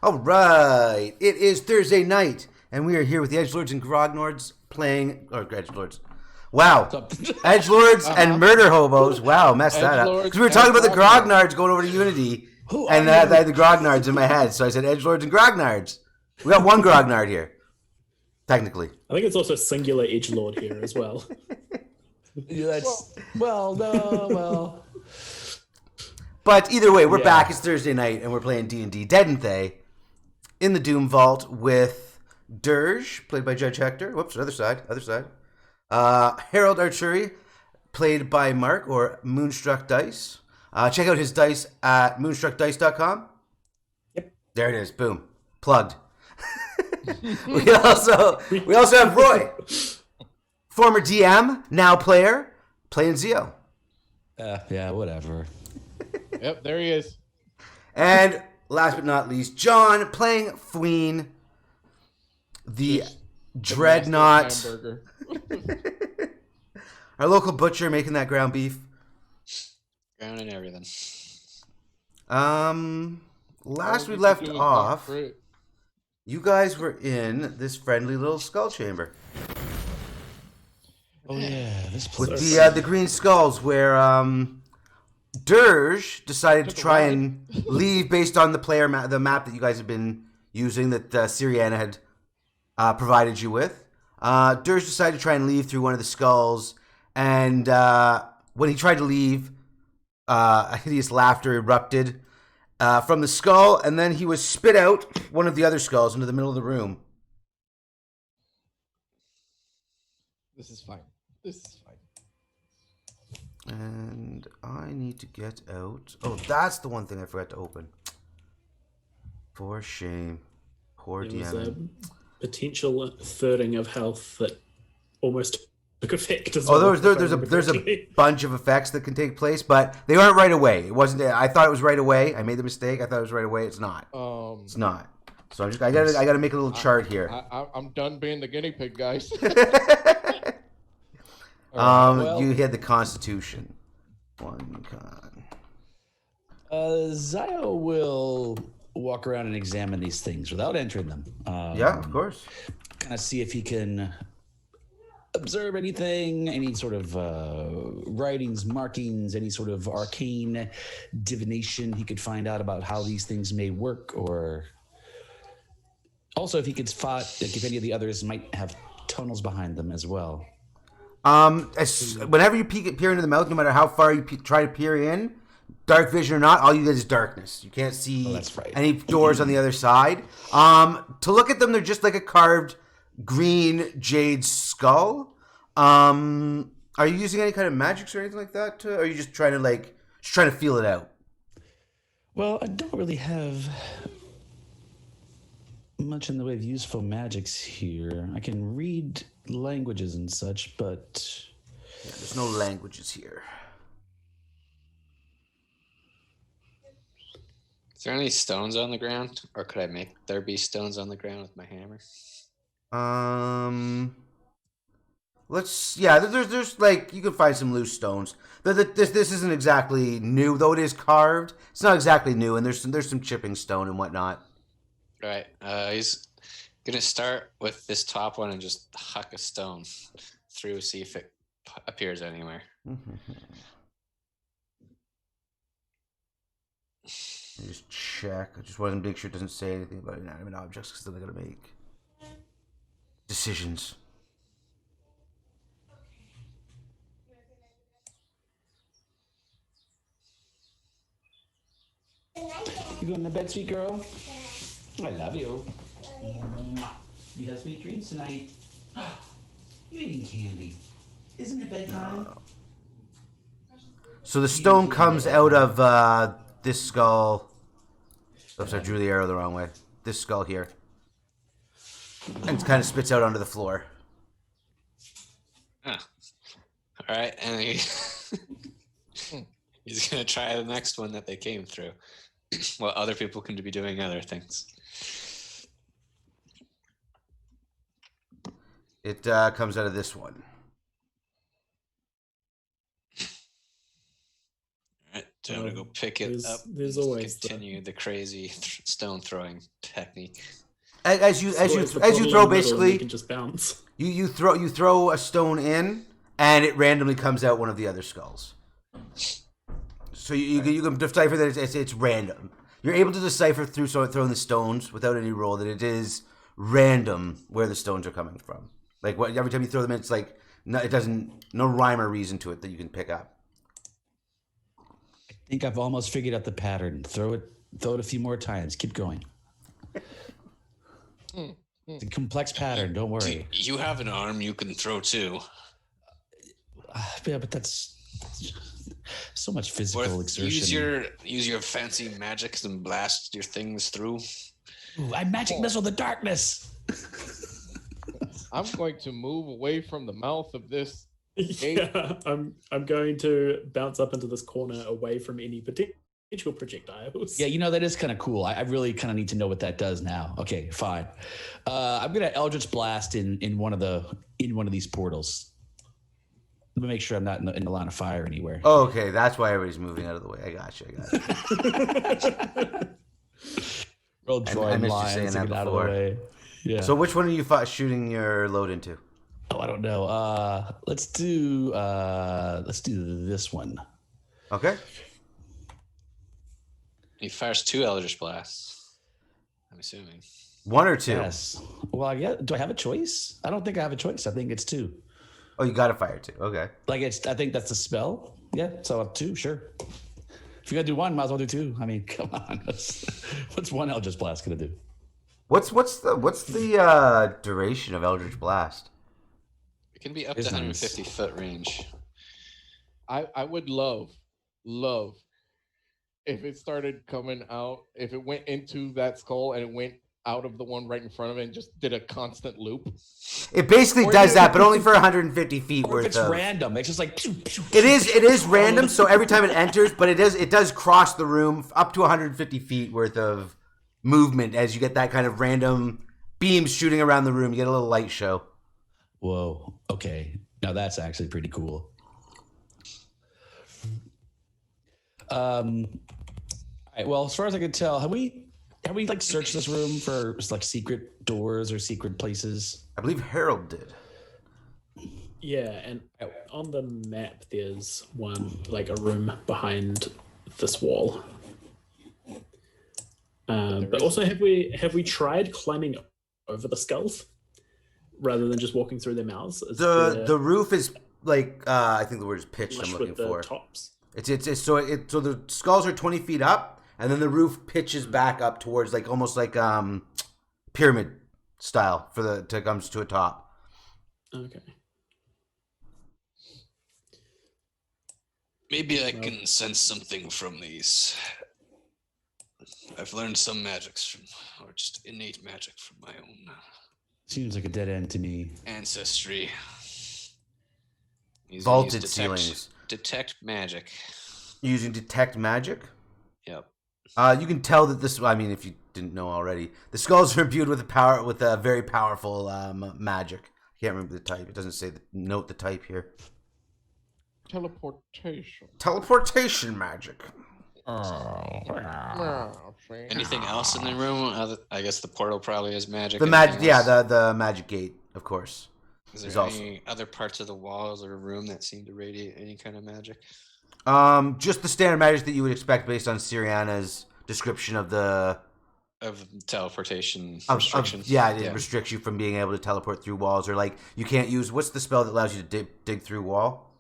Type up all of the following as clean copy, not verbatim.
All right, it is Thursday night, and we are here with the Edgelords and Grognards playing, or Edgelords. Wow, Edgelords and Murder Hobos. Wow, messed that up. Because we were talking about the Grognards going over to Unity, and I had the Grognards in my head, so I said Edgelords and Grognards. We got one Grognard here, technically. I think it's also singular edgelord here as well. Well. But either way, we're back. It's Thursday night, and we're playing D&D Dead and Thay in the Doomvault with Dirge, played by Judge Hector. Whoops, other side. Harold Archery, played by Mark, or Moonstruck Dice. Check out his dice at moonstruckdice.com. Yep. There it is. Boom. Plugged. we also have Roy, former DM, now player, playing Zio. Yeah, whatever. Yep, there he is. And last but not least, John playing Fween, the dreadnought. Our local butcher making that ground beef. Ground and everything. Last we left off, you guys were in this friendly little skull chamber. Oh yeah, this place. With the green skulls, where Dirge decided to try and leave based on the map that you guys have been using, that Syriana had provided you with. Dirge decided to try and leave through one of the skulls, and when he tried to leave, a hideous laughter erupted from the skull, and then he was spit out one of the other skulls into the middle of the room. This is fine. And I need to get out. Oh, that's the one thing I forgot to open. For shame. Poor There was a DM. potential thirding of health that almost took effect as Oh, well. there's a bunch of effects that can take place, but they aren't right away. It wasn't. I thought it was right away. I made the mistake. I thought it was right away. It's not. It's not. So I gotta make a little chart here. I'm done being the guinea pig, guys. You had the Constitution. One con. Zio will walk around and examine these things without entering them. Yeah, of course. Kind of see if he can observe anything, any sort of writings, markings, any sort of arcane divination he could find out about how these things may work, or also if he could spot if any of the others might have tunnels behind them as well. Whenever you peer into the mouth, no matter how far you try to peer in, dark vision or not, all you get is darkness. You can't see any doors on the other side. To look at them, they're just like a carved green jade skull. Are you using any kind of magics or anything like that? Or are you just trying to feel it out? Well, I don't really have much in the way of useful magics here. I can read languages and such, but there's no languages here. Is there any stones on the ground, or could I make there be stones on the ground with my hammer? There's like, you can find some loose stones. This isn't exactly new, though it is carved. It's not exactly new, and there's some chipping stone and whatnot. All right. He's gonna start with this top one and just huck a stone through, see if it appears anywhere. Just check. I just want to make sure it doesn't say anything about inanimate objects, because then they're gonna make decisions. You going to bed, sweet girl? I love you. You have sweet dreams tonight. You're eating candy. Isn't it bedtime? So the stone comes out of this skull. Oops, I drew the arrow the wrong way. This skull here. And it kind of spits out onto the floor. All right, and he's gonna try the next one that they came through. While other people can be doing other things. It comes out of this one. All right, Time to go pick it there's- up. there's and always the- continue the crazy stone throwing technique. As you So it's the throw, bottle in the middle and basically you can just bounce. you throw a stone in, and it randomly comes out one of the other skulls. So you can decipher that it's random. You're able to decipher through throwing the stones without any roll that it is random where the stones are coming from. Like every time you throw them in, it's like no rhyme or reason to it that you can pick up. I think I've almost figured out the pattern. Throw it a few more times. Keep going. It's a complex pattern. Don't worry. You have an arm you can throw too. Yeah, but that's so much physical Or exertion. use your fancy magics and blast your things through. Ooh, I magic missile the darkness. I'm going to move away from the mouth of this. Yeah, I'm going to bounce up into this corner away from any potential projectiles. Yeah, that is kind of cool. I really kind of need to know what that does now. Okay, fine. I'm gonna Eldritch Blast in one of these portals. Let me make sure I'm not in the line of fire anywhere. Oh, okay, that's why everybody's moving out of the way. I got you. Roll drawing missed you lines saying to that get out of the before. way. Yeah. So which one are you shooting your load into? Oh, I don't know. Let's do this one. Okay. He fires 2 Eldritch Blasts. I'm assuming. 1 or 2? Yes. Well, yeah. Do I have a choice? I don't think I have a choice. I think it's 2. Oh, you got to fire 2. Okay. I think that's the spell. Yeah. So 2, sure. If you're gonna do 1, might as well do 2. I mean, come on. What's 1 Eldritch Blast gonna do? What's the duration of Eldritch Blast? It can be up It's to nice. 150 foot range. I would love if it started coming out, if it went into that skull and it went out of the one right in front of it and just did a constant loop. It basically Or does you- that, but only for 150 feet Or if worth it's of. random, it's just like pew, pew, It is random, so every time it enters, but it does cross the room up to 150 feet worth of movement as you get that kind of random beams shooting around the room. You get a little light show. Whoa. Okay. Now that's actually pretty cool. All right. Well, as far as I can tell, have we like searched this room for like secret doors or secret places? I believe Harold did. Yeah, and on the map there's one, like a room behind this wall. But also, have we tried climbing over the skulls rather than just walking through their mouths? Is The roof is like I think the word is pitched. flush I'm with looking the for. tops? So the skulls are 20 feet up, and then the roof pitches back up towards like almost like pyramid style comes to a top. Okay. Maybe I can sense something from these. I've learned some magics or just innate magic from my own Seems like a dead end to me. ancestry. Use Vaulted ceilings. Detect magic. Using detect magic. Yep. You can tell that this. I mean, if you didn't know already, the skulls are imbued with a very powerful magic. I can't remember the type. It doesn't say note the type here. Teleportation magic. Anything else in the room? I guess the portal probably has magic. The magic, Anything else? the magic gate, of course. Is There's there also- any other parts of the walls or room that seem to radiate any kind of magic? Just the standard magic that you would expect based on Siriana's description of the Of teleportation of, restrictions? it restricts you from being able to teleport through walls, or like you can't use what's the spell that allows you to dig through wall?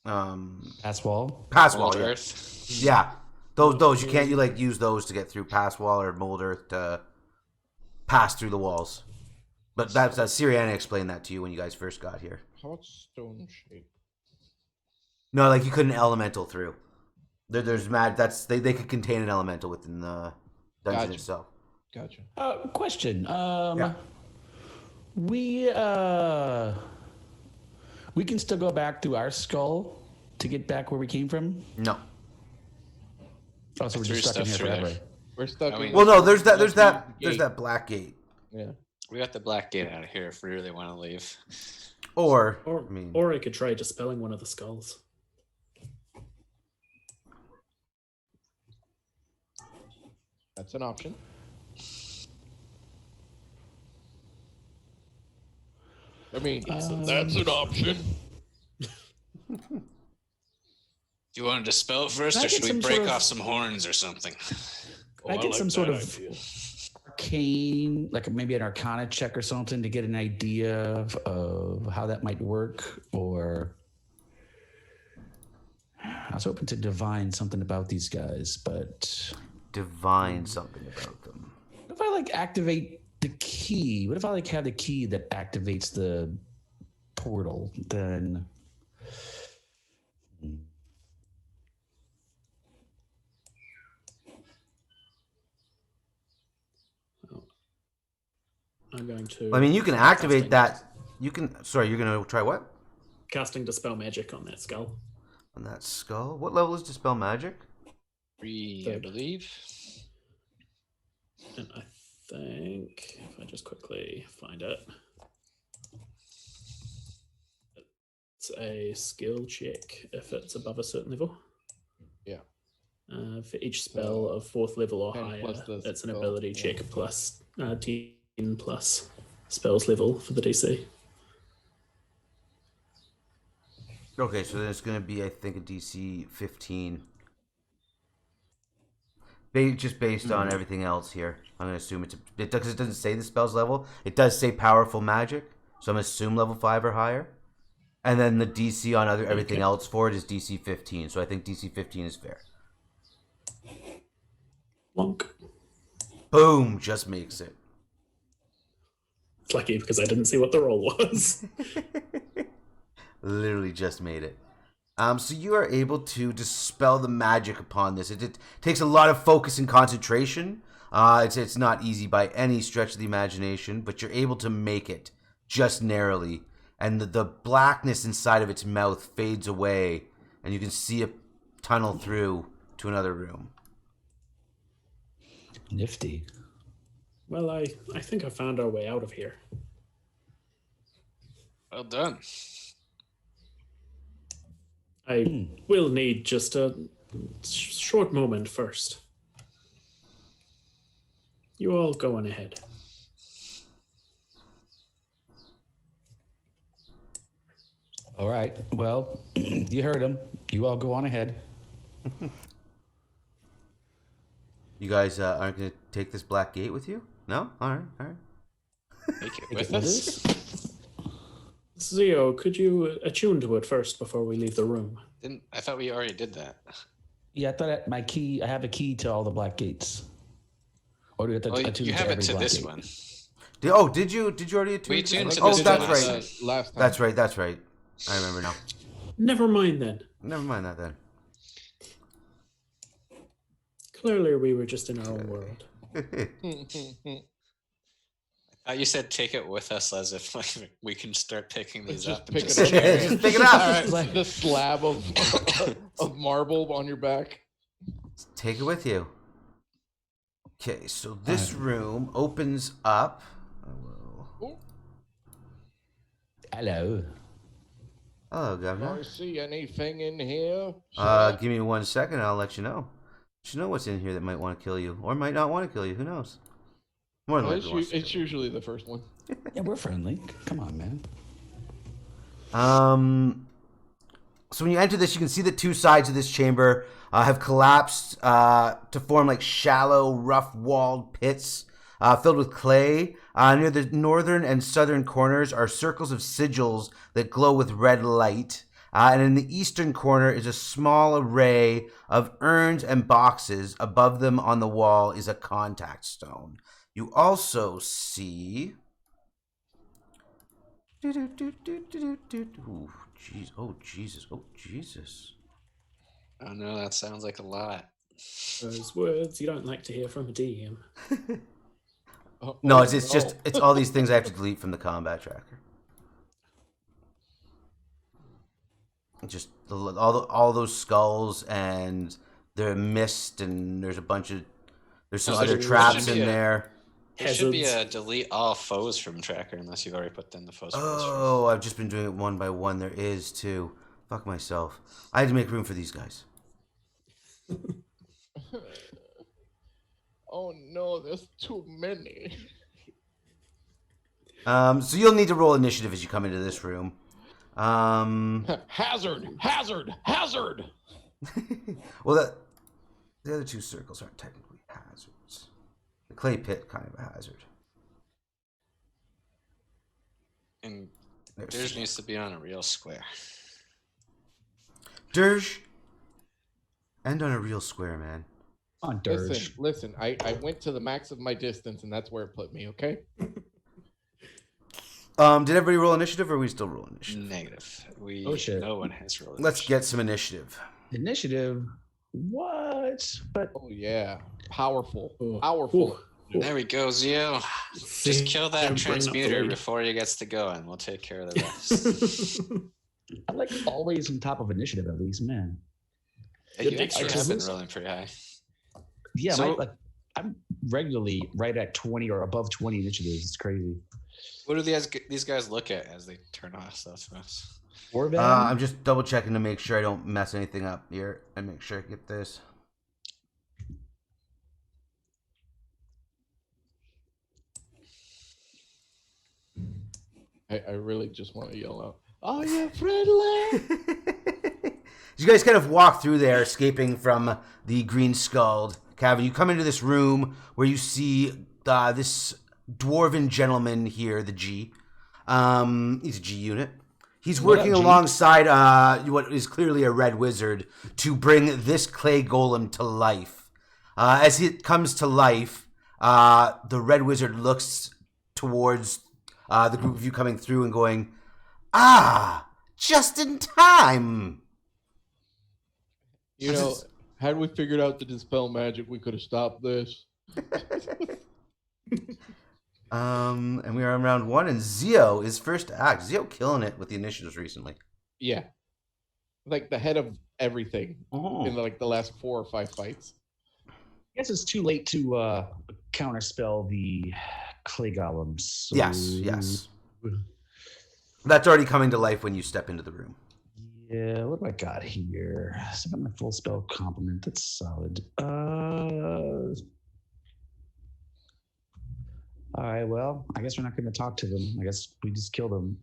Pass wall. Pass wall. Mold Yeah. Earth? Yeah, those you can't use those to get through pass wall or mold earth to pass through the walls. But that's Siriana explained that to you when you guys first got here. How about stone shape? No, like you couldn't elemental through. There's they could contain an elemental within the dungeon Gotcha. itself. Gotcha. Question. Yeah. We can still go back to our skull to get back where we came from. No. Oh, so we're Threw just stuck in here stuff through forever. there. We're stuck. I in mean- Well, no. There's Let's use the gate. that black gate. Yeah. We got the black gate out of here if we really want to leave. Or Or I mean, or I could try dispelling one of the skulls. That's an option. I mean, that's an option. Do you want to dispel it first, Can I or should get we some break sort of- off some horns or something? Can I get like some sort that of idea. arcane, like maybe an arcana check or something to get an idea of how that might work? Or I was hoping to divine something about these guys, but Divine something about them. what if I like activate the key? What if I like have the key that activates the portal? Then I'm going to. I mean, you can activate that. You can. Sorry, you're gonna try what? Casting Dispel Magic on that skull. On that skull. What level is Dispel Magic? 3, I Third. believe. And I think, if I just quickly find it, it's a skill check if it's above a certain level. Yeah. For each spell of 4th level or 10 higher, plus the it's an spell, ability yeah. check plus 10 plus spells level for the DC. Okay, so then it's gonna be, I think, a DC 15. Just based on everything else here, I'm gonna assume because it doesn't say the spell's level. It does say powerful magic, so I'm gonna assume level 5 or higher. And then the DC on everything else for it is DC 15. So I think DC 15 is fair. Wonk. Boom, just makes it. It's lucky because I didn't see what the roll was. Literally just made it. So you are able to dispel the magic upon this. It takes a lot of focus and concentration. It's not easy by any stretch of the imagination, but you're able to make it just narrowly. And the blackness inside of its mouth fades away, and you can see it tunnel through to another room. nifty. Well, I think I found our way out of here. Well done. I will need just a short moment first. You all go on ahead. All right. Well, you heard him. You all go on ahead. You guys aren't going to take this black gate with you? No? All right, all right. Take it Take with it with us. us. Zio, could you attune to it first before we leave the room? I thought we already did that. Yeah, I thought I have a key to all the black gates. Or do you have to Well, attune you to have it every to black this gate? one. Did you already attune? We tuned to Oh, this that's one right. Last time. That's right. I remember now. Never mind then. Never mind that then. Clearly, we were just in our own world. You said take it with us as if like we can start picking these Just up. pick and it up. Just pick it up. All right, the slab of marble on your back. Take it with you. Okay, so this room opens up. Hello. Hello, Governor. I see anything in here? Give me 1 second, I'll let you know. You know what's in here that might want to kill you, or might not want to kill you. Who knows? More than Well, likely wants to it's kill you. usually the first one. Yeah, we're friendly. Come on, man. So when you enter this, you can see the two sides of this chamber have collapsed to form like shallow, rough-walled pits filled with clay. Near the northern and southern corners are circles of sigils that glow with red light. And in the eastern corner is a small array of urns and boxes. Above them on the wall is a contact stone. You also see... Ooh, jeez. Oh, Jesus. Oh, Jesus. Oh no, that sounds like a lot. Those words you don't like to hear from a DM. No, it's all these things I have to delete from the combat tracker. Just all those skulls and the mist, and there's some other traps in there. There should be Hazards. a delete all foes from tracker unless you've already put in the foes. Oh, I've just been doing it one by one. There is too. Fuck myself. I had to make room for these guys. Oh no, there's too many. So you'll need to roll initiative as you come into this room. Hazard! Well, the other two circles aren't technically hazards. The clay pit kind of a hazard. And Dirge needs to be on a real square. Dirge, end on a real square, man. On Dirge. Listen, I went to the max of my distance, and that's where it put me, okay? Did everybody roll initiative, or are we still rolling initiative? Negative. Oh, shit. No one has rolled. Let's get some initiative. Initiative? What? But Oh yeah, powerful, Oh. powerful. There we go, Zio. Just kill that transmuter before he gets to go, and we'll take care of the rest. I'm like always on top of initiative at least, man. You Good actually have been extras. rolling pretty high. Yeah, So- I'm regularly right at 20 or above 20 initiatives. It's crazy. What do these guys look at as they turn off stuff to us? Orban? I'm just double checking to make sure I don't mess anything up here and make sure I get this. I really just want to yell out, "Are you friendly?" You guys kind of walk through there, escaping from the green skulled cavern. You come into this room where you see this dwarven gentleman here, the G. He's a G unit. He's What up, working G? alongside what is clearly a red wizard to bring this clay golem to life. As it comes to life, the red wizard looks towards the group of you coming through and going, "Ah, just in time." You know, had we figured out to dispel magic, we could have stopped this. And we are on round 1, and Zio is first to act. Zio killing it with the initiatives recently. Yeah, like the head of everything in like the last 4 or 5 fights. I guess it's too late to counterspell the clay golems. So... Yes. That's already coming to life when you step into the room. Yeah, what do I got here? So I got my full spell complement. That's solid. All right, well, I guess we're not going to talk to them. I guess we just kill them.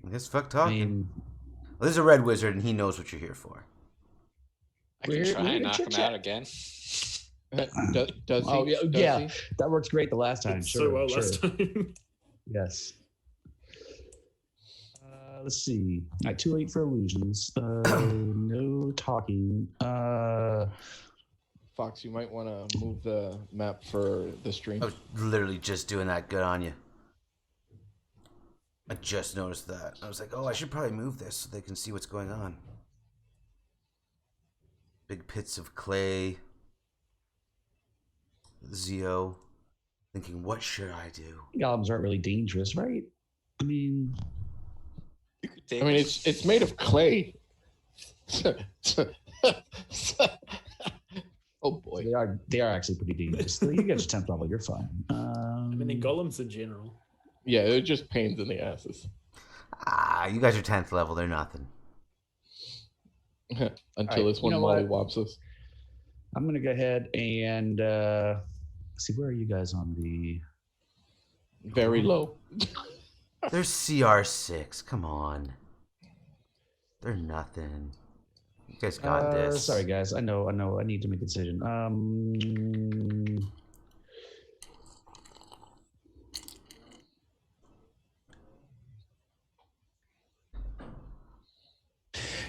I guess fuck I talking. mean, Well, there's a red wizard, and he knows what you're here for. I can We're- try we're and gonna knock him chit-chat. out again. Does he? oh, yeah, Does yeah, he? that worked great the last time. so Sure, well sure. last time. Yes. Let's see. All right, too late for illusions. No talking. Fox, you might want to move the map for the stream. I was literally just doing that. Good on you. I just noticed that. I was like, oh, I should probably move this so they can see what's going on. Big pits of clay. Zio. Thinking, what should I do? Golems aren't really dangerous, right? I mean, I mean, it's made of clay. Oh boy. they are actually pretty dangerous. You get your 10th level, you're fine. I mean, the golems in general. Yeah, they're just pains in the asses. You guys are 10th level. They're nothing. Until right, this one you know what? mollywops us. I'm gonna go ahead and see, where are you guys on the? Very low. They're CR6. Come on. They're nothing. You guys got this. Sorry, guys. I know. I need to make a decision.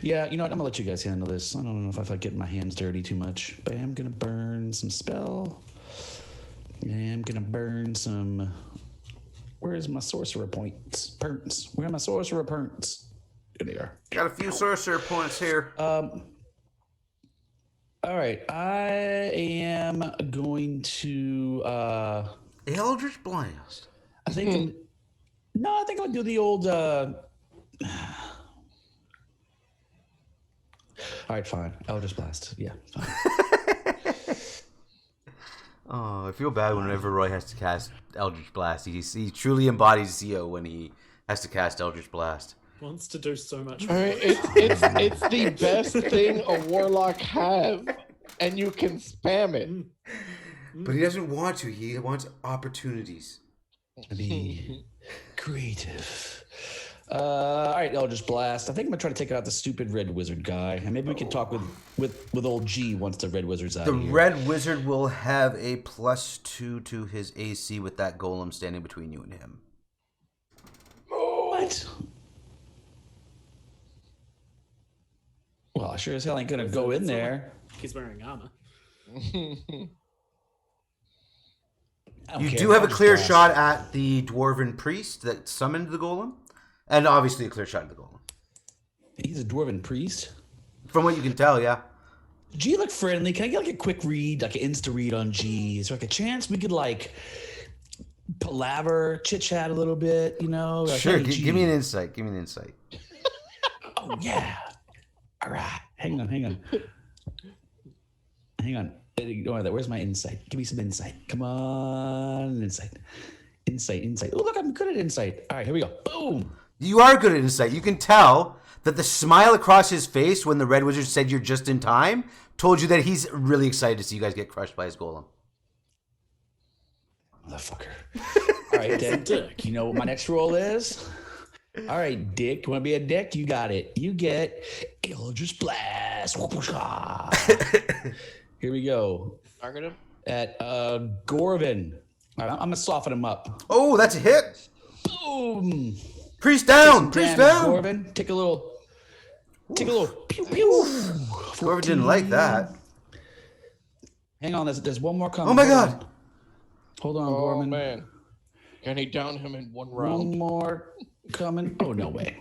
Yeah, you know what? I'm gonna let you guys handle this. I don't know if I get my hands dirty too much, but I am gonna burn some spell. I am gonna burn some. Where's my sorcerer points? Perks. Where are my sorcerer perks? Here they are. Got a few sorcerer points here. All right, I am going to. Eldritch Blast. I think. No, I think I'll do the old. All right, fine. Eldritch Blast. Yeah, fine. Oh, I feel bad whenever Roy has to cast Eldritch Blast. He truly embodies Zio when he has to cast Eldritch Blast. Wants to do so much. I mean, it's the best thing a warlock have. and you can spam it. But he doesn't want to. He wants opportunities. Be creative. All right, Eldritch Blast. I think I'm gonna try to take out the stupid red wizard guy, and maybe we can talk with old G once the red wizard's out The of here. red wizard will have a +2 to his AC with that golem standing between you and him. What? Well, I sure as hell ain't gonna go in there. He's wearing armor. You do have a clear shot at the dwarven priest that summoned the golem, and obviously a clear shot at the golem. He's a dwarven priest. From what you can tell, yeah. G look friendly. Can I get like a quick read, like an insta read on G? Is there like a chance we could like palaver, chit chat a little bit? You know? Like, Sure. hey, Give me an insight. Give me an insight. Oh yeah. All right. Hang on. Ignore that. Where's my insight? Give me some insight. Come on, insight. Oh, look, I'm good at insight. All right, here we go. Boom. You are good at insight. You can tell that the smile across his face when the red wizard said you're just in time told you that he's really excited to see you guys get crushed by his golem. Motherfucker. All right, then. Dick. You know what my next roll is? All right, Dick. You want to be a dick? You got it. You get Eldritch Blast. Here we go. Target him. At Gorvin. All right, I'm going to soften him up. Oh, that's a hit. Boom. Priest down. Priest down. Gorvin. Take a little pew pew. Gorvin didn't like that. Hang on, there's one more coming. Oh my god. Hold on, Oh Gorman. man, can he down him in one round? One more coming. Oh no way.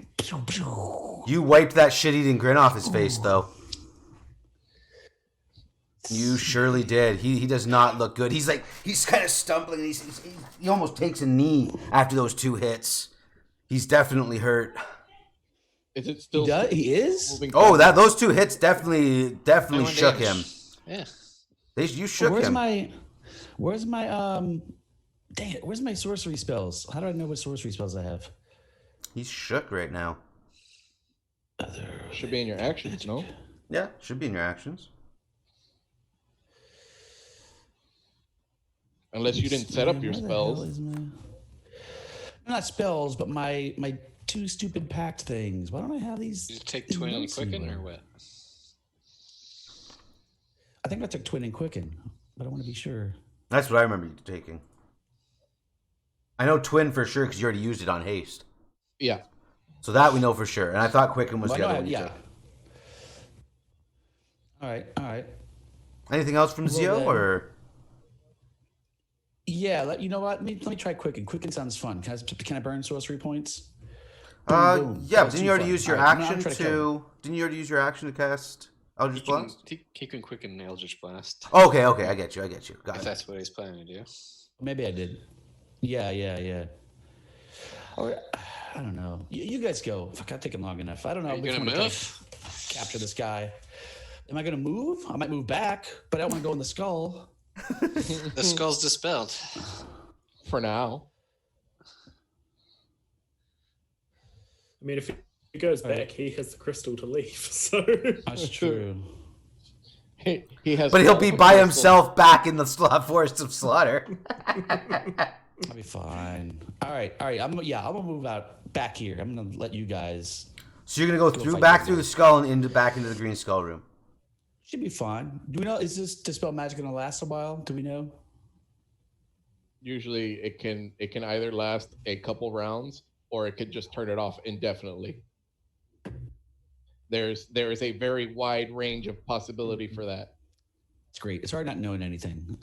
You wiped that shit-eating grin off his face, though. You surely did. He does not look good. He's kind of stumbling. He almost takes a knee after those 2 hits. He's definitely hurt. Is it still? He is. moving Oh, forward? those 2 hits definitely shook him. Yeah. You shook Where's him. Where's my dang it, where's my sorcery spells? How do I know what sorcery spells I have? He's shook right now. Should be in your actions, no? Yeah, should be in your actions. Unless you didn't set up your Where the hell spells. is not spells, but my 2 stupid pact things. Why don't I have these? Did you take in twin and notes quicken anywhere? or what? I think I took twin and quicken, but I want to be sure. That's what I remember you taking. I know twin for sure because you already used it on haste. Yeah. So that we know for sure. And I thought quicken was Well, the I know other I- one you yeah. took. All right. Anything else from Well, Zio then- or? Yeah, you know what? Let me try quicken. Quicken sounds fun. Can I burn sorcery points? boom. Yeah. That But was didn't too you already fun. use your All right, I'm action trying to kill him. Didn't you already use your action to cast Eldritch Blast? He can quicken Eldritch Blast. Okay. I get you. Got If it. that's what he's planning to do. Maybe I did. Yeah. Or I don't know. You guys go. Fuck, I've taken long enough. I don't know. Are you which gonna one to move? capture this guy. Am I gonna move? I might move back, but I don't want to go in the skull. The skull's dispelled. For now. I mean, if he goes back, he has the crystal to leave. So That's true. He has. But he'll be by himself back in the forest of slaughter. I'll be fine. All right. I'm gonna move out back here. I'm gonna let you guys. So you're gonna go back through the skull and back into the green skull room. Should be fine. Do we know? Is this dispel magic gonna last a while? Do we know? Usually, it can either last a couple rounds or it could just turn it off indefinitely. There is a very wide range of possibility for that. It's great. It's hard not knowing anything.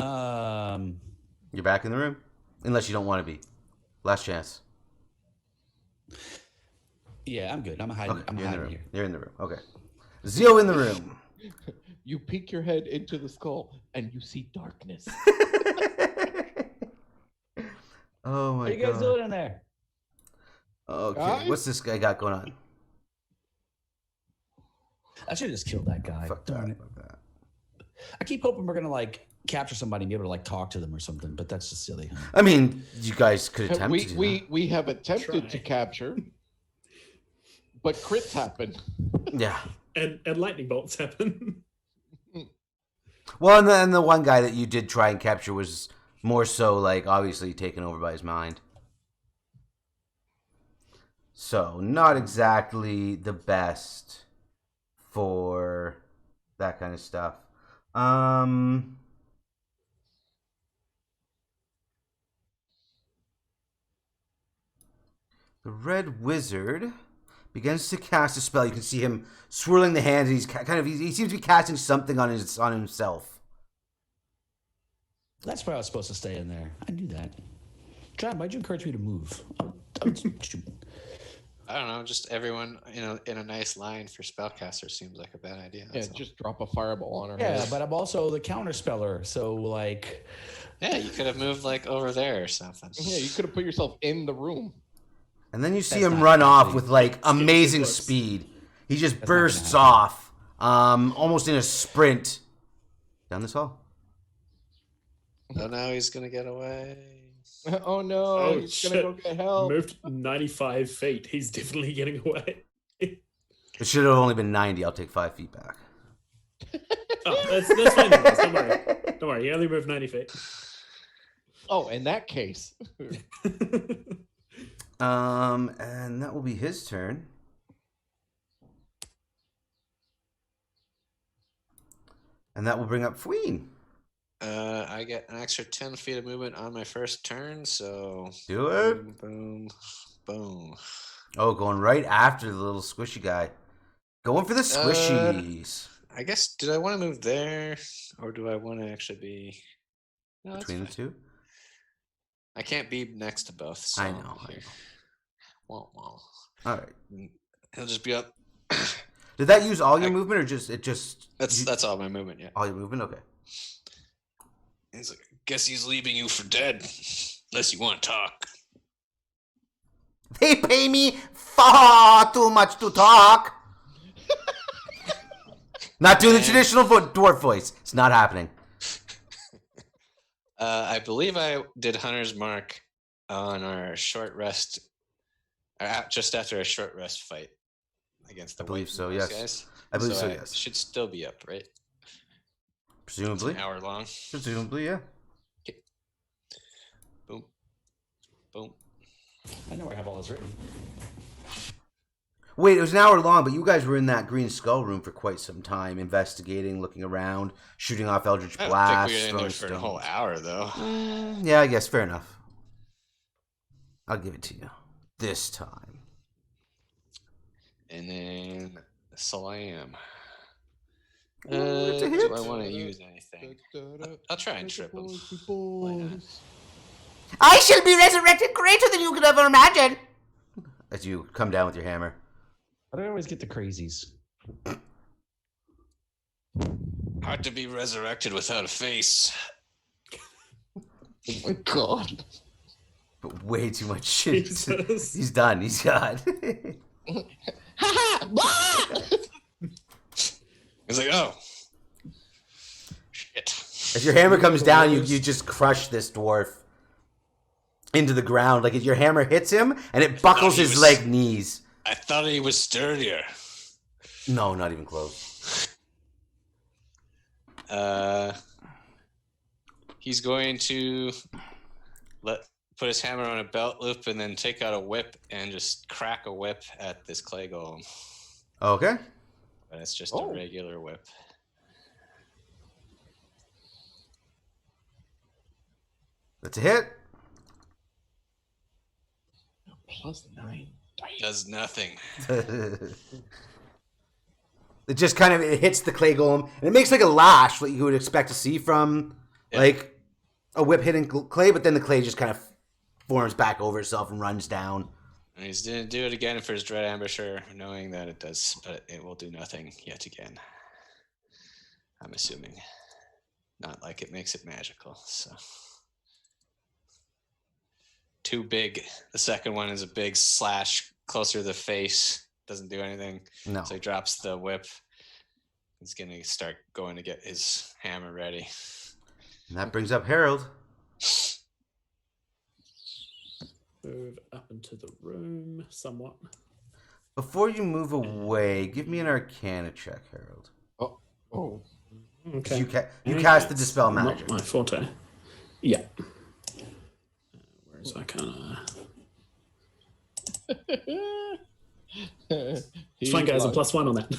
You're back in the room, unless you don't want to be. Last chance. Yeah, I'm good. I'm hiding. Okay, I'm you're in the hiding room. here. You're in the room. Okay. Zio in the room. You peek your head into the skull and you see darkness. Oh my What are you guys god. doing in there? Okay. Guys? What's this guy got going on? I should have just killed that guy. Fuck Darn that. it. Fuck that. I keep hoping we're gonna like capture somebody and be able to like talk to them or something, but that's just silly. I mean, you guys could attempt to do we have attempted to Try. capture, but crits happen. that. Yeah. and lightning bolts happen. Well, and the one guy that you did try and capture was more so like obviously taken over by his mind. So not exactly the best for that kind of stuff. The red wizard begins to cast a spell. You can see him swirling the hands. And he seems to be casting something on himself. That's why I was supposed to stay in there. I knew that. John, why'd you encourage me to move? I don't know. Just everyone in a nice line for spellcaster seems like a bad idea. Yeah, just drop a fireball on her head. Yeah, but I'm also the counter speller, so like. Yeah, you could have moved like over there or something. Yeah, you could have put yourself in the room. And then you see him run off with like amazing speed. He just bursts off, almost in a sprint down this hall. So now he's gonna get away. Oh no, he's gonna go get help. Moved 95 feet. He's definitely getting away. It should have only been 90. I'll take 5 feet back. Oh, that's fine. Don't worry. Don't worry. He only moved 90 feet. Oh, in that case. And that will be his turn. And that will bring up Fween. I get an extra 10 feet of movement on my first turn, so Do it. boom, boom. Oh, going right after the little squishy guy. Going for the squishies. I guess, did I want to move there, or do I want to actually be... No, that's Between the fine. two? I can't be next to both, so... I know. Wah, wah. All right. He'll just be up. Did that use all your movement, or just... That's all my movement, yeah. All your movement? Okay. He's like, guess he's leaving you for dead, unless you want to talk. They pay me far too much to talk. Not doing the traditional dwarf voice. It's not happening. I believe I did Hunter's Mark on our short rest, just after a short rest fight against the I believe White so, Wolves yes. guys. I believe so, I yes. should still be up, right? Presumably. It's an hour long. Presumably, yeah. Okay. Boom. Boom. I know I have all this written. Wait, it was an hour long, but you guys were in that green skull room for quite some time, investigating, looking around, shooting off eldritch I don't blasts. think we were in there throwing for a whole stones. hour, though. Yeah, I guess fair enough. I'll give it to you this time. And then slam. It's a Do hit. I want to use anything? I'll try and trip him. Why not? I shall be resurrected greater than you could ever imagine. As you come down with your hammer. How do I always get the crazies? Hard to be resurrected without a face. Oh my god. But way too much shit. Jesus. He's done. He's got. He's like, oh. Shit. As your hammer comes down, you just crush this dwarf into the ground. Like, your hammer hits him, and it buckles his knees. I thought he was sturdier. No, not even close. He's going to put his hammer on a belt loop and then take out a whip and just crack a whip at this clay golem. Okay. But it's just a regular whip. That's a hit. +9. Does nothing. It just kind of hits the clay golem, and it makes like a lash, what you would expect to see from like a whip hitting clay, but then the clay just kind of forms back over itself and runs down. And he's going to do it again for his dread ambusher, knowing that it does, but it will do nothing yet again. I'm assuming. Not like it makes it magical, so. Too big. The second one is a big slash closer to the face. Doesn't do anything. No. So he drops the whip. He's going to start going to get his hammer ready. And that brings up Harold. Move up into the room somewhat. Before you move away, give me an Arcana check, Harold. Oh. Okay. You cast the It's dispel magic. Not my forte. Yeah. Whereas I kind of. It's fine, guys. A +1 on that.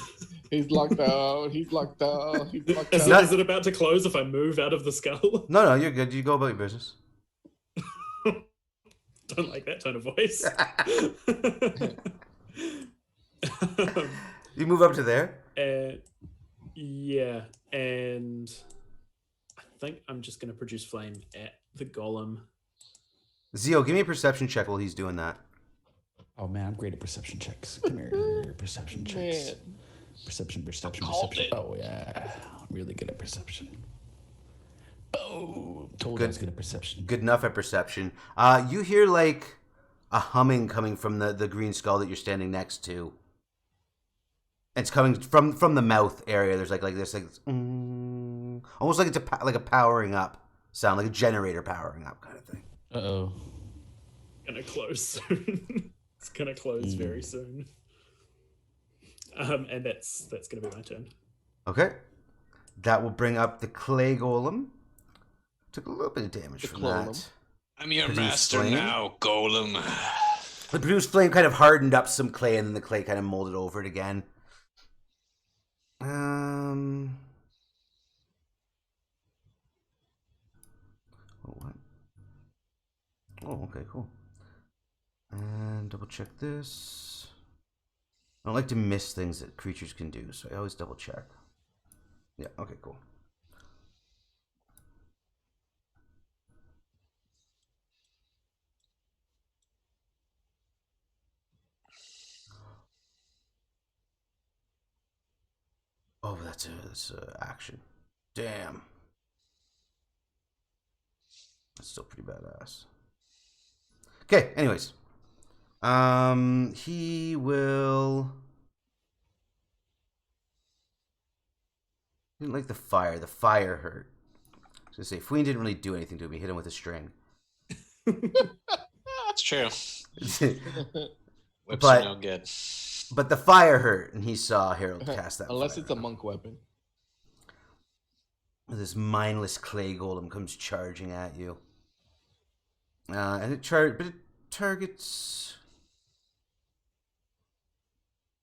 He's locked out. He's locked out. He's locked Is out. it about to close if I move out of the skull? No, you're good. You go about your business. Don't like that tone of voice. You move up to there. Yeah, and I think I'm just going to produce flame at the golem. Zio, give me a perception check while he's doing that. Oh man, I'm great at perception checks. Come here, perception checks. Man. Perception. called it. Oh yeah, really good at perception. Oh, told you I was good at perception. Good enough at perception. You hear like a humming coming from the green skull that you're standing next to. It's coming from the mouth area. There's like this, like almost like it's like a powering up sound, like a generator powering up kind of thing. Uh-oh. Gonna close soon. It's gonna close very soon. And that's gonna be my turn. Okay, that will bring up the clay golem. Took a little bit of damage from that. I'm your Produce master flame. now, golem. The produced flame kind of hardened up some clay, and then the clay kind of molded over it again. Oh, what? Oh, okay, cool. And double check this. I don't like to miss things that creatures can do, so I always double check. Yeah, okay, cool. Oh, that's a action. Damn. That's still pretty badass. Okay, anyways. He will... Didn't like the fire. The fire hurt. I was gonna say, Fween didn't really do anything to him. He hit him with a string. It's true. Whips But- are no good. But the fire hurt, and he saw Harold cast that Unless fire. it's a monk weapon. This mindless clay golem comes charging at you. And it targets...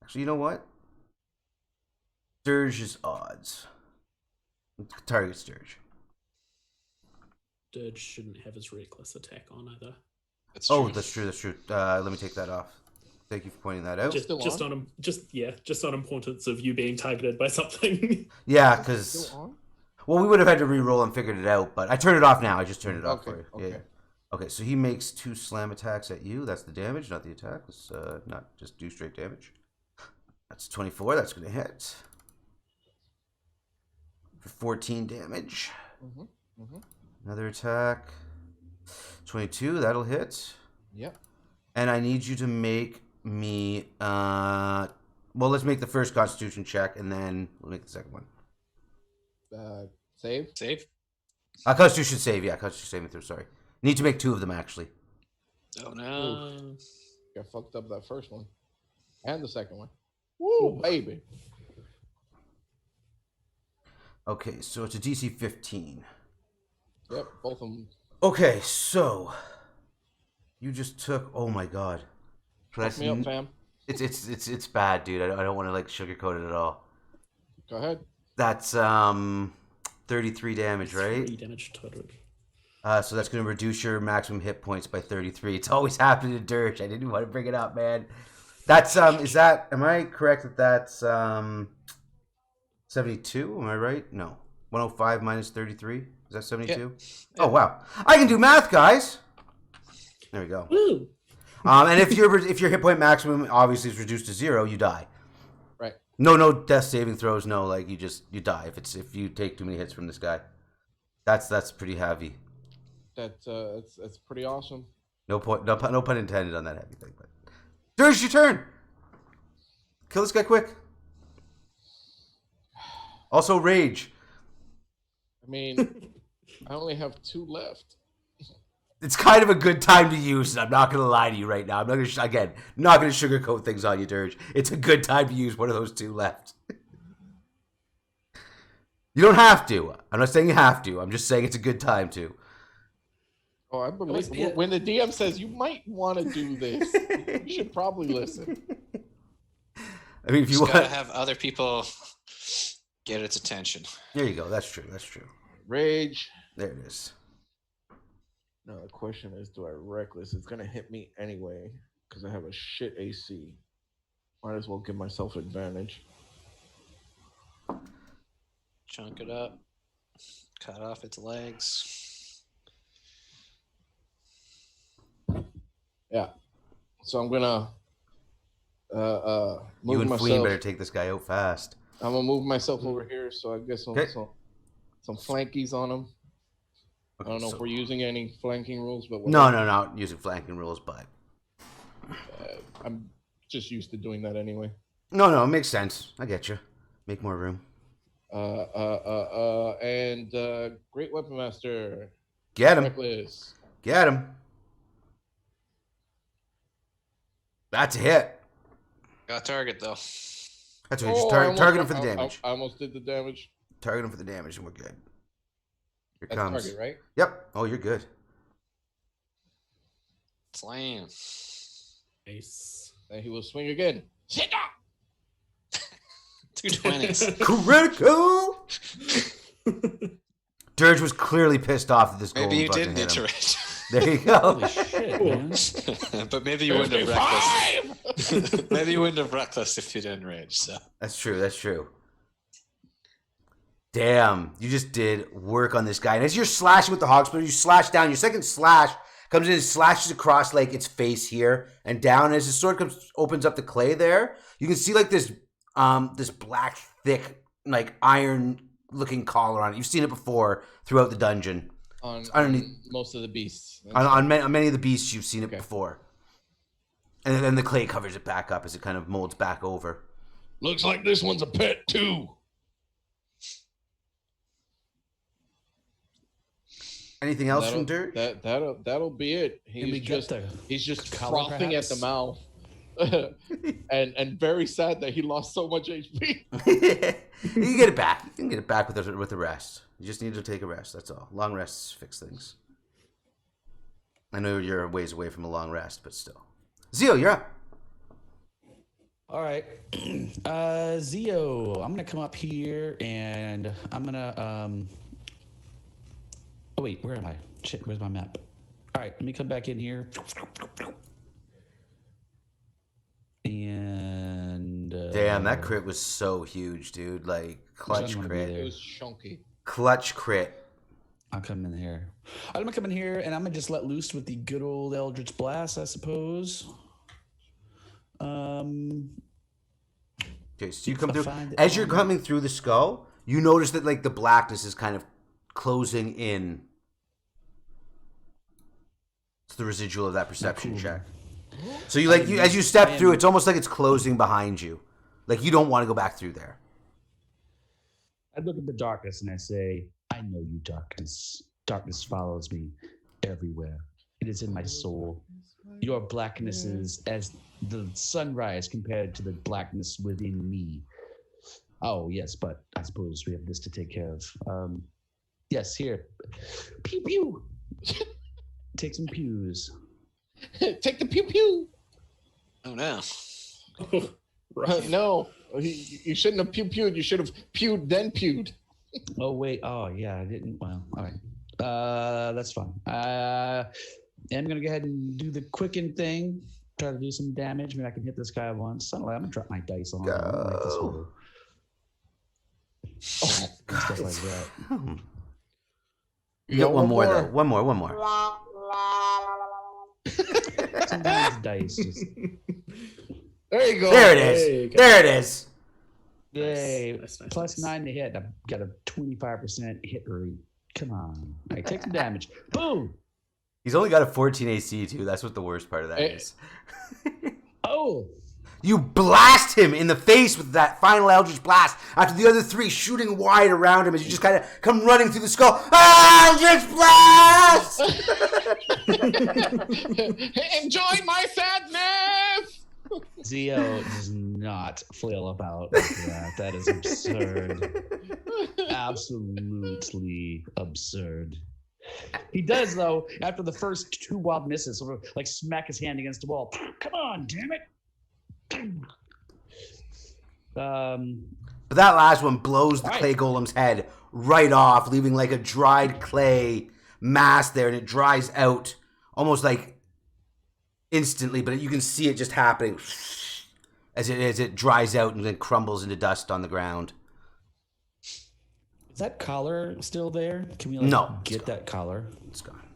Actually, you know what? Dirge's odds. Target Dirge. Dirge shouldn't have his reckless attack on either. That's true. Oh, that's true. Let me take that off. Thank you for pointing that out. Just on importance of you being targeted by something. Yeah, because Still on? well, we would have had to re-roll and figured it out, but I turned it off now. I just turned it off Okay, for you. okay. Yeah. Okay, so he makes 2 slam attacks at you. That's the damage, not the attack. Let's not just do straight damage. That's 24. That's going to hit for 14 damage. Another attack. 22. That'll hit. Yep. And I need you to make me. Well, let's make the first Constitution check, and then we'll make the second one. Save. Save? Constitution save. Yeah, Constitution saving throw. Sorry. Need to make 2 of them actually. Oh no. Got fucked up that first one. And the second one. Woo, baby. Okay, so it's a DC 15. Yep, both of them. Okay, so you just took. Oh my god. Fuck me up, fam. It's bad, dude. I don't want to like sugarcoat it at all. Go ahead. That's 33 damage, right? 3 damage total. So that's going to reduce your maximum hit points by 33. It's always happened to Dirge. I didn't want to bring it up, man. That's am I correct that that's 72? Am I right? No. 105 minus 33? Is that 72? Yeah. Oh wow. I can do math, guys. There we go. Woo! And if your hit point maximum obviously is reduced to 0, you die. Right. No death saving throws, no, like you die if you take too many hits from this guy. That's pretty heavy. That's pretty awesome. No pun intended on that heavy thing. But Dirge, your turn. Kill this guy quick. Also, rage. I mean, I only have 2 left. It's kind of a good time to use it. I'm not going to lie to you right now. I'm not going to not going to sugarcoat things on you, Dirge. It's a good time to use one of those 2 left. You don't have to. I'm not saying you have to. I'm just saying it's a good time to. Oh, I believe when the DM says you might want to do this, you should probably listen. I mean, if you Just want, gotta have other people get its attention. there you go. That's true. That's true. Rage. There it is. No, the question is, do I reckless? It's gonna hit me anyway because I have a shit AC. Might as well give myself advantage. Chunk it up. Cut off its legs. Yeah. So I'm gonna move You and myself. Fleen better take this guy out fast. I'm gonna move myself over here, so I guess Okay. some flankies on him. I don't know if we're using any flanking rules, but No, not using flanking rules, but I'm just used to doing that anyway. no, it makes sense. I get you. Make more room. And Great Weapon Master. Get him. Reckless. Get him. That's a hit. Got target though. That's right. Just Oh, target him for the damage. I almost did the damage. Target him for the damage, and we're good. Here That's comes. target, right? Yep. Oh, you're good. Slam. Nice. And he will swing again. Sit down. 220s. Critical. Dirge was clearly pissed off that this goal Maybe you fucking didn't hit him. iterate. There you go. Holy shit, man. But maybe you wouldn't have reckless. Maybe you wouldn't have reckless if you didn't rage. So That's true. That's true. Damn, you just did work on this guy. And as you're slashing with the hog splitter, you slash down. Your second slash comes in and slashes across like its face here and down. As the sword opens up the clay there, you can see like this black, thick, like iron-looking collar on it. You've seen it before throughout the dungeon. On most of the beasts. On many of the beasts, you've seen it Okay. before. And then the clay covers it back up as it kind of molds back over. Looks like this one's a pet too. Anything else from Dirge? That'll be it. And we get the He's just collar, frothing at the perhaps? mouth. and very sad that he lost so much HP. You can get it back. You can get it back with the rest. You just need to take a rest. That's all. Long rests fix things. I know you're a ways away from a long rest, but still. Zio, you're up. All right. Zio, I'm going to come up here and I'm going to... Oh, wait, where am I? Shit, where's my map? All right, let me come back in here. And... Damn, that crit was so huge, dude. Like, clutch Doesn't wanna be crit. there. It was chunky. Clutch crit. I'll come in here. I'm going to come in here and I'm going to just let loose with the good old Eldritch Blast, I suppose. Okay, so you come I'll through. find it As you're on- coming through the skull, you notice that, like, the blackness is kind of closing in. It's the residual of that perception Cool. check. So as you step through, it's almost like it's closing behind you. Like you don't want to go back through there. I look at the darkness and I say, I know you, darkness. Darkness follows me everywhere. It is in my soul. Your blackness is as the sunrise compared to the blackness within me. Oh, yes, but I suppose we have this to take care of. Yes, here. Pew pew. Take some pews. Take the pew pew. oh no. Right. No, you shouldn't have pew pewed. You should have pewed then pewed. Oh, wait. Oh, yeah, I didn't. Well, all right. That's fine. I'm going to go ahead and do the quicken thing. Try to do some damage. Maybe I can hit this guy once. I'm going to drop my dice on him. I'm gonna make this Go. roll. Stuff like that. You got one more though. One more. Sometimes dice just... There you go. There it Hey, is. good. There it is. Yay. Nice, Plus nice. 9 to hit. I've got a 25% hit rate. Come on. All right, take some damage. Boom. He's only got a 14 AC too. That's what the worst part of that Hey. is. Oh. You blast him in the face with that final Eldritch Blast after the other three shooting wide around him as you just kind of come running through the skull. Eldritch Blast! Enjoy my sadness. Zio does not flail about like that. That is absurd. absolutely absurd. He does, though, after the first 2 wild misses, sort of like smack his hand against the wall. Come on, damn it. But that last one blows the clay golem's head right off, leaving like a dried clay mass there, and it dries out almost like instantly, but you can see it just happening as it dries out and then crumbles into dust on the ground. Is that collar still there? Can we get that collar? It's gone.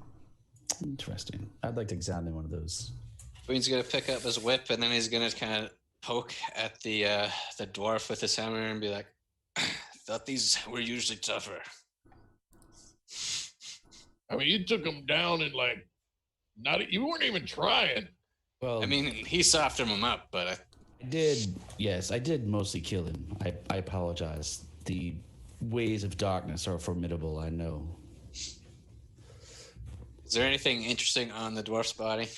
Interesting. I'd like to examine one of those. Queen's gonna pick up his whip and then he's gonna kind of poke at the dwarf with his hammer and be like, "Thought these were usually tougher." I mean, you took them down and you weren't even trying. Well, I mean, he softened him up, but I did mostly kill him. I apologize. The ways of darkness are formidable, I know. Is there anything interesting on the dwarf's body?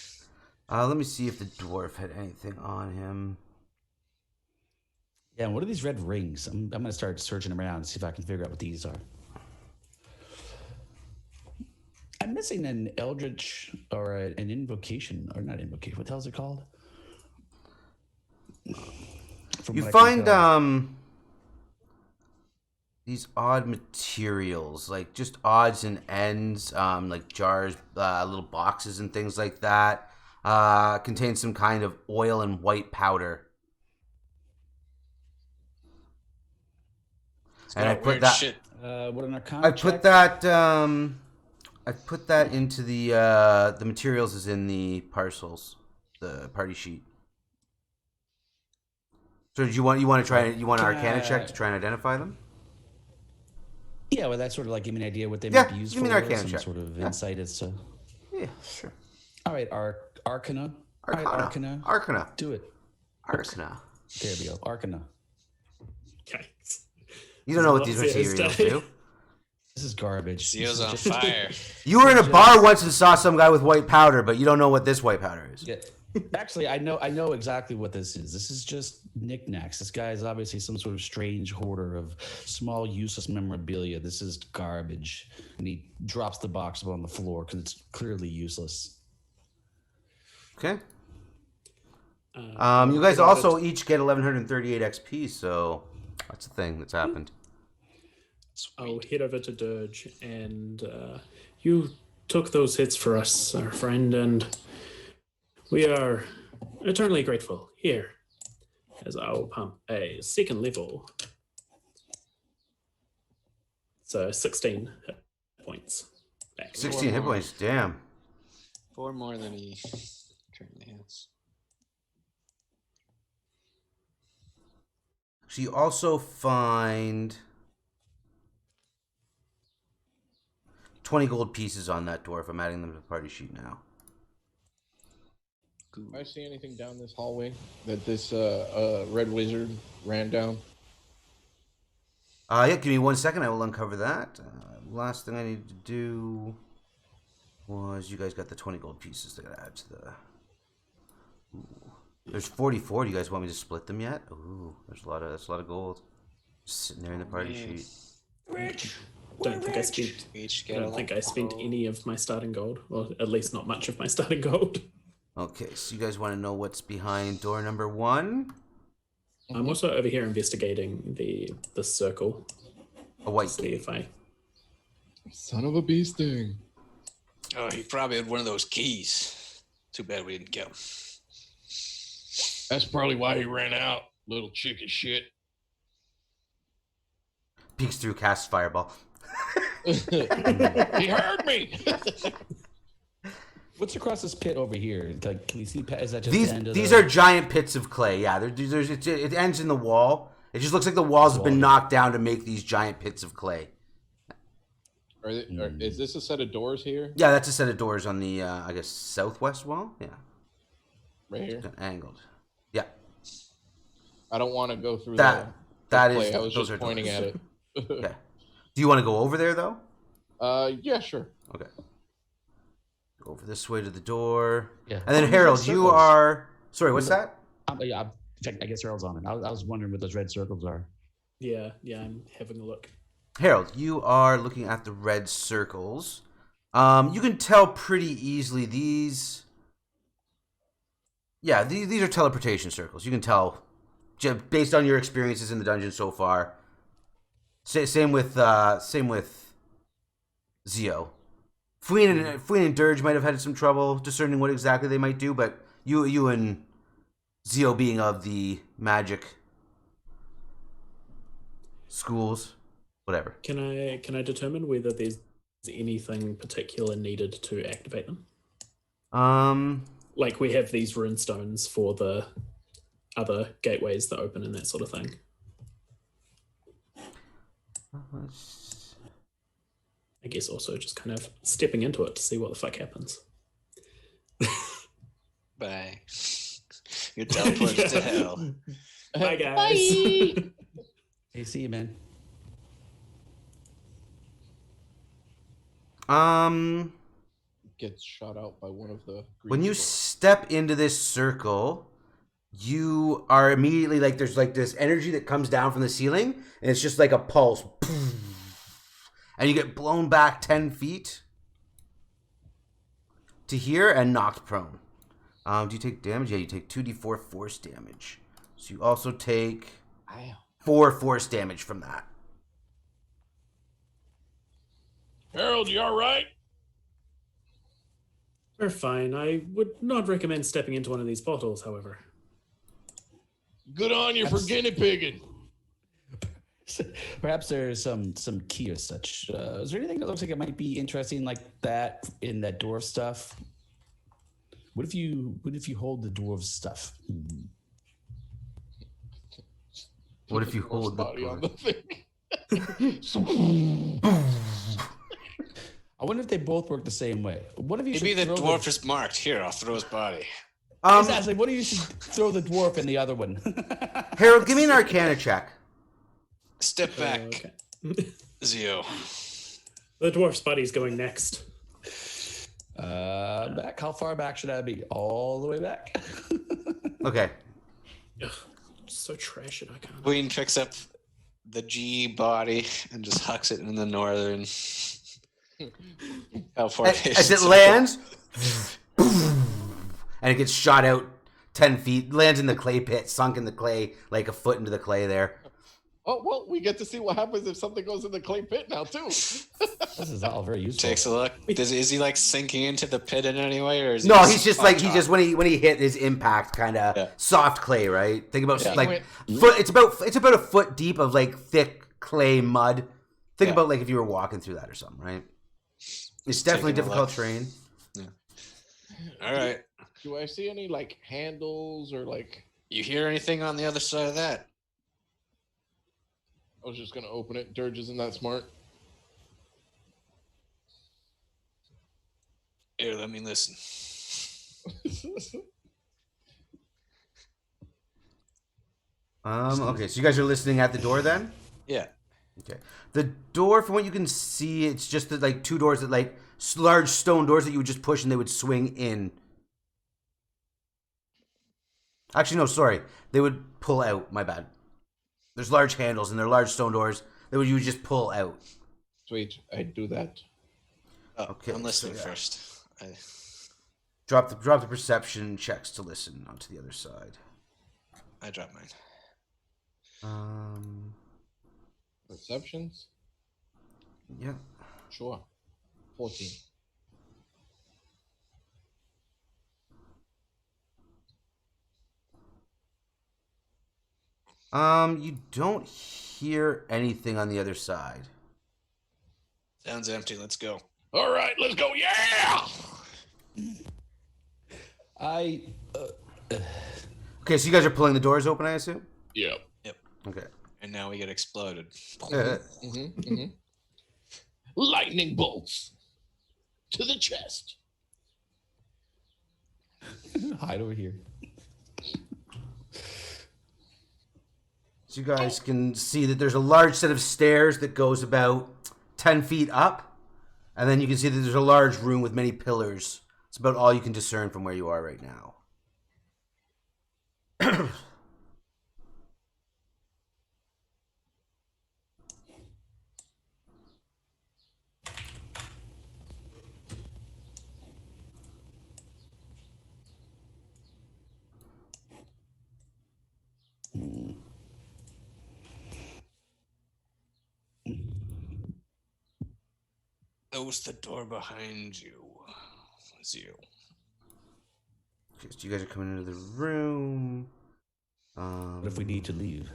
Let me see if the dwarf had anything on him. Yeah, and what are these red rings? I'm going to start searching around and see if I can figure out what these are. I'm missing an eldritch or an invocation, or not invocation. What the hell is it called? You find these odd materials, like just odds and ends, like jars, little boxes and things like that. Contain some kind of oil and white powder. And I put that. Shit. What an arcana I put that. I put that into the materials is in the parcels, the party sheet. So did you want to try? You want an Arcana check to try and identify them? Yeah, well, that's sort of like give me an idea what they might be used give me for. an Arcana Some check. sort of insight as to. Yeah, sure. All right, Arcana. All right, Arcana. Arcana. Do it. Arcana. There we go. Arcana. Okay. You don't know what these materials do. This is garbage. Seal's on fire. You were in a bar once and saw some guy with white powder, but you don't know what this white powder is. Yeah. Actually, I know exactly what this is. This is just knickknacks. This guy is obviously some sort of strange hoarder of small, useless memorabilia. This is garbage. And he drops the box on the floor because it's clearly useless. Okay. You guys also each get 1138 XP, so that's the thing that's happened. I'll head over to Dirge, and you took those hits for us, our friend, and we are eternally grateful. Here, as I'll pump a second level. So 16 hit points back. 16 hit points, damn. 4 more than he currently has. So you also find 20 gold pieces on that dwarf. I'm adding them to the party sheet now. Do I see anything down this hallway that this red wizard ran down? Yeah, give me 1 second. I will uncover that. Last thing I need to do was you guys got the 20 gold pieces that I gotta add to the. Ooh. There's 44. Do you guys want me to split them yet? Ooh, that's a lot of gold just sitting there in the party sheet. Rich. Don't think I spent. Each I get don't a think I spent gold. any of my starting gold, or at least not much of my starting gold. Okay, so you guys want to know what's behind door number 1? I'm also over here investigating the circle. A white See key. if I. Son of a bee sting. Oh, he probably had one of those keys. Too bad we didn't get him. That's probably why he ran out. Little chick of shit. Peeks through, casts fireball. He heard me. What's across this pit over here? Like, can we see? Is that just These the end of these the... are giant pits of clay. Yeah, it ends in the wall. It just looks like the walls have been knocked down to make these giant pits of clay. Is this a set of doors here? Yeah, that's a set of doors on the I guess southwest wall. Yeah, Right here? angled. Yeah, I don't want to go through that the is. clay. I was those just are pointing doors. at it. Okay. Do you want to go over there though? Yeah, sure. Okay. Go over this way to the door. Yeah. And then Oh, Harold, these you circles. are. Sorry, what's that? Yeah, I guess Harold's on it. I was wondering what those red circles are. Yeah, I'm having a look. Harold, you are looking at the red circles. You can tell pretty easily these. Yeah, these are teleportation circles. You can tell based on your experiences in the dungeon so far. Same with Zio. Fween and Dirge might have had some trouble discerning what exactly they might do, but you and Zio being of the magic schools, whatever. Can I determine whether there's anything particular needed to activate them? Like we have these runestones for the other gateways that open and that sort of thing. I guess also just kind of stepping into it to see what the fuck happens. Bye. You're teleported to hell. Bye, guys. Bye. Hey, see you, man. Gets shot out by one of the. When you step into this circle, you are immediately like there's like this energy that comes down from the ceiling, and it's just like a pulse, and you get blown back 10 feet to here and knocked prone. Do you take damage? Yeah, you take 2d4 force damage. So you also take 4 force damage from that. Harold, you all right? We're fine. I would not recommend stepping into one of these bottles, however. Good on you for guinea pigging. Perhaps there's some key or such. Is there anything that looks like it might be interesting like that in that dwarf stuff? What if you hold the dwarf stuff? What if you hold the body on the thing? I wonder if they both work the same way. What if you Maybe the should dwarf is marked. Here, I'll throw his body. Exactly. What if you should throw the dwarf in the other one? Harold, give me an Arcana check. Step back, Okay. Zio. The dwarf's body's going next. Back. How far back should I be? All the way back. Okay. Ugh, so trash it. I can't. Queen picks up the G body and just hucks it in the northern. As it lands, and it gets shot out 10 feet, lands in the clay pit, sunk in the clay, like a foot into the clay there. Oh, well, we get to see what happens if something goes in the clay pit now, too. This is all very useful. Takes a look. Is he like sinking into the pit in any way, or is he No, he's just like, on he just, when he hit his impact, kind of soft clay, right? Think about, like, it's about a foot deep of, like, thick clay mud. Think about, like, if you were walking through that or something, right? It's definitely difficult terrain. Yeah. All right. Do I see any, like, handles or, like... You hear anything on the other side of that? I was just going to open it. Dirge isn't that smart. Here, let me listen. Okay, so you guys are listening at the door then? Yeah. Okay. The door, from what you can see, it's just the, like, two doors that, like, large stone doors that you would just push and they would swing in. Actually, no, sorry. They would pull out. My bad. There's large handles and they're large stone doors that you would just pull out. Sweet. I'd do that. Oh, Okay, I'm listening so, yeah. first. Drop the perception checks to listen onto the other side. I dropped mine. Perceptions? Yeah. Sure. 14. You don't hear anything on the other side. Sounds empty. Let's go. All right, let's go. Yeah! Okay, so you guys are pulling the doors open, I assume? Yep. Yep. Okay. And now we get exploded. Lightning bolts to the chest. Hide over here. So you guys can see that there's a large set of stairs that goes about 10 feet up. And then you can see that there's a large room with many pillars. It's about all you can discern from where you are right now. Close the door behind you. Zio. Okay, so you guys are coming into the room. What if we need to leave?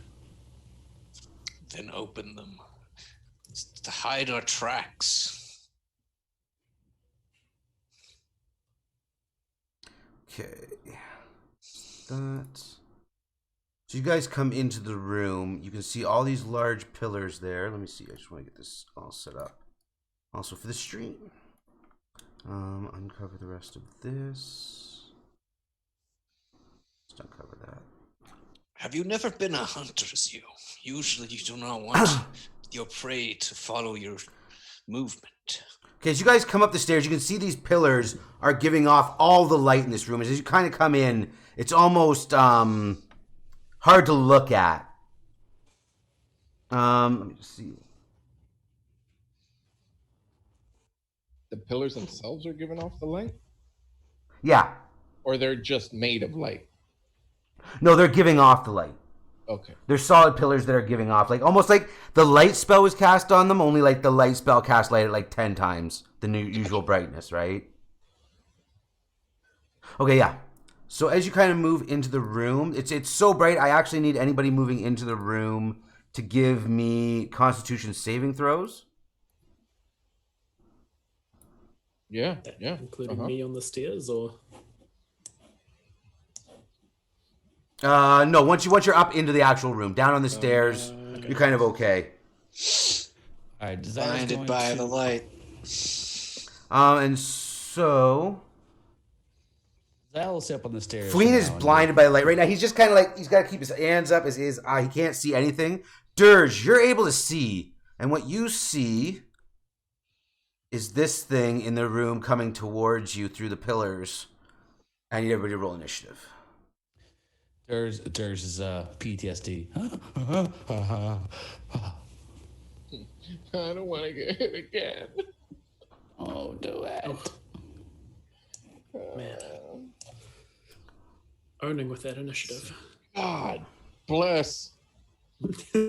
Then open them. It's to hide our tracks. Okay. That. So you guys come into the room. You can see all these large pillars there. Let me see. I just want to get this all set up. Also for the stream. Uncover the rest of this. Just uncover that. Have you never been a hunter, Zio? Usually you do not want your prey to follow your movement. Okay, as you guys come up the stairs, you can see these pillars are giving off all the light in this room. As you kind of come in, it's almost hard to look at. Let me just see. The pillars themselves are giving off the light? Yeah. Or they're just made of light? No, they're giving off the light. Okay. They're solid pillars that are giving off, like almost like the light spell was cast on them, only like the light spell cast light at like 10 times the usual brightness, right? Okay, yeah. So as you kind of move into the room, it's so bright, I actually need anybody moving into the room to give me Constitution saving throws. Yeah, yeah. Including me on the stairs, or No, once you're up into the actual room, down on the stairs, okay. you're kind of okay. All right, Blinded by the light. And so Zal's up on the stairs. Fleen is blinded by the light right now. He's just kind of like, he's got to keep his hands up. He can't see anything. Dirge, you're able to see, and what you see is this thing in the room coming towards you through the pillars. I need everybody to roll initiative. There's PTSD. I don't want to get hit again. Oh, do it. man, owning with that initiative. God bless. I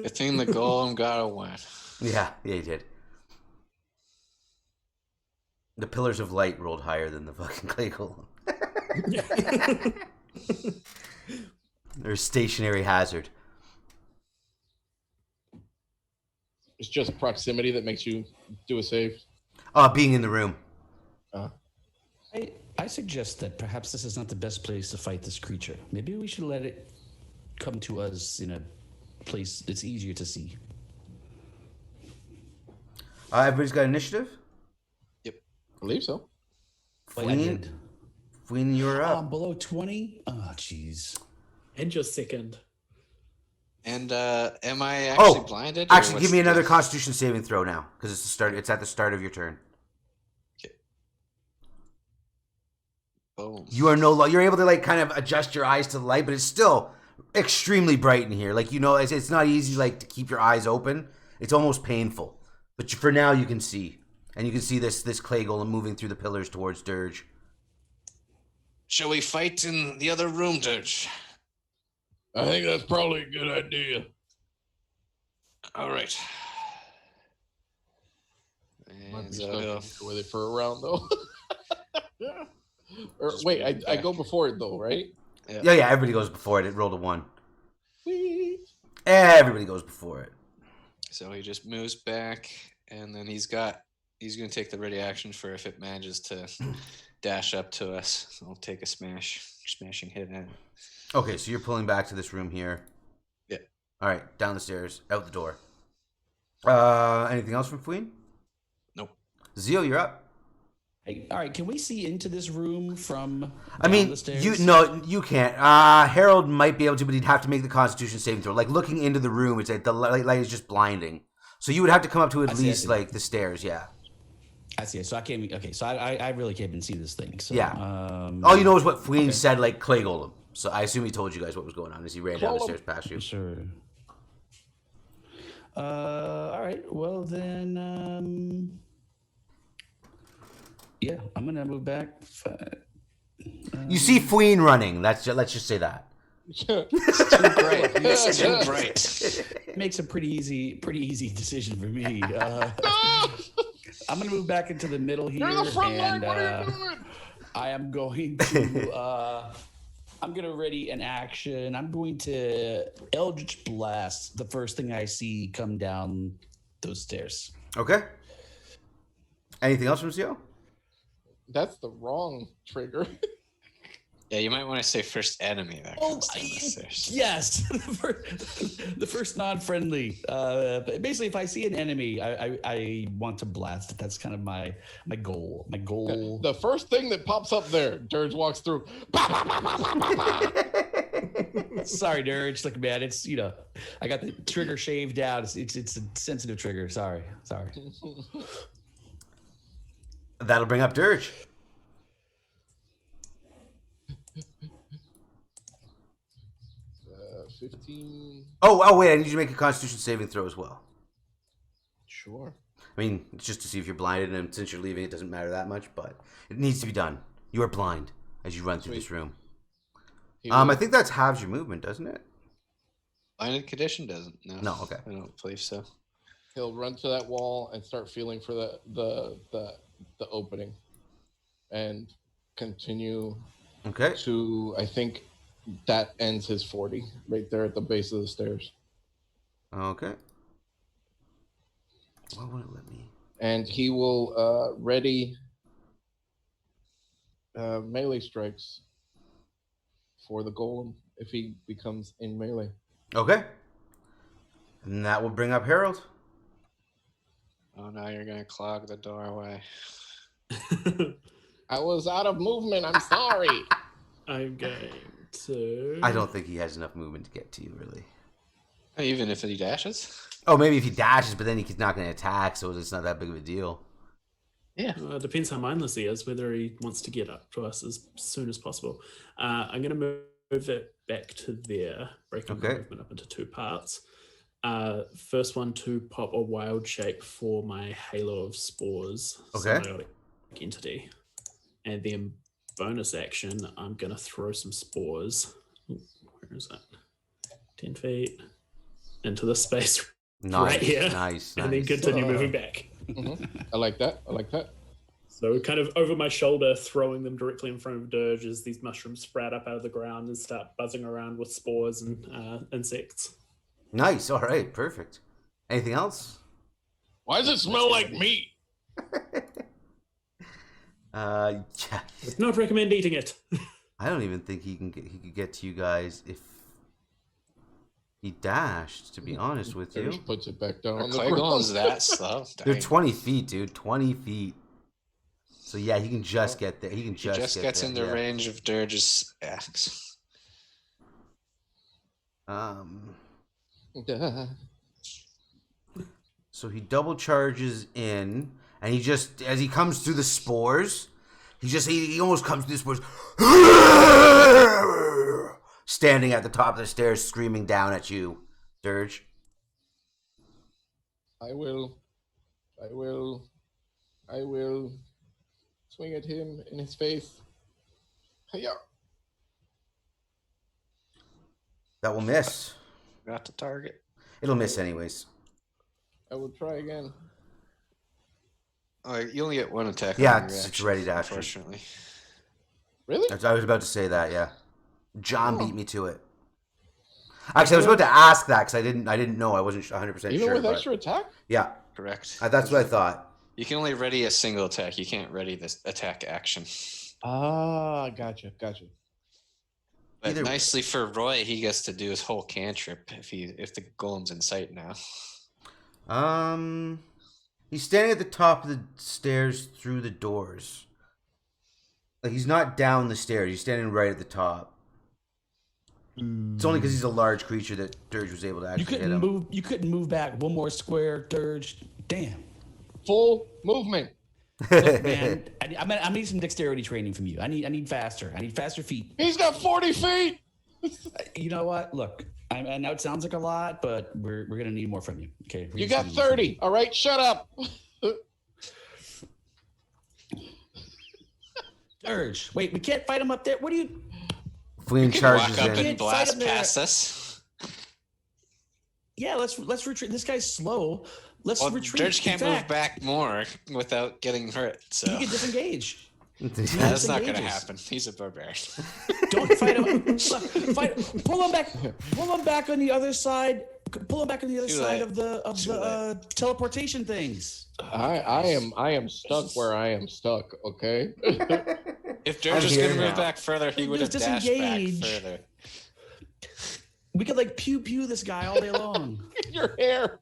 think the golem got a win. Yeah, he did. The pillars of light rolled higher than the fucking clay golem. They're a stationary hazard. It's just proximity that makes you do a save. Being in the room. I suggest that perhaps this is not the best place to fight this creature. Maybe we should let it come to us in a place that's easier to see. Everybody's got initiative? Yep. I believe so. Fleen, you're up. Below 20? Oh, jeez. And your second. And am I actually blinded? or Actually, what's give me the- another Constitution saving throw now, because it's the start. It's at the start of your turn. Okay. Boom. You are you're able to like kind of adjust your eyes to the light, but it's still extremely bright in here. Like, you know, it's not easy like to keep your eyes open. It's almost painful. But for now, you can see, and you can see this clay golem moving through the pillars towards Dirge. Shall we fight in the other room, Dirge? I think that's probably a good idea. All right. Might And be so he'll- stuck with it for a round though. Or wait, I go before it though, right? Yeah, everybody goes before it. It rolled a 1. Sweet. Everybody goes before it. So he just moves back, and then he's going to take the ready action for if it manages to dash up to us. I'll take a smashing hit at it. Okay, so you're pulling back to this room here. Yeah. All right, down the stairs, out the door. Anything else from Fween? Nope. Zio, you're up. Hey, all right, can we see into this room from I mean, the stairs? you can't. Harold might be able to, but he'd have to make the Constitution saving throw. Like looking into the room, it's like the light is just blinding. So you would have to come up to at least like the stairs. Yeah. I see. So I can't. Okay, so I really can't even see this thing. So, Yeah. All you know is what Fween said, like clay golem. So I assume he told you guys what was going on as he ran down the stairs past you. Sure. All right. Well then. Yeah, I'm gonna move back. You see Fween running. Let's just say that. It's too bright. It's too bright. Makes a pretty easy decision for me. I'm gonna move back into the middle here. You're in the front line. and What are you doing? I am going to. I'm gonna ready an action. I'm going to Eldritch Blast the first thing I see come down those stairs. Okay. Anything else from CO? That's the wrong trigger. Yeah, you might want to say first enemy that comes down the stairs. Yes, the first non-friendly. Basically, if I see an enemy, I want to blast it. That's kind of my goal. My goal. The first thing that pops up there, Dirge walks through. Sorry, Dirge. Look, man, it's I got the trigger shaved out. It's a sensitive trigger. Sorry. That'll bring up Dirge. 15. Oh, wait, I need you to make a Constitution saving throw as well. Sure. I mean, it's just to see if you're blinded, and since you're leaving, it doesn't matter that much, but it needs to be done. You are blind as you run through this room. I think that's halves your movement, doesn't it? Blinded condition doesn't. No, okay. I don't believe so. He'll run to that wall and start feeling for the opening, and continue. Okay. To I think that ends his 40 right there at the base of the stairs. Okay. Why won't it let me? And he will ready melee strikes for the golem if he becomes in melee. Okay. And that will bring up Harold. Oh, now you're going to clog the doorway. I was out of movement. I'm sorry. I'm going to. I don't think he has enough movement to get to you, really. Even if he dashes? Oh, maybe if he dashes, but then he's not going to attack, so it's not that big of a deal. Yeah. Depends how mindless he is, whether he wants to get up to us as soon as possible. I'm going to move it back to there, breaking the movement up into two parts. First one to pop a wild shape for my Halo of Spores symbiotic entity. And then bonus action, I'm going to throw some spores. Ooh, where is that? 10 feet into the space right here. Nice. And then continue moving back. Mm-hmm. I like that. So kind of over my shoulder, throwing them directly in front of Dirge as these mushrooms sprout up out of the ground and start buzzing around with spores and insects. Nice. All right. Perfect. Anything else? Why does it smell like meat? Yeah. Would not recommend eating it. I don't even think he could get to you guys if he dashed, to be honest with you. Dirge puts it back down on the Clay ground. golems that slow. They're Dang. 20 feet, dude. 20 feet. So yeah, he can just get there. He can He just gets there, into range of Dirge's axe. So he double charges in, and he just, as he comes through the spores, he almost comes through the spores, standing at the top of the stairs, screaming down at you, Dirge. I will swing at him in his face. Hiya. That will miss. Got the target. It'll miss anyways. I will try again. Oh, you only get one attack. Yeah, on your it's reaction, ready to action. unfortunately. Really? I was about to say that, yeah. John beat me to it. Actually, I was about to ask that because I didn't know. I wasn't 100% sure. Even with extra attack? Yeah. Correct. That's what I thought. You can only ready a single attack. You can't ready this attack action. Ah, gotcha. But nicely for Roy, he gets to do his whole cantrip if the golem's in sight now. He's standing at the top of the stairs through the doors. Like, he's not down the stairs. He's standing right at the top. It's only because he's a large creature that Dirge was able to actually hit him. You couldn't move back one more square, Dirge. Damn. Full movement. Look, man, I need some dexterity training from you. I need faster. I need faster feet. He's got 40 feet. You know what? Look, I know it sounds like a lot, but we're gonna need more from you. Okay. You got 30. All right, shut up. Urge. Wait, we can't fight him up there. What do you? Fleeing You can charges walk up in. and blast past us. Yeah, let's retreat. This guy's slow. Let's retreat. Dirge can't move back more without getting hurt, so He can disengage. that's not going to happen. He's a barbarian. Don't fight him. Pull him back. Pull him back on the other side. Pull him back on the other side of the teleportation things. I am stuck where I am stuck. Okay. If Dirge was going to move back further, he would have dashed back further. We could like pew this guy all day long. Your hair.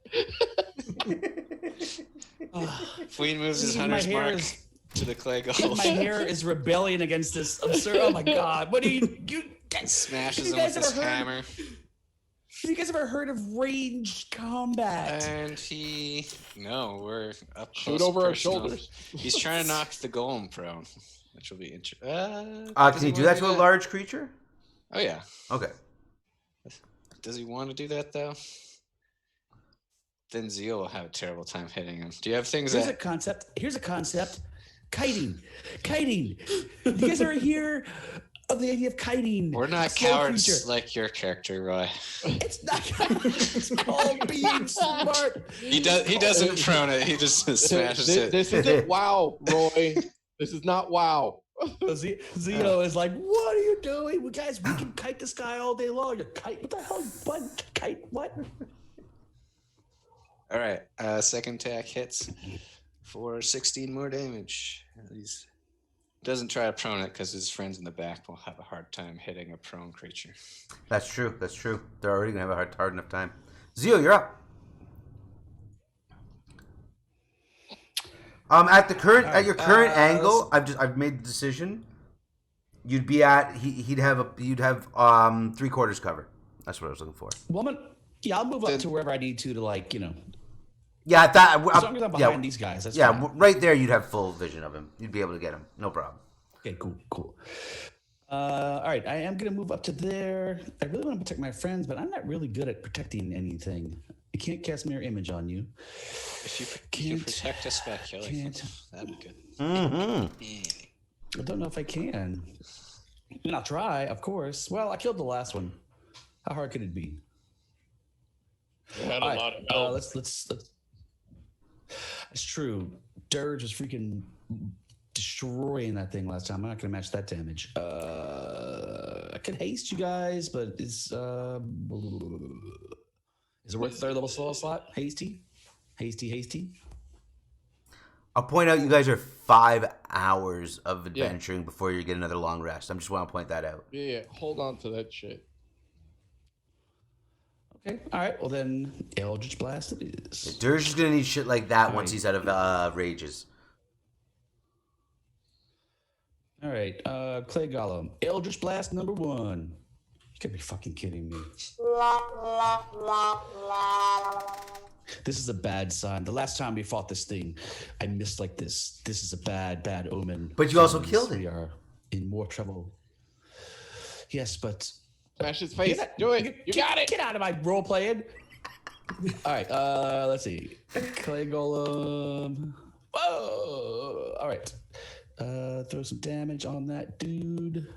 If he moves his hunter's mark to the clay golem. My hair is rebelling against this absurd. Oh my god! What do you smashes him with his hammer? Have you guys ever heard of ranged combat? And we're up close. Shoot over our shoulders. He's trying to knock the golem prone, which will be interesting. Can you do that to a large creature? Oh yeah. Okay. Does he want to do that though? Then Zeal will have a terrible time hitting him. Do you have things Here's a concept. Kiting. You guys ever hear of the idea of kiting? We're not cowards like your character, Roy. It's not. It's called being smart. He doesn't prone it. He just smashes it. This isn't WoW, Roy. This is not WoW. Zeno is like, what are you doing? Well, guys, we can kite this guy all day long. Kite? What the hell? What? Kite? What? All right. Second attack hits for 16 more damage. He doesn't try to prone it because his friends in the back will have a hard time hitting a prone creature. That's true. They're already going to have a hard enough time. Zio, you're up. At your current angle, I've made the decision. You'd be at you'd have 3/4 cover. That's what I was looking for. Woman, yeah, I'll move up to wherever I need to Yeah, that. As long as I'm behind these guys, that's fine. Right there, you'd have full vision of him. You'd be able to get him, no problem. Okay, cool. All right, I am gonna move up to there. I really want to protect my friends, but I'm not really good at protecting anything. I can't cast mirror image on you. If you protect us by killing them, that'd be good. I don't know if I can. I mean, I'll try, of course. Well, I killed the last one. How hard could it be? You had a lot of help. Let's. It's true. Dirge was freaking destroying that thing last time. I'm not gonna match that damage. I could haste you guys, but is it worth third level slow slot? Hasty. I'll point out you guys are 5 hours of adventuring before you get another long rest. I just want to point that out. Yeah. Hold on to that shit. Okay. All right. Well then, Eldritch Blast it is. Dirge is gonna need shit like that once he's out of rages. All right. Clay Golem. Eldritch Blast number 1. You could be fucking kidding me. This is a bad sign. The last time we fought this thing, I missed like this. This is a bad omen. But you also killed it. We are in more trouble. Yes, but smash his face. Do it. You got it. Get out of my role playing. All right. Let's see. Clay Golem. Whoa. All right. Throw some damage on that dude.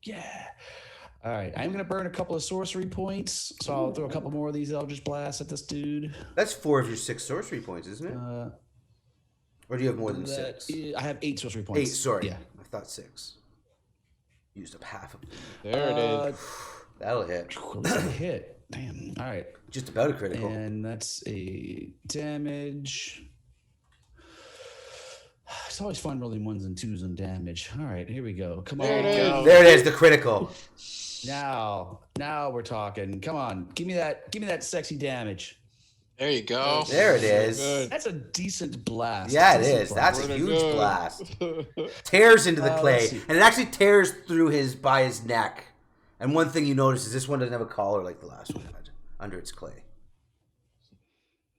Yeah. All right. I'm going to burn a couple of sorcery points. So I'll throw a couple more of these Eldritch Blasts at this dude. That's 4 of your 6 sorcery points, isn't it? Or do you have more than 6? I have 8 sorcery points. 8, sorry. Yeah. I thought 6. Used up half of them. There it is. That'll hit. At least I hit. Damn. All right. Just about a critical. And that's a damage. It's always fun rolling 1s and 2s on damage. All right, here we go. Come on. There it is, the critical. Now we're talking. Come on, give me that sexy damage. There you go. There it is. Good. That's a decent blast. Yeah, it is. That's a huge blast. Tears into the clay, and it actually tears through by his neck. And one thing you notice is this one doesn't have a collar like the last one had under its clay.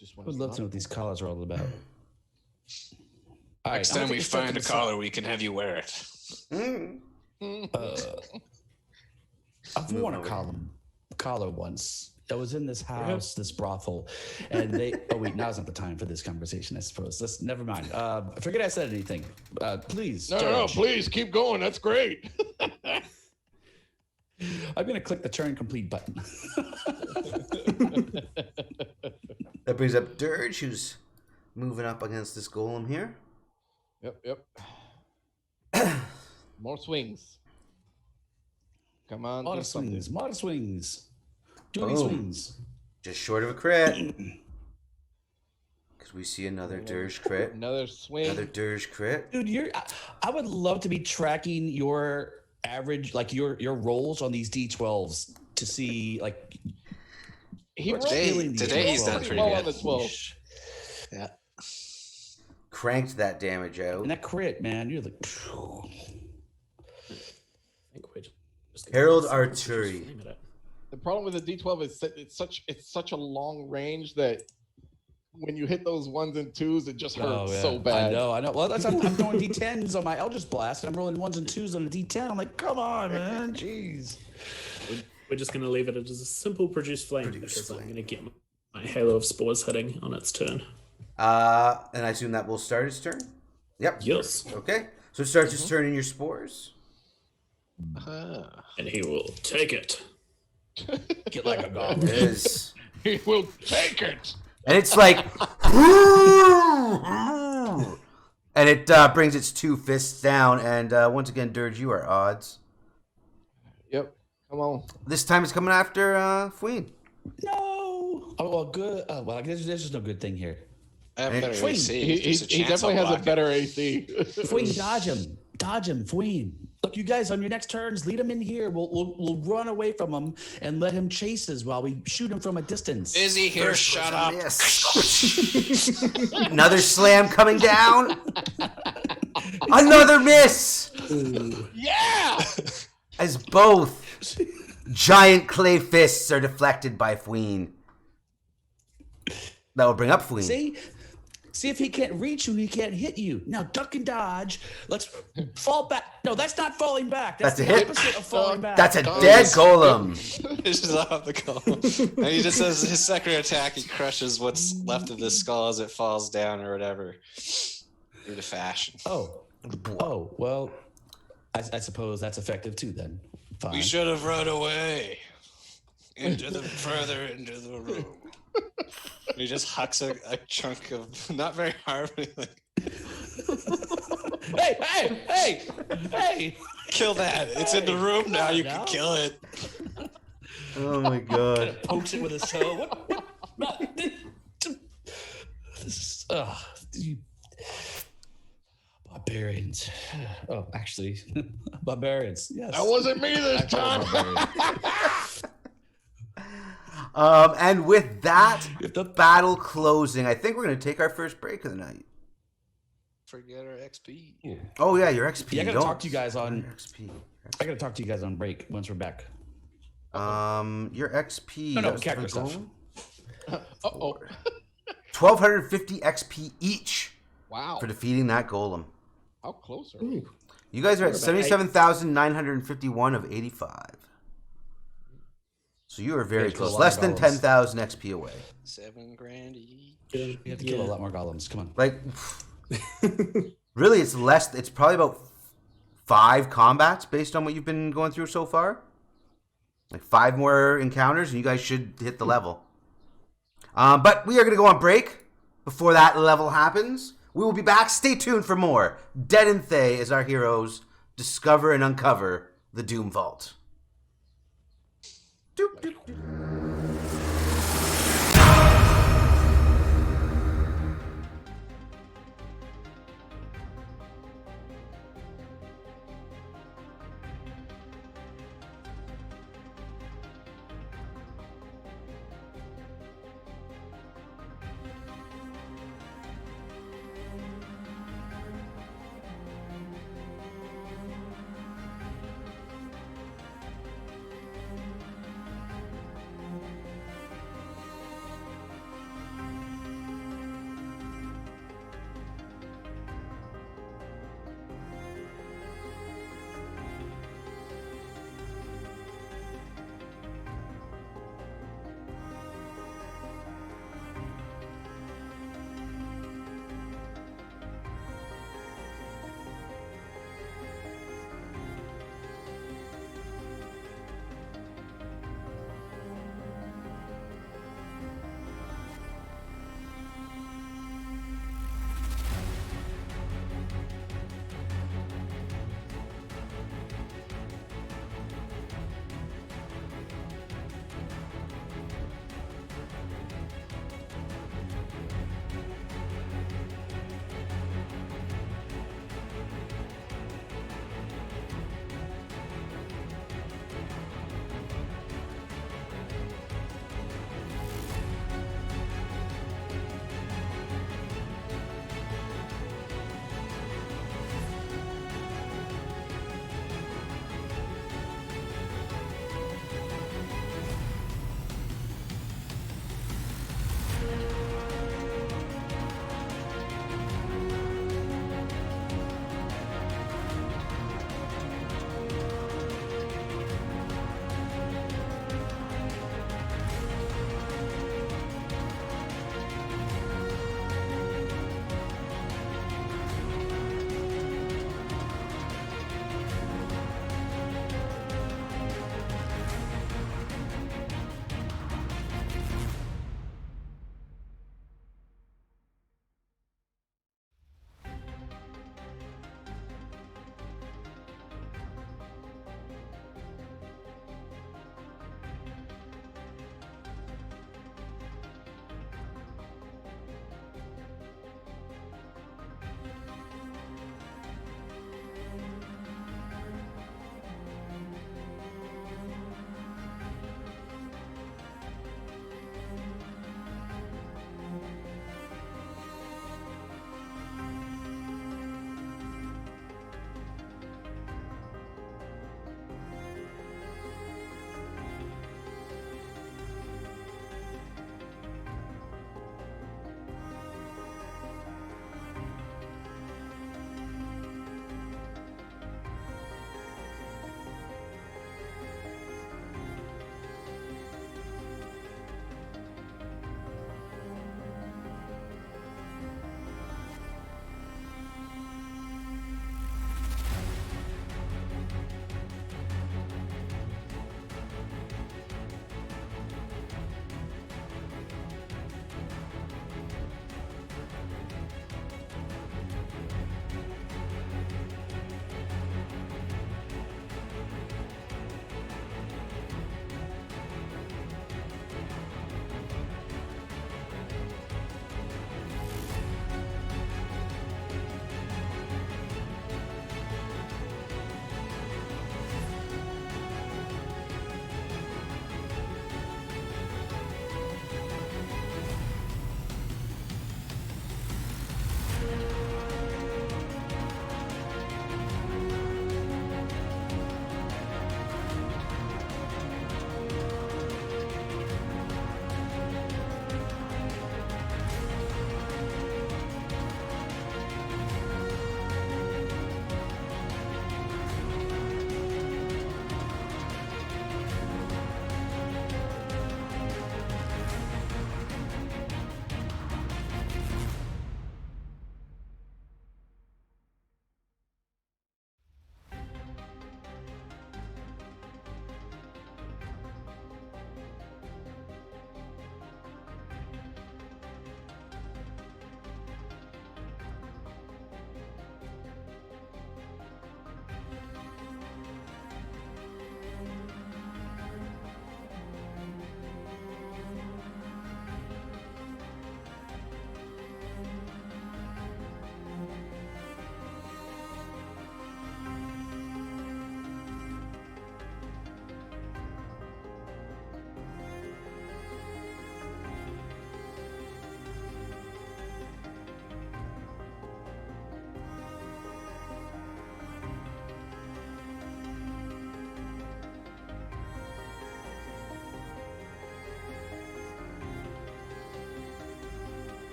I would love to know what these collars are all about. All Next time we find a collar, we can have you wear it. I've worn a collar once. I was in this house, this brothel, and they. Oh wait, now's not the time for this conversation. I suppose. Never mind. Forget I said anything. Please. No, please keep going. That's great. I'm gonna click the turn complete button. That brings up Dirge, who's moving up against this golem here. Yep. More swings. Come on, Modern do something. swings. Modern swings. Doing Boom. swings. Just short of a crit. Because we see another Dirge crit. Another swing. Another Dirge crit. Dude, I would love to be tracking your average, like your rolls on these D12s to see, like, He rolled Today he's done pretty well good. on the 12. Yeah. Cranked that damage out. And that crit, man, you're like, phew. I think we're just Harold gonna Arturi. flame at it. The problem with the D12 is that it's such a long range that when you hit those ones and twos, it just hurts so bad. I know. Well, I'm throwing D10s on my Eldritch Blast, and I'm rolling ones and twos on a D10. I'm like, come on, man, jeez. We're just going to leave it as a simple produce flame because I'm going to get my Halo of Spores hitting on its turn. And I assume that will start its turn? Yep. Yes. Okay. So it starts its turn in your spores. And he will take it. Get like a dog. It is. He will take it. And it's like, and it brings its two fists down. And once again, Dirge, you are odds. Yep. Come on. This time it's coming after Fween. No. Oh, well, good. Well, I guess there's just no good thing here. I have better Swing. AC. He There's a chance definitely I'll has a block better AC. Fween, dodge him, Fween. Look, you guys, on your next turns, lead him in here. We'll run away from him and let him chase us while we shoot him from a distance. it. Izzy here, shut up. Miss. Another slam coming down. Another miss. Yeah. As both giant clay fists are deflected by Fween. That will bring up Fween. See if he can't reach you, he can't hit you. Now duck and dodge. Let's fall back. No, that's not falling back. That's a the hit. opposite of falling back. That's a dead golem. It's just off the column. And he just says his second attack, he crushes what's left of the skull as it falls down or whatever. Due to fashion. Oh, well, I suppose that's effective too then. Fine. We should have run away. Further into the room. He just hucks a chunk of, not very hard, but like, Hey! kill that. It's in the room now. You can kill it. Oh my god. Pokes it with his toe. What? This is, barbarians. Oh, actually, barbarians. Yes. That wasn't me this time. And with that, the battle closing, I think we're going to take our first break of the night. Forget our XP. Oh yeah, your XP. Yeah, I gotta Don't- talk to you guys on. Your XP. I gotta talk to you guys on break once we're back. Your XP. No, that was character for the stuff. golem? 1,250 XP each Wow. for defeating that golem. How close are we? You guys are at We're about 77,951 of 85. So you are very Yeah, kill a close. lot Less of than golems. 10,000 XP away. $7,000 each. We have to kill a lot more golems. Come on. Like, really, it's less. It's probably about 5 combats based on what you've been going through so far. Like 5 more encounters, and you guys should hit the level. But we are going to go on break before that level happens. We will be back. Stay tuned for more. Dead and Thay as our heroes discover and uncover the Doomvault. Doop, doop, doop.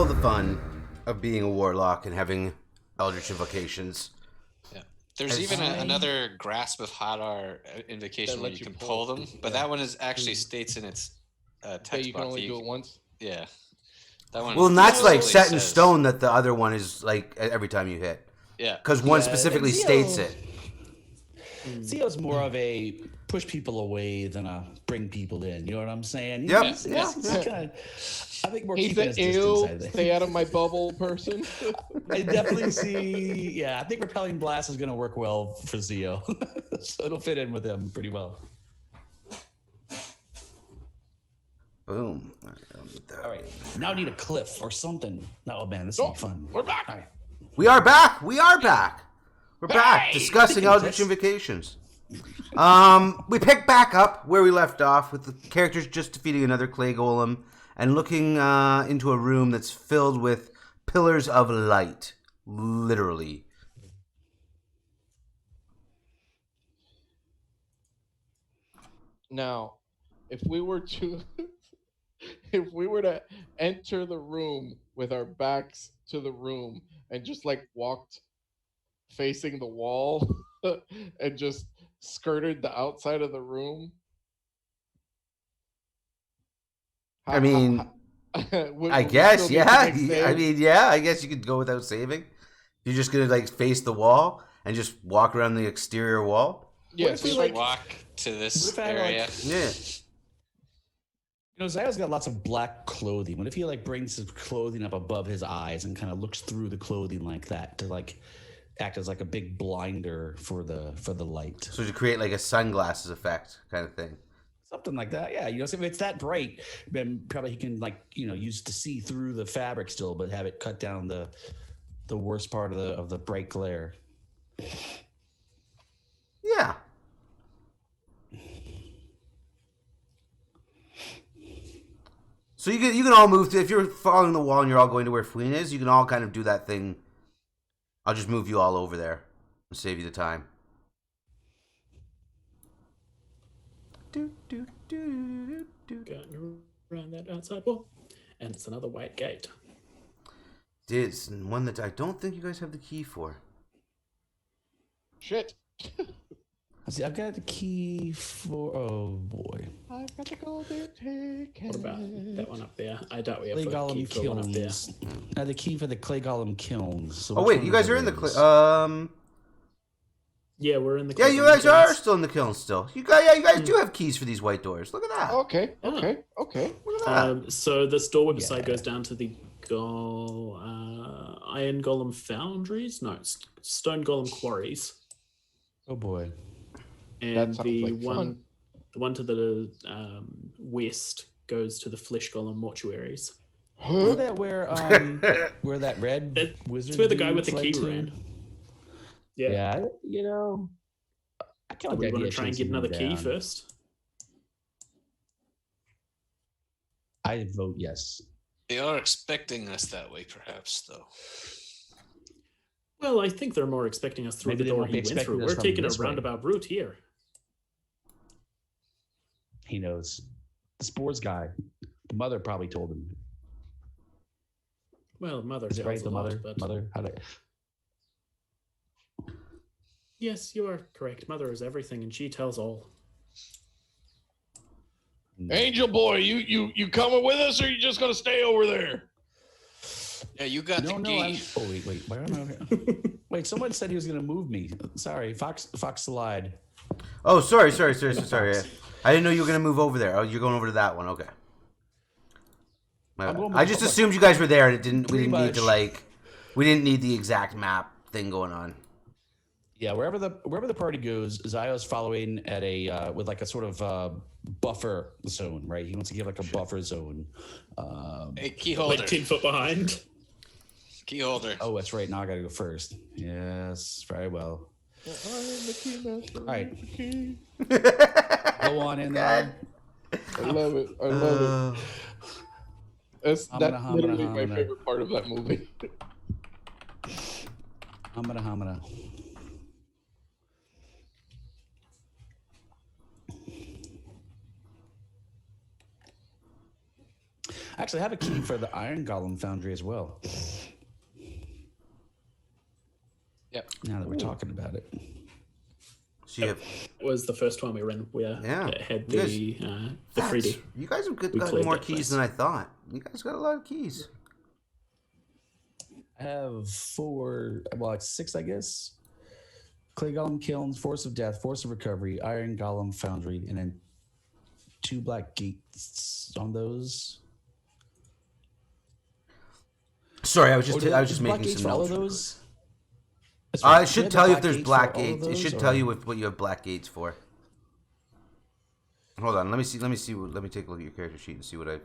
all the fun of being a warlock and having eldritch invocations. Yeah. There's even another Grasp of Hadar invocation where you can pull them, but that one actually states in its text box. You can only do it once. Yeah. That one. Well, and that's like specifically set in says- stone that the other one is like every time you hit. Yeah. Because one specifically states it. Zio's more of a push people away than a bring people in. You know what I'm saying? Yep. He's kinda, I think more He's keeping the his distance. ill, I think. stay out of my bubble person. I definitely see. Yeah, I think repelling blast is going to work well for Zio, so it'll fit in with him pretty well. Boom. I don't need that. All right, now I need a cliff or something. Oh man, this will be fun. We're back. All right. We are back. We're back discussing Eldritch Invocations. We pick back up where we left off with the characters just defeating another clay golem and looking into a room that's filled with pillars of light, literally. Now, if we were to enter the room with our backs to the room and just like walked facing the wall and just skirted the outside of the room. I mean, I guess, yeah. I mean, yeah, I guess you could go without saving. You're just going to like face the wall and just walk around the exterior wall? Yeah, Just like walk to this area. Yeah. You know, Zio's got lots of black clothing. What if he like brings his clothing up above his eyes and kind of looks through the clothing like that to like act as like a big blinder for the light? So to create like a sunglasses effect kind of thing. Something like that, yeah. You know, so if it's that bright, then probably he can like use to see through the fabric still, but have it cut down the worst part of the bright glare. Yeah. So you can all move to, if you're following the wall and you're all going to where Fween is, you can all kind of do that thing. I'll just move you all over there and save you the time. Going around that outside wall. And it's another white gate. It's one that I don't think you guys have the key for. Shit. See, I've got the key for. Oh boy. I've got the golden ticket. What about that one up there? I doubt we have Clay a key golem for one up there. kilns. The key for the clay golem kilns. So Oh which wait, one you of guys are in the those? Yeah, we're in the yeah, you guys are still in the kiln still. You guys do have keys for these white doors. Look at that. Okay. Look at that. So this doorway beside goes down to the iron golem foundries? No, stone golem quarries. Oh boy. And That sounds the like fun. one to the west goes to the flesh golem mortuaries. Isn't that where that red wizard? It's where the guy dude with the fled key to? ran. Yeah, I kind of We want to try and get another key first. I vote yes. They are expecting us that way, perhaps, though. Well, I think they're more expecting us through Maybe the they door won't he be went through. expecting us We're from taking a this way. roundabout route here. He knows. The spores guy. The mother probably told him. Well, mother Is it tells right? a The lot, mother. but Mother. How do yes, you are correct. Mother is everything, and she tells all. Angel boy, you coming with us, or you just gonna stay over there? Yeah, you got the key. Oh wait. Why am I over here? Wait, someone said he was going to move me. Sorry, Fox lied. Oh, sorry. I didn't know you were gonna move over there. Oh, you're going over to that one. Okay. I'm going I just assumed you guys were there, and we Pretty didn't need to much. we didn't need the exact map thing going on. Yeah, wherever the party goes, Zio's following at a with like a sort of buffer zone, right? He wants to give like a buffer zone. Hey, key holder. Like 10 foot behind. Key holder. Oh, that's right. Now I got to go first. Yes, very well. I am the key master. All right. The key. Go on in there. I love it. That's Hamina, literally my hamina. favorite part of that movie. Hamina. Actually, I have a key for the Iron Golem Foundry as well. Yep. Now that we're talking about it. So you have, It was the first one we ran. We had the 3D. You guys have got played more that keys first. than I thought. You guys got a lot of keys. I have 4, well, it's 6, I guess. Clay Golem Kilns, Force of Death, Force of Recovery, Iron Golem Foundry, and then 2 black gates on those. Sorry, I was just Black making gates some for all notes. of those. That's It right. should Do you have tell the you if there's gates black for all of gates. It those, should or- tell you what you have black gates for. Hold on, let me see. Let me take a look at your character sheet and see what I've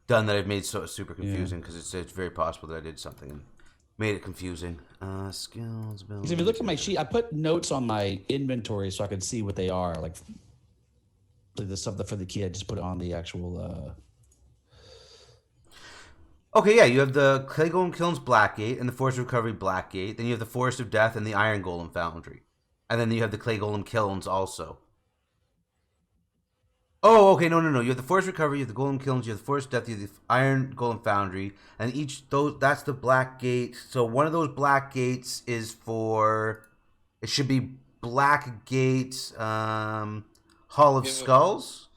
done that I've made so super confusing, because it's very possible that I did something and made it confusing. Skills, abilities. 'Cause if you look at my sheet, I put notes on my inventory so I could see what they are. Like the stuff that for the key, I just put it on the actual. Okay, yeah, you have the Clay Golem Kilns Blackgate and the Forest of Recovery Blackgate. Then you have the Forest of Death and the Iron Golem Foundry. And then you have the Clay Golem Kilns also. Oh, okay, no. You have the Forest Recovery, you have the Golem Kilns, you have the Forest of Death, you have the Iron Golem Foundry. And that's the Blackgate. So one of those Black Gates is for, it should be Blackgate Hall of Skulls.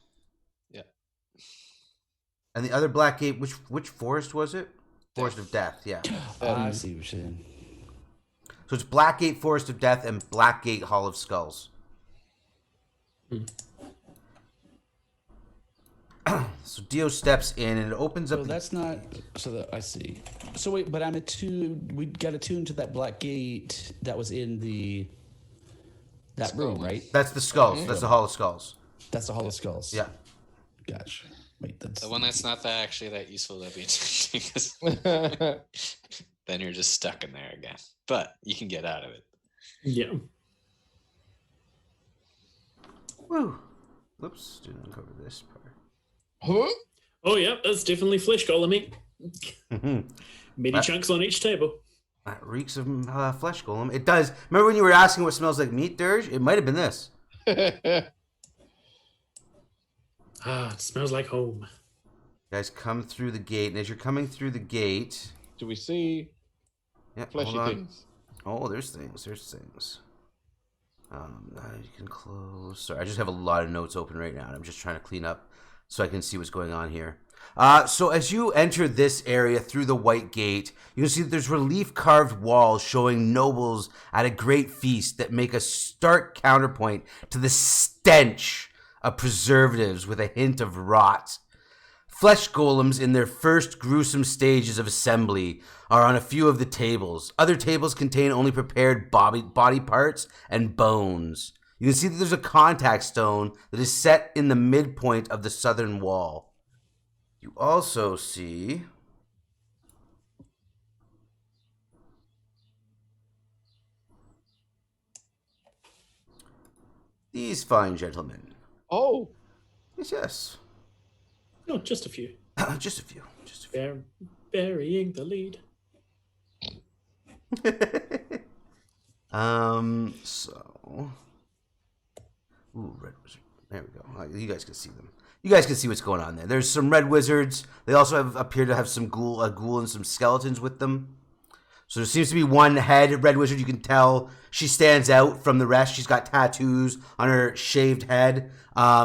And the other Blackgate, which forest was it? Forest of Death, yeah. I see what you're saying. So it's Blackgate, Forest of Death, and Blackgate, Hall of Skulls. So Dio steps in and it opens up. So that's not. So that I see. So wait, but I'm attuned. We got attuned to that black gate that was in that room, right? That's the skulls. That's the Hall of Skulls. That's the Hall of Skulls. Yeah. Gotcha. Wait, that's The one that's not that useful to be because Huh? then you're just stuck in there again. But you can get out of it. Yeah. Woo. Whoops, didn't uncover this part. Oh, yeah, that's definitely flesh golem meat. Many chunks on each table. That reeks of flesh golem. It does. Remember when you were asking what smells like meat, Dirge? It might have been this. Ah, it smells like home. You guys come through the gate, and as you're coming through the gate, Do we see yep, fleshy hold on. things? Oh, there's things. Now you can close. Sorry, I just have a lot of notes open right now, and I'm just trying to clean up so I can see what's going on here. So as you enter this area through the white gate, you can see that there's relief carved walls showing nobles at a great feast that make a stark counterpoint to the stench of preservatives with a hint of rot. Flesh golems in their first gruesome stages of assembly are on a few of the tables. Other tables contain only prepared body parts and bones. You can see that there's a contact stone that is set in the midpoint of the southern wall. You also see these fine gentlemen. Oh, Yes. No, just a few. Just a few. Just a few. They're burying the lead. So. Ooh, red wizard. There we go. You guys can see them. You guys can see what's going on there. There's some red wizards. They also appear to have some a ghoul and some skeletons with them. So there seems to be one head red wizard. You can tell she stands out from the rest. She's got tattoos on her shaved head.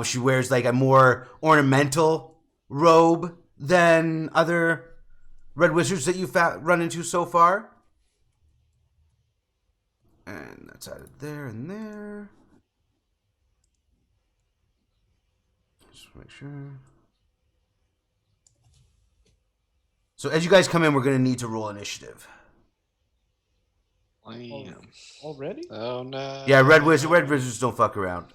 She wears like a more ornamental robe than other red wizards that you've run into so far. And that's out of there and there. Just make sure. So as you guys come in, we're going to need to roll initiative. already? Oh no. Yeah, red wizards don't fuck around.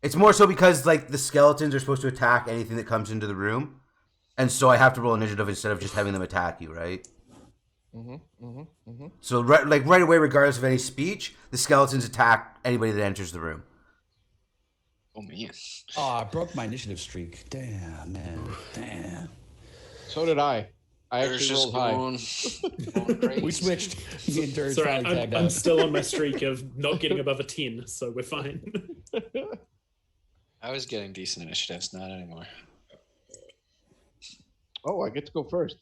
It's more so because like the skeletons are supposed to attack anything that comes into the room, and so I have to roll initiative instead of just having them attack you, right? So right away, regardless of any speech, the skeletons attack anybody that enters the room. Oh man. Oh, I broke my initiative streak. Damn, man. Damn. So did I. I There's actually just rolled high. going great. We switched. Me and Dirge Sorry, finally tagged I'm out. still on my streak of not getting above a 10, so we're fine. I was getting decent initiatives, not anymore. Oh, I get to go first.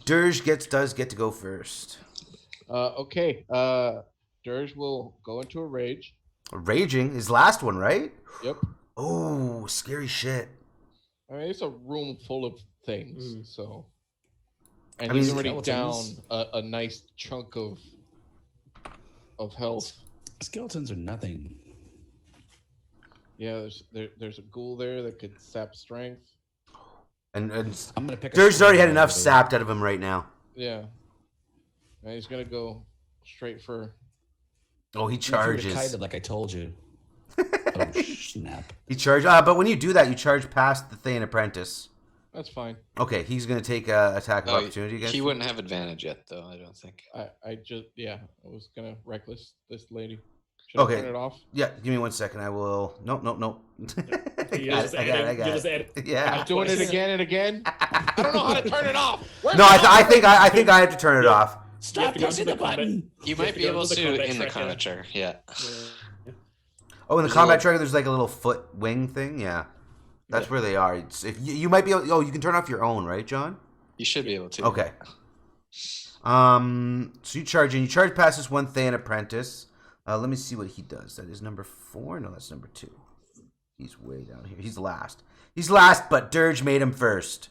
Dirge does get to go first. Okay. Dirge will go into a rage. Raging, his last one, right? Yep. Oh, scary shit. I mean, it's a room full of things, so. And I he's mean, already down skeletons. a nice chunk of health. Skeletons are nothing. Yeah, there's a ghoul there that could sap strength. And I'm gonna pick. Dirge's already had enough sapped out of him right now. Yeah. And he's gonna go straight for. Oh, he If you would've charges. kited like I told you. Oh snap! He charged. But when you do that, you charge past the Thane Apprentice. That's fine. Okay, he's going to take a attack of Oh, opportunity against he you. wouldn't have advantage yet, though. I don't think. I was gonna reckless this lady. Should Okay. I turn it off? Yeah, give me 1 second. I will. Nope. You I just got add it. I it- got you just it. add it. Yeah. I'm doing it again and again. I don't know how to turn it off. Where's No, the I button? think I have to turn it off. You have Stop to go pushing to the the combat. button. You have might to be go able to the to combat in the tracker. combat tracker. Yeah. Yeah. Oh, in the There's a combat little- tracker, there's like a little foot wing thing. Yeah, that's where they are. It's, if you might be able. Oh, you can turn off your own, right, John? You should be able to. Okay. So you charge in. You charge past this one Thane Apprentice. Let me see what he does. That is number 4. No, that's number 2. He's way down here. He's last. He's last, but Dirge made him first.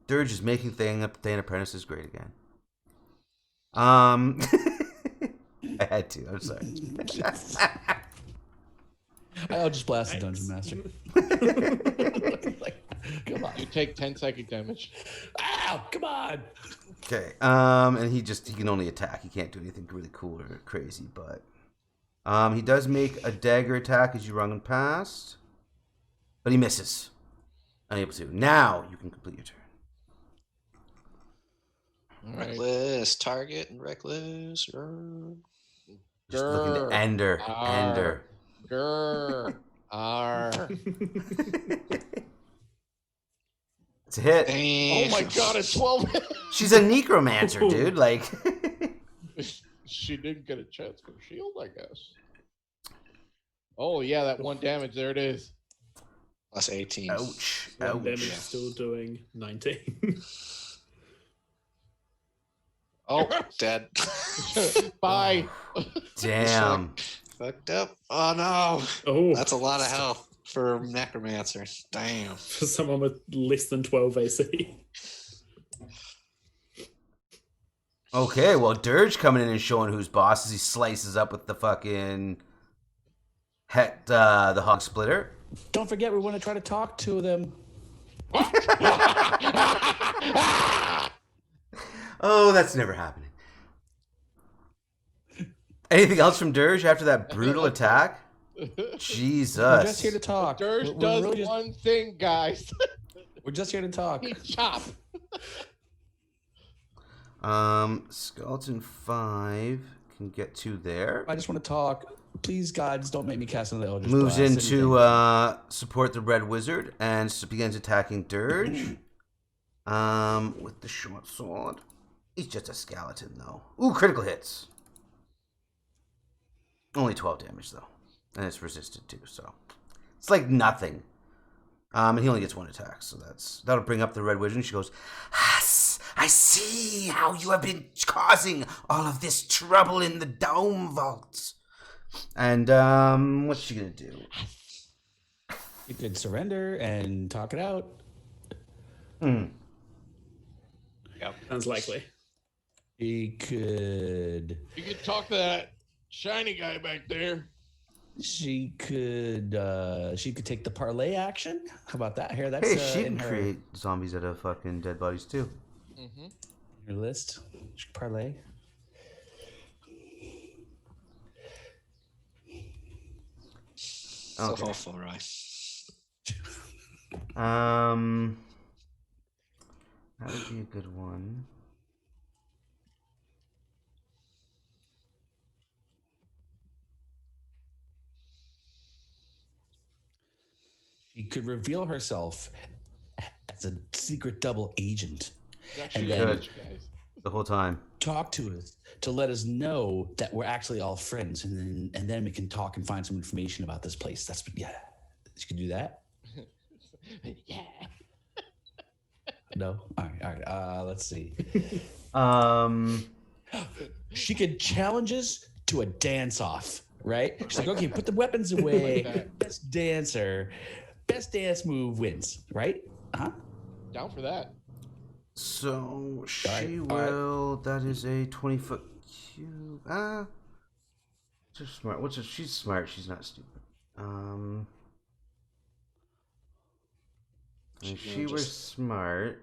Dirge is making Thane Apprentices great again. I had to. I'm sorry. I'll just blast the dungeon master. Like, come on! You take 10 psychic damage. Ow! Come on! Okay. And he can only attack. He can't do anything really cool or crazy, but he does make a dagger attack as you run him past, but he misses. Unable to. Now you can complete your turn. All right. Reckless target and reckless. Just looking to Grr. ender. Arr. Ender. Grr. R. It's a hit. Oh my god, it's 12. She's a necromancer, dude. Like, She didn't get a chance for shield, I guess. Oh yeah, that 1 damage. There it is. Plus 18. ouch. One damage Ouch. still doing 19. Oh, Dead. bye. Damn. Fucked up. Oh no. Oh, That's a lot of health for necromancer. Damn. for someone with less than 12 AC. Okay, well, Dirge coming in and showing who's boss as he slices up with the fucking the hog splitter. Don't forget, we want to try to talk to them. Oh, that's never happening. Anything else from Dirge after that brutal attack? Jesus. We're just here to talk. Dirge We're does really just- one thing, guys. We're just here to talk. He chop. Skeleton 5 can get 2 there. I just want to talk. Please, gods, don't make me cast another Eldritch Moves Blast, into anything. support the Red Wizard and begins attacking Dirge. With the short sword. He's just a skeleton, though. Ooh, critical hits. Only 12 damage, though. And it's resisted, too, so... It's like nothing. And he only gets 1 attack, so that'll bring up the Red Wizard. And she goes, I see how you have been causing all of this trouble in the Doomvault. And, what's she gonna do? You could surrender and talk it out. Sounds likely. He could. You can talk to that shiny guy back there. She could take the parlay action. How about that? Here, that's Hey, she in can her, create zombies out of fucking dead bodies, too. Mm-hmm. her list. She could parlay. So Okay. hopeful, right? That would be a good one. She could reveal herself as a secret double agent. It's actually And then- damage, guys. The whole time. Talk to us to let us know that we're actually all friends, and then we can talk and find some information about this place. That's yeah. She could do that. Yeah. No. All right. Let's see. Um, She could challenge us to a dance-off, right? She's like, okay, put the weapons away. Like that. Best dancer, best dance move wins, right? Uh-huh. Down for that. so she Alright, will. That is a 20-foot cube. She's smart. She's smart. She's not stupid. If she were smart.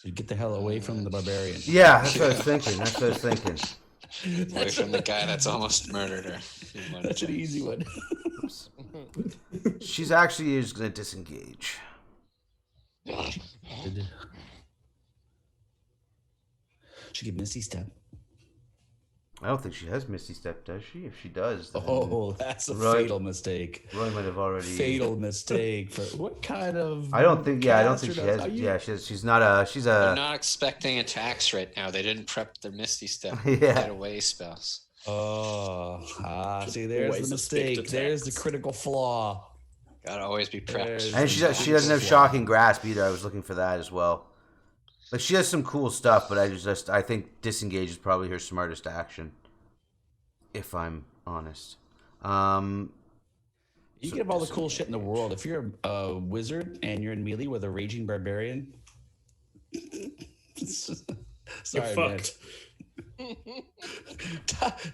You get the hell away from the barbarian. Yeah, that's what I was thinking. Away from the guy that's almost murdered her. That's an easy one. She's actually just going to disengage. She could Misty Step. I don't think she has Misty Step, does she? If she does, then Oh, that's a Roy- fatal mistake. Roy might have already. Fatal mistake for what kind of? I don't think. Yeah, I don't think she caster has. does- Yeah, she's not a. She's They're a. not expecting attacks right now. They didn't prep their Misty Step Yeah. get away spells. See, there's Always the expect mistake. There's the attacks. critical flaw. Gotta always be prepped. There's And the she doesn't have shocking grasp either. I was looking for that as well. Like she has some cool stuff, but I think disengage is probably her smartest action. If I'm honest. You can have all the cool shit in the world. If you're a wizard and you're in melee with a raging barbarian, sorry, You're man. fucked.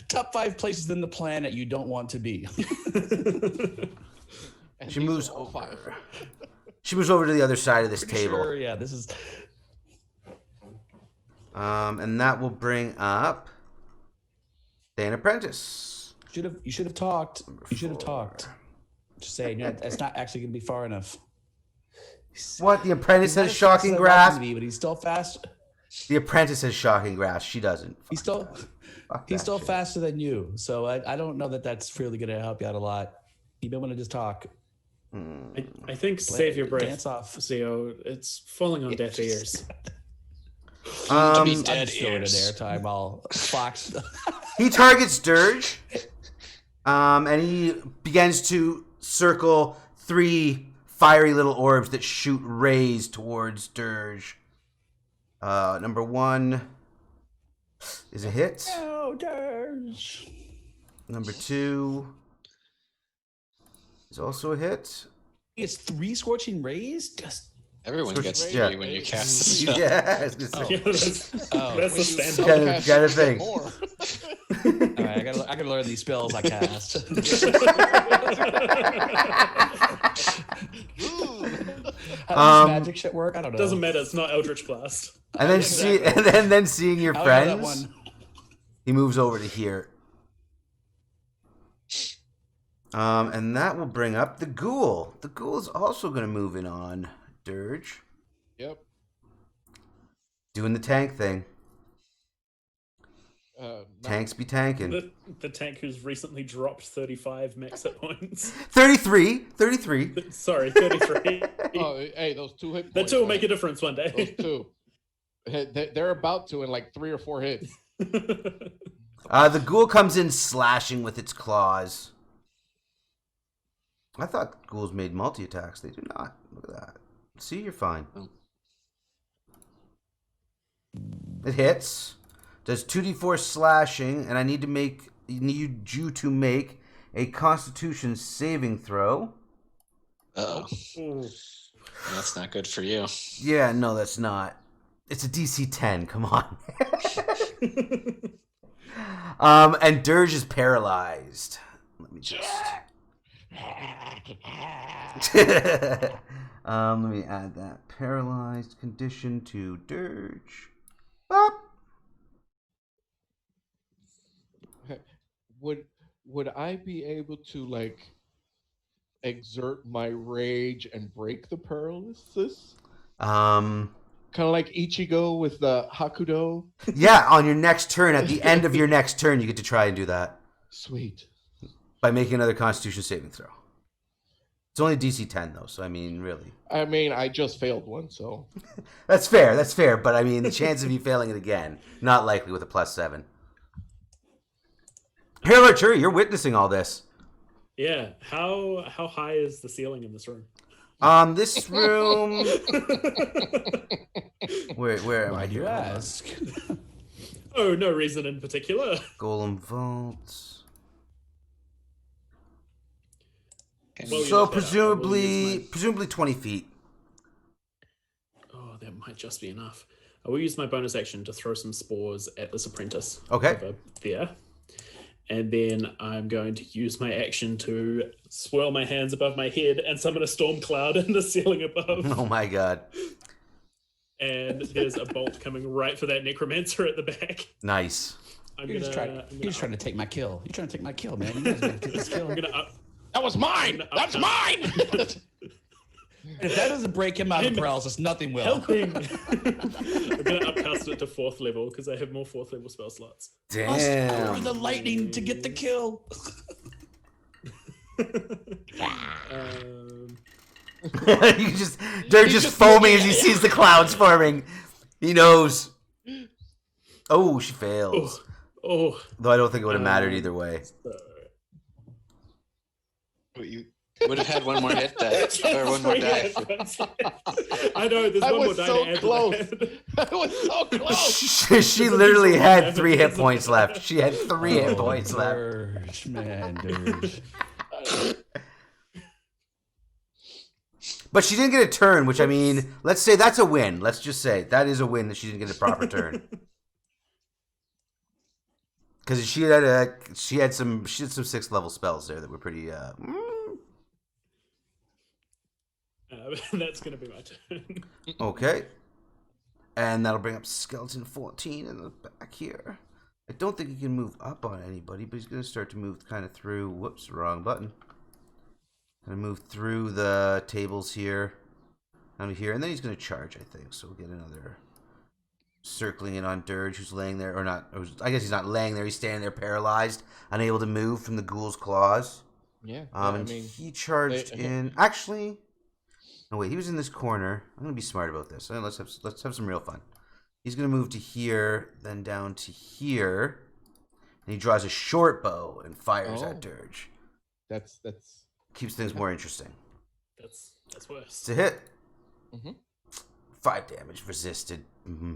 Top 5 places in the planet you don't want to be. And She these moves are all over. 5. She moves over to the other side of this Pretty table. sure, yeah, this is. And that will bring up Dan Apprentice. You should have talked. You should have 4. talked. Just saying, it's not actually going to be far enough. What? The Apprentice He's not has as fast shocking as I'd like him grasp? to be, but he's still fast. The Apprentice has shocking grasp. She doesn't. He's still Fuck he's that still shit. faster than you. So I don't know that that's really going to help you out a lot. You may want to just talk. I think save your breath, Dance off. Zio. It's falling on deaf ears. Be I'm dead just throwing in ears. airtime. I'll fox. He targets Dirge, and he begins to circle 3 fiery little orbs that shoot rays towards Dirge. Number 1 is a hit. Oh, Dirge. Number 2 is also a hit. It's 3 scorching rays. Just Everyone gets 3 Yeah. when you cast the spell. Yeah, I was gonna say. Yeah, that's oh. the standard. Gotta think. More. All right, I gotta learn these spells I cast. How does magic shit work? I don't know. Doesn't matter. It's not Eldritch Blast. And then then seeing your I don't know that friends, one. he moves over to here. And that will bring up the ghoul. The ghoul is also going to move in on Dirge, Yep. doing the tank thing. No, Tanks be tanking. The tank who's recently dropped 35 max hit points. 33. Sorry, 33. Oh, hey, those 2 hit points. That too will make a man. difference one Those day. 2. They're about to in like 3 or 4 hits. The ghoul comes in slashing with its claws. I thought ghouls made multi-attacks. They do not. Look at that. See, you're fine. Oh. It hits. Does 2d4 slashing, and I need you to make a Constitution saving throw. Uh-oh. Ooh. That's not good for you. Yeah, no, that's not. It's a DC 10. Come on. And Dirge is paralyzed. Let me just. Let me add that paralyzed condition to Dirge. Bop. Would I be able to like exert my rage and break the paralysis? Kind of like Ichigo with the Hakudo. Yeah, on your next turn, at the end of your next turn, you get to try and do that Sweet. by making another Constitution saving throw. It's only DC 10 though, so I mean, really, I mean, I just failed one, so that's fair. That's fair, but I mean, the chance of you failing it again, not likely with a +7. Here, Archery, you're witnessing all this. Yeah. How high is the ceiling in this room? This room. Where am I Why do you here? Hold on. ask? Oh, no reason in particular. Golem vault. Well, you So look that up. I will use presumably 20 feet. Oh, that might just be enough. I will use my bonus action to throw some spores at this apprentice. Okay. Over there. And then I'm going to use my action to swirl my hands above my head and summon a storm cloud in the ceiling above. Oh my god. And there's a bolt coming right for that necromancer at the back. Nice. You're just trying to take my kill. You're trying to take my kill, man. You guys gotta take this kill. That was mine. That's mine. If that doesn't break him out of paralysis, nothing will. Helping. I'm going to upcast it to 4th level because I have more 4th level spell slots. Damn. The lightning to get the kill. They're just foaming as he sees the clouds forming. He knows. Oh, she fails. Oh. Though I don't think it would have mattered either way. You would have had one more hit die, or one more die. I know, there's one more die to add to that. I was so close. She literally had 3 hit points left. She had 3 hit points left. Dirge, man, dirge. But she didn't get a turn, which I mean, let's say that's a win. Let's just say that is a win that she didn't get a proper turn. Because she had some 6th level spells there that were pretty. That's gonna be my turn. Okay, and that'll bring up skeleton 14 in the back here. I don't think he can move up on anybody, but he's gonna start to move kind of through. Whoops, wrong button. Gonna move through the tables here, down to here, and then he's gonna charge. I think so. We'll get another. Circling in on Dirge, who's laying there, or not. I guess he's not laying there. He's standing there, paralyzed, unable to move from the ghoul's claws. Yeah. And he charged in. Actually, no wait. He was in this corner. I'm gonna be smart about this. Let's have some real fun. He's gonna move to here, then down to here, and he draws a short bow and fires at Dirge. That's keeps things more interesting. That's worse. It's a hit. Mm-hmm. 5 damage resisted. Mm-hmm.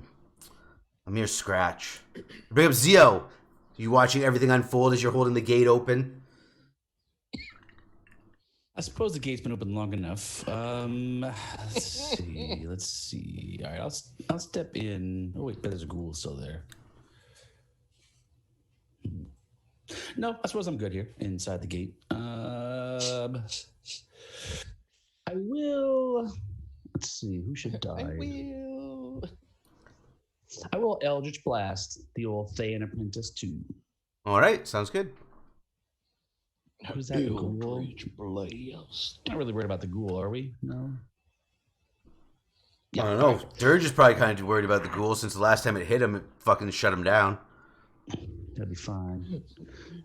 A mere scratch. Bring up Zio. You watching everything unfold as you're holding the gate open? I suppose the gate's been open long enough. Let's see. All right, I'll step in. Oh wait, but there's a ghoul still there. No, I suppose I'm good here inside the gate. I will. Let's see. Who should die? I will Eldritch Blast the old Thay and Apprentice 2. All right, sounds good. Who's that ghoul? Not really worried about the ghoul, are we? No. Yeah, I don't know. Dirge is probably kind of worried about the ghoul since the last time it hit him, it fucking shut him down. That'd be fine.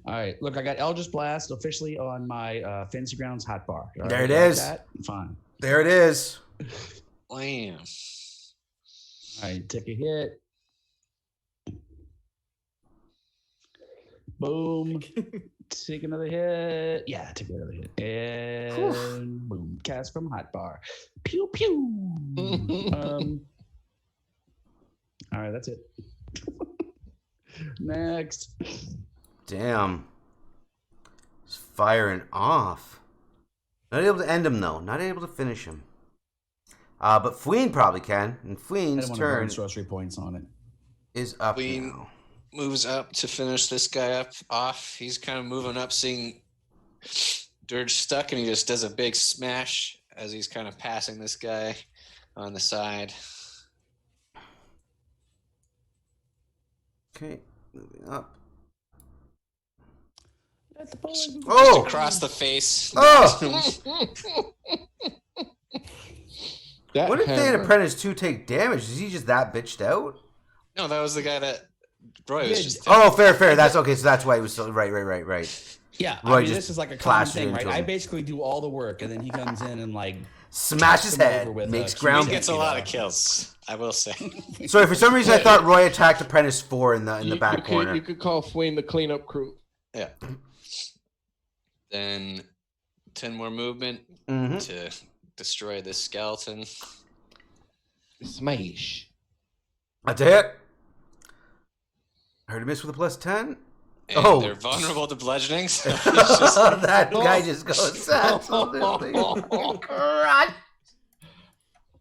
All right, look, I got Eldritch Blast officially on my Fantasy Grounds hotbar. There it is. Fine. There it is. Blam. All right, take a hit. Boom. Take another hit. Yeah, take another hit. And boom. Cast from hotbar. Pew pew. All right, that's it. Next. Damn. He's firing off. Not able to end him though. Not able to finish him. But Fween probably can. And Fween's turn sorcery points on it. Is up Fween now. Moves up to finish this guy off. He's kind of moving up, seeing Dirge stuck, and he just does a big smash as he's kind of passing this guy on the side. Okay, moving up. Just Oh! across the face. Oh! What did Thay and hammer. Apprentice 2 take damage? Is he just that bitched out? No, that was the guy that Roy was just. Oh, fair. That's okay. So that's why he was so right. Yeah, Roy I mean, just this is like a common plastered thing, right? into him. I basely do all the work, and then he comes in and like Smash his him over head, with makes a ground. He gets a lot of kills, I will say. Sorry, for some reason I thought Roy attacked Apprentice 4 in the back corner. You could call Fween the cleanup crew. Yeah. Then 10 more movement Mm-hmm. to destroy this skeleton. Smash. That's a hit. Heard a miss with a +10. And they're vulnerable to bludgeoning. So that guy just goes absolutely.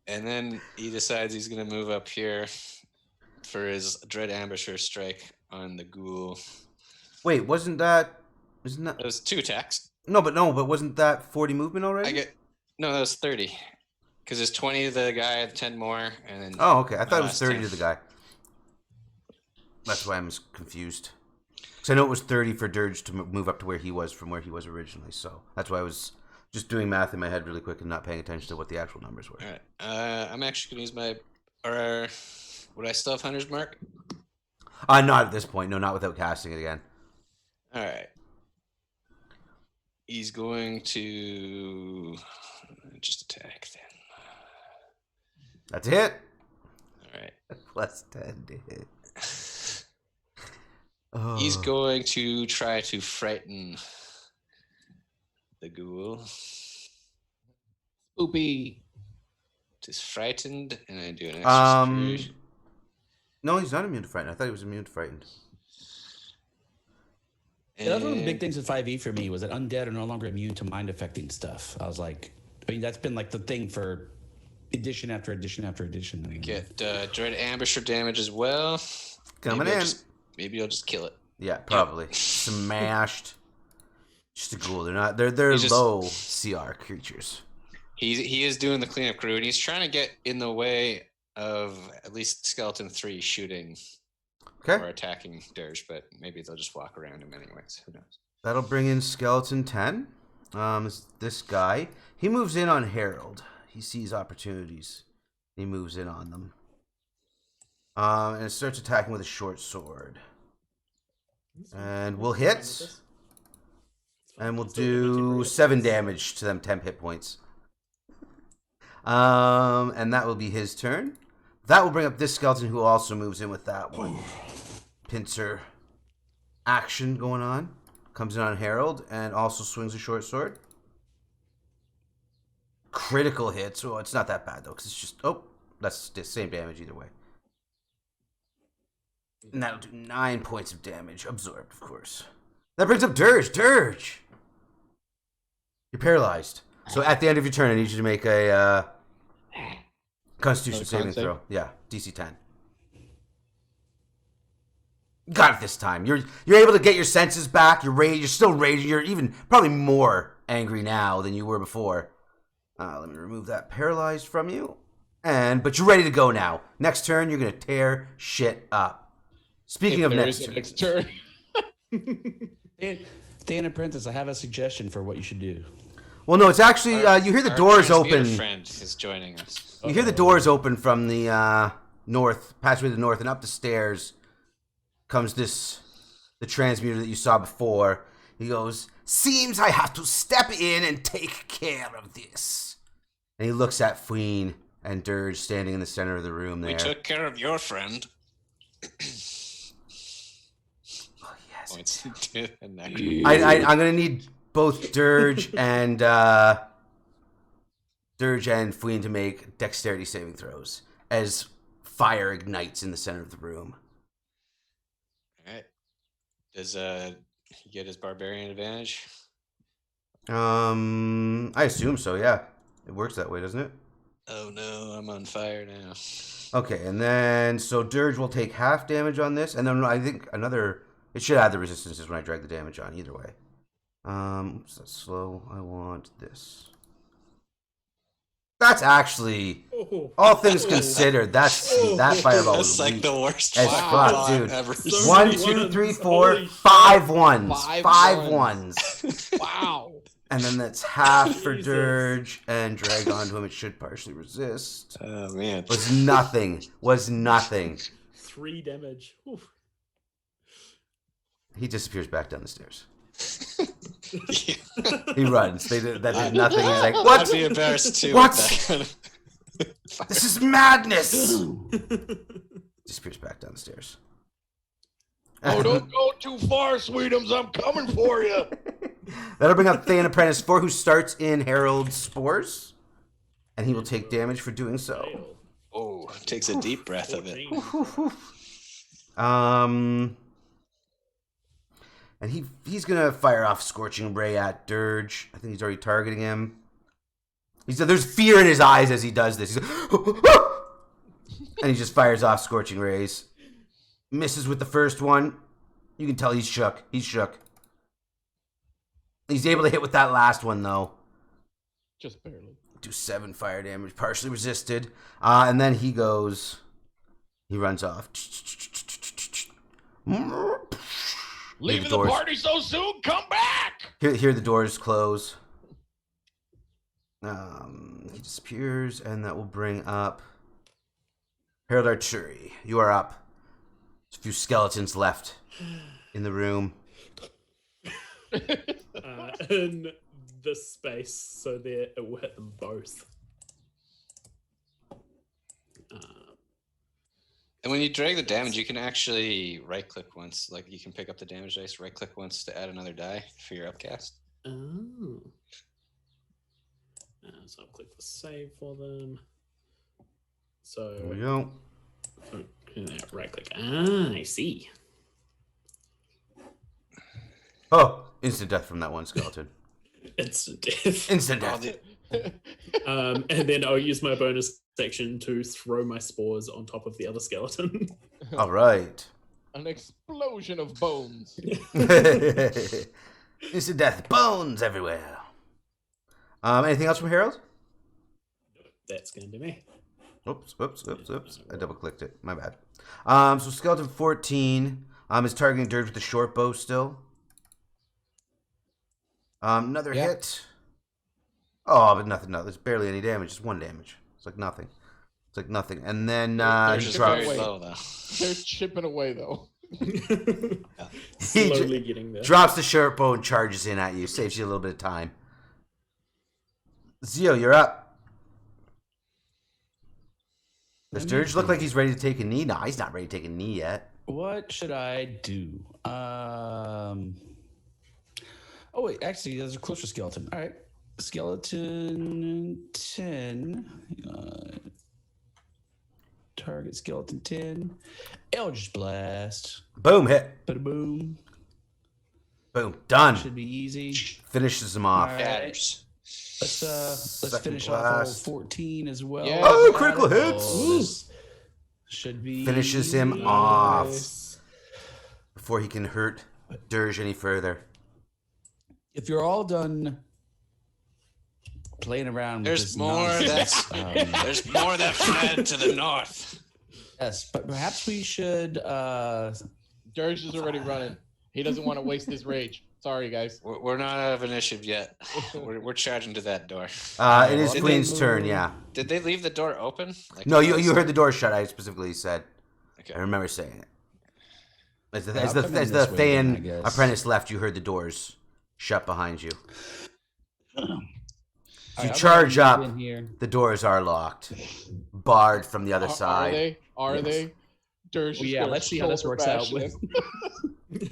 And then he decides he's going to move up here for his Dread Ambusher strike on the ghoul. Wait, isn't that? It was 2 attacks. No, but wasn't that 40 movement already? No, that was 30. Because it's 20 to the guy, 10 more, and then. Oh, okay. I thought it was 30 10. to the guy. That's why I'm confused. Because I know it was 30 for Dirge to move up to where he was from where he was originally. So that's why I was just doing math in my head really quick and not paying attention to what the actual numbers were. All right. I'm actually going to use my. Or would I still have Hunter's Mark? Not at this point. No, not without casting it again. All right. He's going to just attack then. That's a hit. All right. +10 to hit. He's going to try to frighten the ghoul. Spoopy. Just frightened, and I do an extra security. No, he's not immune to frightened. I thought he was immune to frightened. Yeah, that's one of the big things with 5e for me was that undead are no longer immune to mind affecting stuff. I was like, that's been like the thing for edition after edition after edition. Get Dread Ambusher damage as well. Coming in. Maybe I'll just kill it. Yeah, probably. Smashed. Just a ghoul. They're low CR creatures. He is doing the cleanup crew, and he's trying to get in the way of at least Skeleton 3 shooting or attacking Dirge, but maybe they'll just walk around him anyways. Who knows? That'll bring in Skeleton 10. This guy. He moves in on Herald. He sees opportunities. He moves in on them. And it starts attacking with a short sword. And we'll hit. And we'll do 7 damage to them, 10 hit points. And that will be his turn. That will bring up this skeleton who also moves in with that one. Pincer action going on. Comes in on Herald and also swings a short sword. Critical hit. So it's not that bad though, because it's just that's the same damage either way. And that'll do 9 points of damage, absorbed, of course. That brings up Dirge. Dirge, you're paralyzed. So at the end of your turn, I need you to make a Constitution saving throw. Yeah, DC 10. Got it this time. You're able to get your senses back. You're still raging. You're even probably more angry now than you were before. Let me remove that paralyzed from you. But you're ready to go now. Next turn, you're gonna tear shit up. Speaking of next turn. Dan Apprentice, I have a suggestion for what you should do. Well, no, it's actually you hear the doors open. Friend is joining us. You hear the doors open from the north, passageway to the north, and up the stairs comes the transmuter that you saw before. He goes, "Seems I have to step in and take care of this." And he looks at Fween and Dirge standing in the center of the room there. We took care of your friend. Oh, yes. Points I'm going to need both Dirge and Fween to make dexterity saving throws as fire ignites in the center of the room. All right. Does he get his barbarian advantage? I assume so, yeah. It works that way, doesn't it? Oh no, I'm on fire now. Okay, and then so Dirge will take half damage on this, and then I think it should add the resistances when I drag the damage on either way. Oops, that's slow. I want this. That's actually, all things considered, that fireball was like the worst as fuck, dude. Ever. 1, 2, 3, 4, 5 ones. 5 ones. Wow. And then that's half for Dirge, and drag onto him. It should partially resist. Oh, man. Was nothing. 3 damage. Oof. He disappears back down the stairs. Yeah. He runs. That did nothing. He's like, what? I'd be embarrassed too. What? Fire. This is madness. Disappears back down the stairs. Oh, don't go too far, Sweetums. I'm coming for you. That'll bring up Thay and Apprentice 4, who starts in Herald's Spores. and he will take damage for doing so. Fail. Oh, takes a deep breath of it. 14. And he's gonna fire off Scorching Ray at Dirge. I think he's already targeting him. There's fear in his eyes as he does this. He's like, and he just fires off Scorching Rays. Misses with the first one. You can tell he's shook. He's shook. He's able to hit with that last one though. Just barely. Do 7 fire damage, partially resisted. And then he runs off. Leaving the party so soon? Come back! Hear the doors close. He disappears, and that will bring up Harold Archery. You are up. There's a few skeletons left in the room. In this space, so there it will hit them both. And when you drag the damage, you can actually right-click once. Like, you can pick up the damage dice, right-click once to add another die for your upcast. Oh. So I'll click the save for them. So There we go. right click. I see. Oh, instant death from that one skeleton. Instant death. Instant death. And then I'll use my bonus section to throw my spores on top of the other skeleton. All right. An explosion of bones. Instant death. Bones everywhere. Anything else from Harold? That's going to be me. Oops. I double clicked it. My bad. So skeleton 14 is targeting Dirge with the short bow still. Another hit. Oh, but nothing. No, there's barely any damage. Just 1 damage. It's like nothing. And then he drops. They're chipping away though. Slowly getting there. Drops the short bow and charges in at you. Saves you a little bit of time. Zio, you're up. Does Dirge look like he's ready to take a knee? No, he's not ready to take a knee yet. What should I do? Oh wait, actually, there's a closer skeleton. All right, skeleton 10. Target skeleton 10. Eldritch Blast. Boom, hit. Bada boom. Boom, done. Should be easy. Finishes him off. All right. Let's finish off all 14 as well. Yeah. Oh, critical hits. Should be Finishes him easy. off before he can hurt Dirge any further. If you're all done playing around with There's this more nonsense, there's more that fled to the north. yes, but perhaps we should Dirge is already running. He doesn't want to waste his rage. Sorry, guys. We're not out of initiative yet. We're charging to that door. It is Queen's turn, yeah. Did they leave the door open? No, you heard the door shut. I specifically said. Okay. I remember saying it. As I'll come in the this way then, I Thayan guess. apprentice left, you heard the doors shut behind you. All You right, charge I'm up. gonna move in here. The doors are locked, barred from the other side. Are Yes. they? Dirge. Well, is yeah, gonna let's see how this shoulder works out. bash With... them.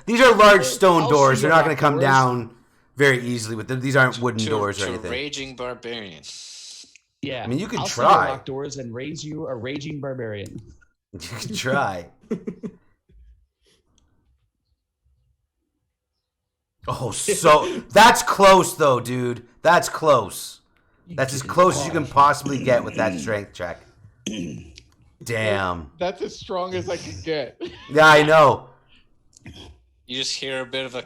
These are large stone I'll doors. see They're you not going to come afterwards. down very easily with them. These aren't wooden doors or to anything. raging barbarian. Yeah, I mean, you can I'll try. see your locked doors and raise you a raging barbarian. You can try. Oh, so that's close though, dude. That's close. That's as close as you can possibly get with that strength check. Damn. That's as strong as I can get. Yeah, I know. You just hear a bit of a.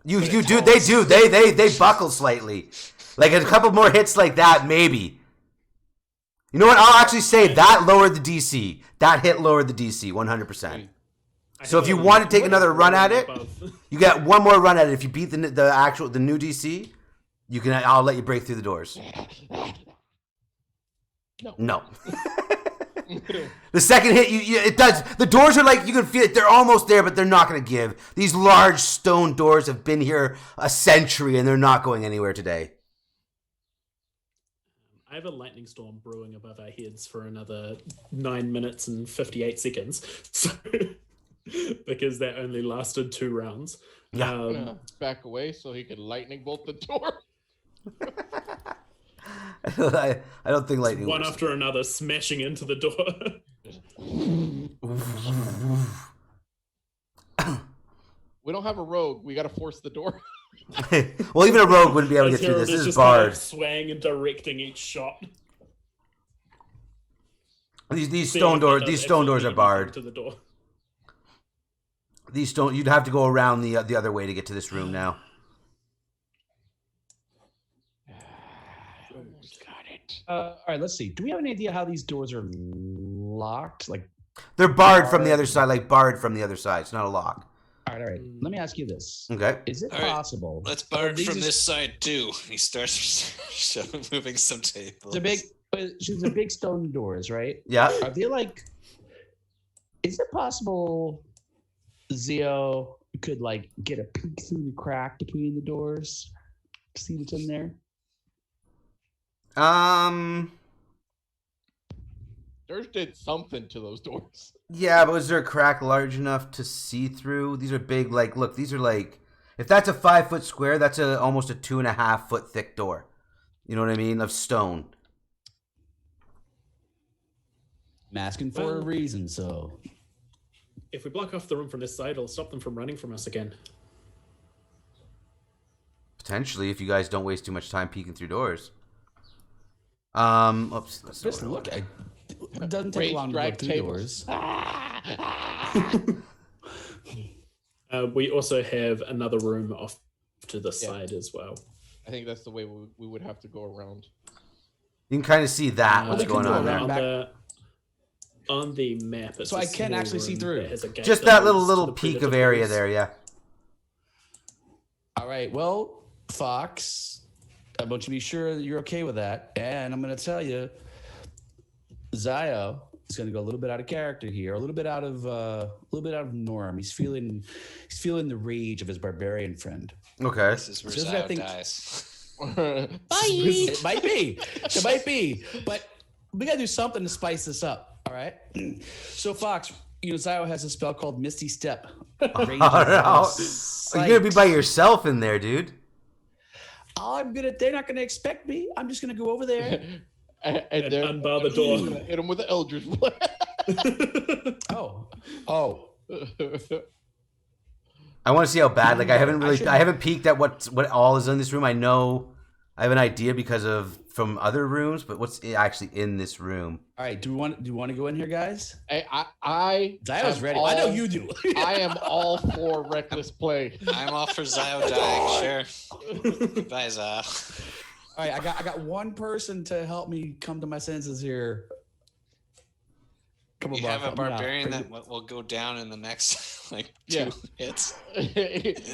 You do. They buckle slightly. Like a couple more hits like that, maybe. You know what? I'll actually say that lowered the DC. That hit lowered the DC 100%. So if you want to take another run at it, you get one more run at it. If you beat the new DC, you can. I'll let you break through the doors. No. The second hit, it does. The doors are like, you can feel it. They're almost there, but they're not going to give. These large stone doors have been here a century, and they're not going anywhere today. I have a lightning storm brewing above our heads for another 9 minutes and 58 seconds. So, because that only lasted 2 rounds. Yeah. Back away so he could lightning bolt the door. I don't think lightning One works. after another, smashing into the door. We don't have a rogue. We got to force the door. Well, even a rogue wouldn't be able to As get through Harold this. This is just kind barred. of swaying and directing each shot. These Seeing stone if doors. that does These stone doors are absolutely barred. nothing to the door. These stone. You'd have to go around the other way to get to this room now. All right, let's see. Do we have any idea how these doors are locked? Like, They're barred from the other side, like barred from the other side. It's not a lock. all right. Let me ask you this: Okay. Is it All right, possible? Let's bar it these from are- this side too. He starts moving some tables. She's a big stone doors, right? Yeah. Are they like? Is it possible Zio could like get a peek through the crack between the doors, see what's in there? Dirge did something to those doors. Yeah, but was there a crack large enough to see through? These are big. Like, look, these are like, if that's a 5-foot square, that's almost a 2.5-foot thick door. You know what I mean? Of stone. I'm asking for a Well- reason, so If we block off the room from this side, it'll stop them from running from us again. Potentially, if you guys don't waste too much time peeking through doors. Oops. That's not just what I look. wanted. It doesn't take Rage long to drag look through tables. doors. We also have another room off to the side as well. I think that's the way we would have to go around. You can kind of see that, what's we can going go on around there. On the map, it's So a I can small actually see room through. that has a gate Just that leads to little the peak of predator area doors. there, yeah. All right. Well, Fox, I want you to be sure that you're okay with that, and I'm going to tell you, Zio is going to go a little bit out of character here, a little bit out of norm. He's feeling the rage of his barbarian friend. Okay. This is where So Zio I think- dies. It might be, but we got to do something to spice this up. All right. So Fox, Zio has a spell called Misty Step. Range Oh, of no. sight. You're gonna be by yourself in there, dude. They're not gonna expect me. I'm just gonna go over there. and then unbar the door. Hit him with the Eldritch Blast. Oh. I want to see how bad. Like, I should- haven't peeked at what all is in this room. I know, I have an idea from other rooms, but what's actually in this room? All right. Do you want to go in here, guys? I Zio's am ready. all- I know you do. I am all for reckless play. I'm all for Zio dying. Sure. Goodbye, Zio. All right. I got one person to help me come to my senses here. Come on, You have a Buff, I'm out. barbarian that will go down in the next like Yeah. 2 hits.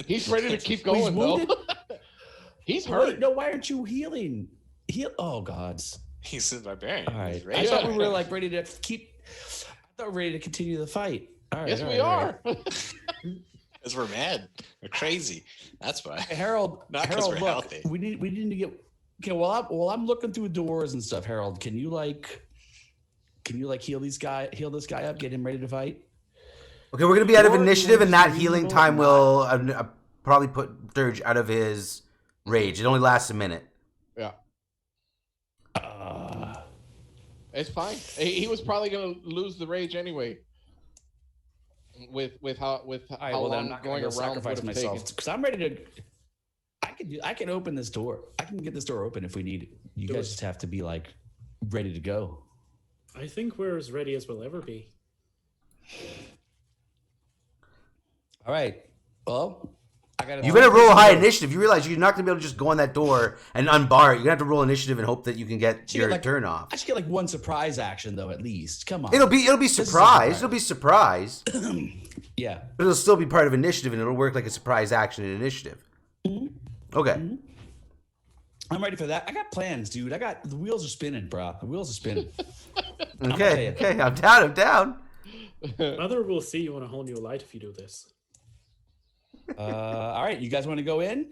He's ready to keep Well, he's going though. wounded? He's Wait, hurt. no, why aren't you healing? Oh, gods. He's a barbarian. All right. He's I raging. thought we were like ready to keep. I thought we were ready to continue the fight. All right. Yes, all we right, all are. Because we're mad. We're crazy. That's why. Hey, Harold, Not 'cause Harold, we're look, healthy. we need to get. Okay, while I'm looking through doors and stuff, Harold, can you heal this guy up, get him ready to fight? Okay, we're gonna be out of Or you initiative, wanna and that just healing reasonable time or will probably put Dirge out of his rage. It only lasts a minute. Yeah, Uh, it's fine. He was probably gonna lose the rage anyway. With how all right, how well then long I'm not going going to around sacrifice would have myself taken. because I'm ready to. I can open this door. I can get this door open if we need it. You Do guys it. just have to be like ready to go. I think we're as ready as we'll ever be. All right. Well, I got. You better roll a high initiative. You realize you're not gonna be able to just go on that door and unbar it. You're gonna have to roll initiative and hope that you can get your turn off. I should get like one surprise action though, at least. Come on. It'll be is a surprise. surprise. It'll be surprise, Yeah. but it'll still be part of initiative, and it'll work like a surprise action in initiative. Okay. I'm ready for that. I got plans, dude. The wheels are spinning, bro. The wheels are spinning. Okay. okay. Okay. I'm down. I'm down. Mother will see you in a whole new light if you do this. All right, you guys want to go in?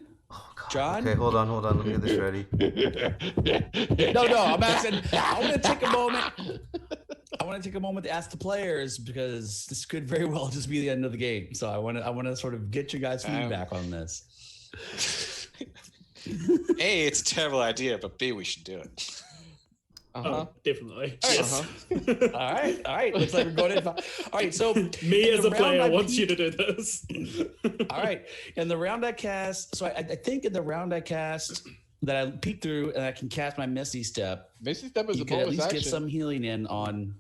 John? Okay. Hold on. Let me get this ready. No, I'm asking. I want to take a moment. I want to take a moment to ask the players because this could very well just be the end of the game. So I want to sort of get you guys feedback on this. A, it's a terrible idea, but B, we should do it. Oh, definitely. All right. All right. Looks like we're going in. All right. So me as a player wants you to do this. All right. In the round I cast, so I think in the round I cast that I peek through and I can cast my Misty Step. Misty Step is you a can bonus at least action. get some healing in on.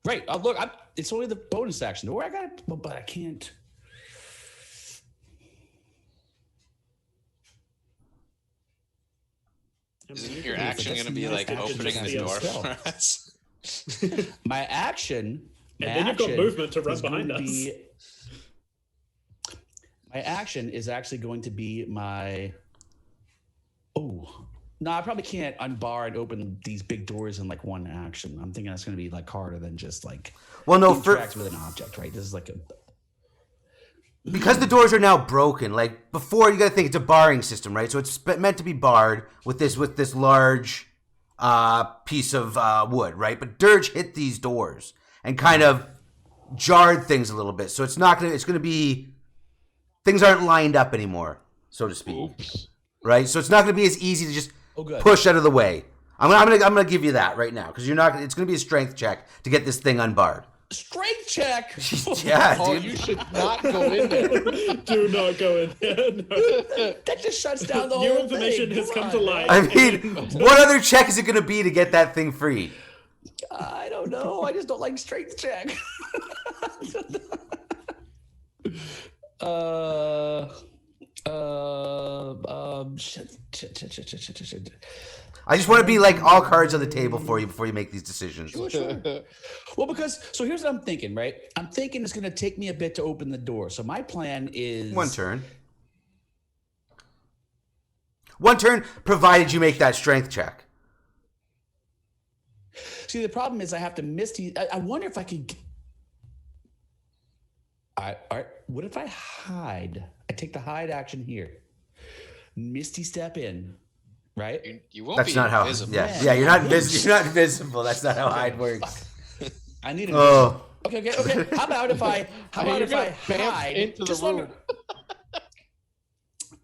Right. Look, it's only the bonus action. Or I got it, but I can't. Isn't your action going to be like opening the door for us? My action. And then you've got movement to run behind us. My action is actually going to be my. Oh. No, I probably can't unbar and open these big doors in like one action. I'm thinking that's going to be like harder than just like interact with an object, right? This is like a. Because the doors are now broken, like before, you got to think it's a barring system, right? So it's meant to be barred with this large piece of wood, right? But Dirge hit these doors and kind of jarred things a little bit, so it's going to be things aren't lined up anymore, so to speak. Oops. Right? So it's not going to be as easy to just push out of the way. I'm gonna give you that right now because you're not. It's going to be a strength check to get this thing unbarred. Strength check. Yeah, Oh, dude. you should not go in there. Do not go in there. No. That just shuts down the whole New thing. information has come to light. I mean, what other check is it going to be to get that thing free? I don't know. I just don't like strength check. Shit. I just want to be like all cards on the table for you before you make these decisions. Sure. Well, because so here's what I'm thinking, right? I'm thinking it's going to take me a bit to open the door. So my plan is One turn, provided you make that strength check. See, the problem is I have to Misty. I wonder if I could. All right. What if I hide? I take the hide action here. Misty Step in. Right? You won't That's be not invisible. how. Yeah, you're not invisible. That's not how hide works. I need a. Oh. Okay. How about if I hide into the room?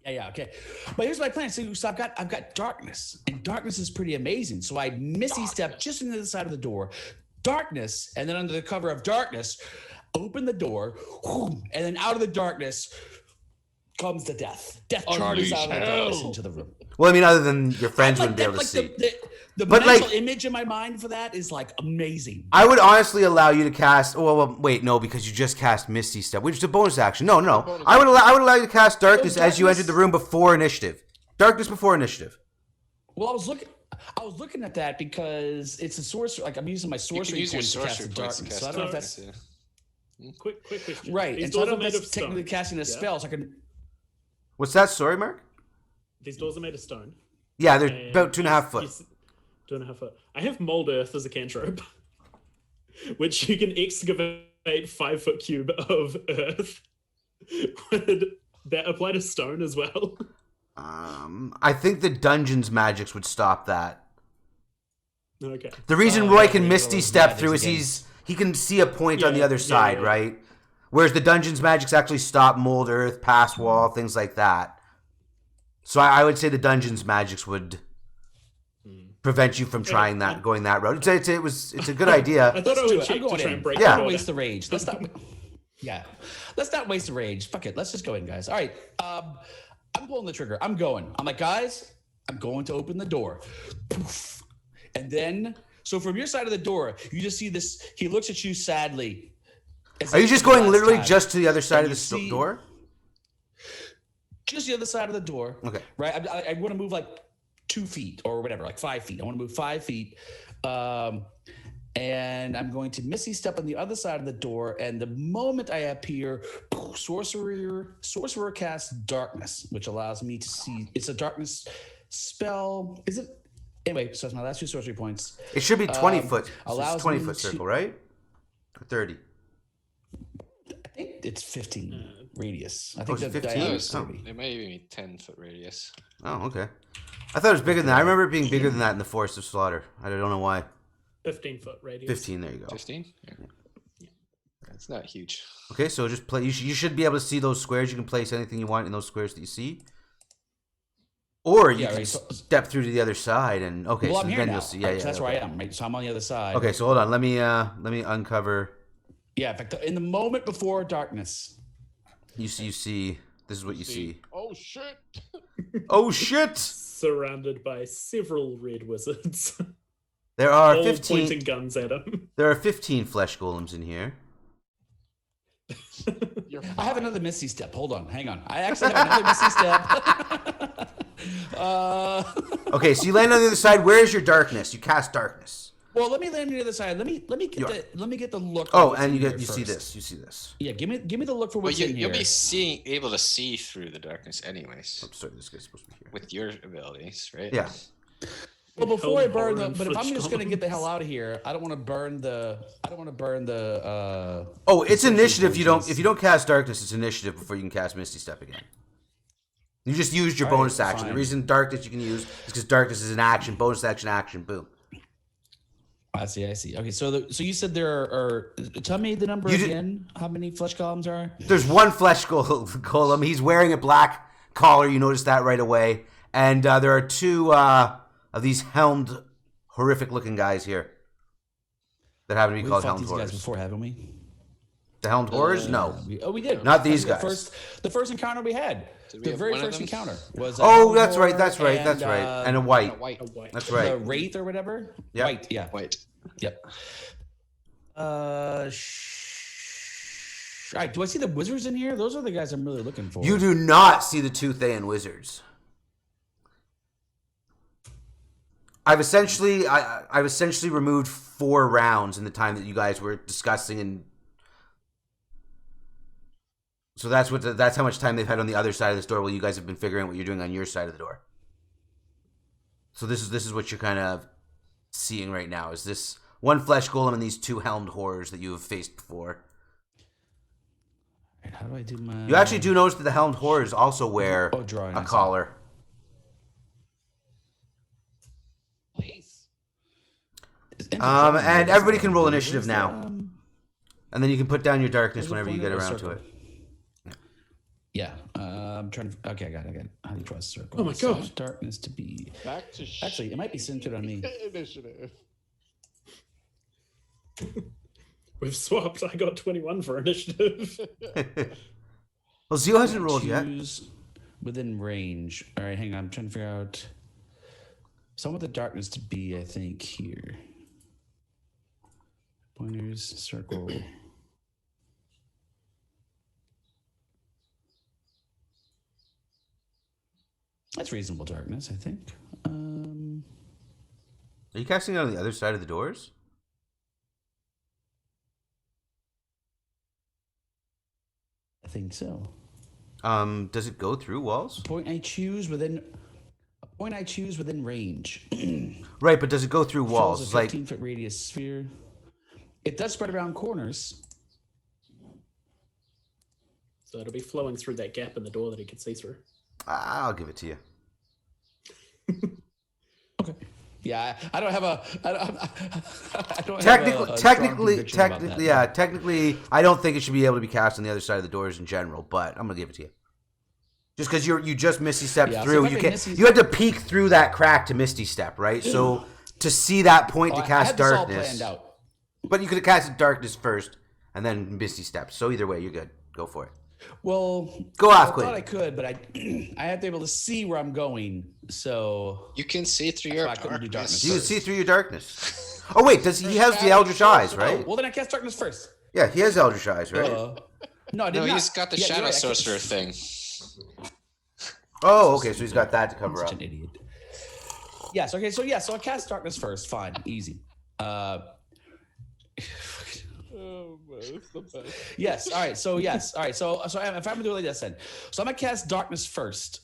Yeah. Okay. But here's my plan. So I've got darkness, and darkness is pretty amazing. So I Misty Step just into the side of the door, darkness, and then under the cover of darkness, open the door, and then out of the darkness comes the death. Death charges out of the darkness into the room. Well, I mean, other than your friends wouldn't be able to see. The mental image in my mind for that is like amazing. I would honestly allow you to cast. Well, wait, no, because you just cast Misty Step, which is a bonus action. No. I would allow you to cast Darkness as you entered the room before initiative. Darkness before initiative. Well, I was looking at that because it's a sorcery. Like I'm using my sorcery points to cast the darkness. So I don't know if that's quick question. Right. These And so I doors don't are know if made that's of technically stone. casting a spell. So I can. What's that? Sorry, Mark. These doors are made of stone. Yeah, they're And about 2.5 foot. 2.5 foot. I have mold earth as a cantrip, which you can excavate 5-foot cube of earth. Would that apply to stone as well? I think the dungeon's magics would stop that. Okay. The reason Roy can Misty Step through is he can see a point on the other side, right? Whereas the dungeon's magics actually stop mold earth, pass wall, things like that. So I would say the dungeon's magics would prevent you from trying that, going that route. It's a good idea. I thought I would check to try and break Yeah. the door. Waste the rage. Let's not. Yeah, let's not waste the rage. Fuck it. Let's just go in, guys. All right. I'm pulling the trigger. I'm going. I'm like, guys, I'm going to open the door. Poof. And then, so from your side of the door, you just see this. He looks at you sadly. Are you just going literally just to the other side of the door? Just the other side of the door. Okay. Right. I want to move like 2 feet or whatever, like 5 feet. I want to move 5 feet. And I'm going to Misty Step on the other side of the door. And the moment I appear, sorcerer casts darkness, which allows me to see. It's a darkness spell. Is it? Anyway, so it's my last 2 sorcery points. It should be 20 foot. Allows It's 20 me foot to- circle, right? Or 30. I think it's 15 radius. I Oh, think it's the 15? diameter is Oh. 30. It might even be 10-foot radius. Oh, okay. I thought it was bigger than that. I remember it being bigger than that in the Forest of Slaughter. I don't know why. 15-foot radius. 15, there you go. 15? Yeah. It's not huge. Okay, so just play. You should be able to see those squares. You can place anything you want in those squares that you see. Or you can step through to the other side and well, I'm here then now. you'll see. That's where I am. Right, so I'm on the other side. Okay, so hold on. Let me uncover. Yeah, in fact, in the moment before darkness, You see. This is what you see. Oh shit! Oh shit! Surrounded by several red wizards. There are all 15 pointing guns at him. There are 15 flesh golems in here. I have another misty step. Hold on, hang on. I actually have another misty step. Okay, so you land on the other side. Where is your darkness? You cast darkness. Well, let me land on the other side. Let me get the look. Oh, and you see this. You see this. Yeah, give me the look for what's in here. You'll be able to see through the darkness, anyways. Oh, sorry, this guy's supposed to be here. With your abilities, right? Yeah. Well, before I burn but if I'm just gonna get the hell out of here, I don't want to burn the. Oh, it's initiative. If you don't cast darkness, it's initiative before you can cast Misty Step again. You just used your bonus action. fine. The reason darkness you can use is because darkness is an action. Bonus action. Boom. I see. Okay, so you said there are. Tell me the number again. How many flesh columns are? There's one flesh golem. He's wearing a black collar. You notice that right away. And there are two of these helmed, horrific-looking guys here that happen to be called helmed these horrors. guys before, haven't we? The helmed horrors? No. We did. Not these guys. The first encounter we had. The very first encounter was. That's right. And a white. A white. That's right. The wraith or whatever. Yep. White. Yeah. White. Yep. All right. Do I see the wizards in here? Those are the guys I'm really looking for. You do not see the two Thayan wizards. I've essentially removed 4 rounds in the time that you guys were discussing, and so that's how much time they've had on the other side of this door while you guys have been figuring out what you're doing on your side of the door. So this is what you're kind of seeing right now, is this one flesh golem and these 2 helmed horrors that you have faced before. How do I do my? You actually do notice that the helmed horrors also wear a collar. And everybody can roll initiative now. And then you can put down your darkness whenever you get around to it. Yeah. I'm trying to. Okay, I got it. How do you draw a circle? Oh my god. Darkness to be. Back to Actually, it might be centered on me. Initiative. We've swapped. I got 21 for initiative. Well, Zio hasn't rolled yet. Choose within range. All right, hang on. I'm trying to figure out. So I want the darkness to be, I think, here. Pointers, circle. That's reasonable darkness, I think. Are you casting it on the other side of the doors? I think so. Does it go through walls? A point I choose within range. Right, but does it go through walls? It's like 15-foot radius sphere. It does spread around corners. So it'll be flowing through that gap in the door that he can see through. I'll give it to you. Okay. Yeah, I don't have a. Technically, I don't think it should be able to be cast on the other side of the doors in general. But I'm gonna give it to you, just because you just misty stepped through. You had to peek through that crack to misty step, right? So to see that point to cast darkness. All planned out. But you could have casted darkness first and then misty step. So either way, you're good. Go for it. Well, go off, I thought I could, but I have to be able to see where I'm going. So you can see through your darkness. You can see through your darkness. Oh wait, he has the Eldritch Eyes, right? Well, then I cast darkness first. Yeah, he has Eldritch Eyes, right? No, I did not. He's got the Shadow Sorcerer thing. Oh, okay, so he's got that to cover up. Such an idiot. Yes. Okay. So I cast darkness first. Fine, easy. Oh, man, it's the best. Yes. All right. So yes. All right. So if I'm gonna do it like this, then so I'm gonna cast darkness first.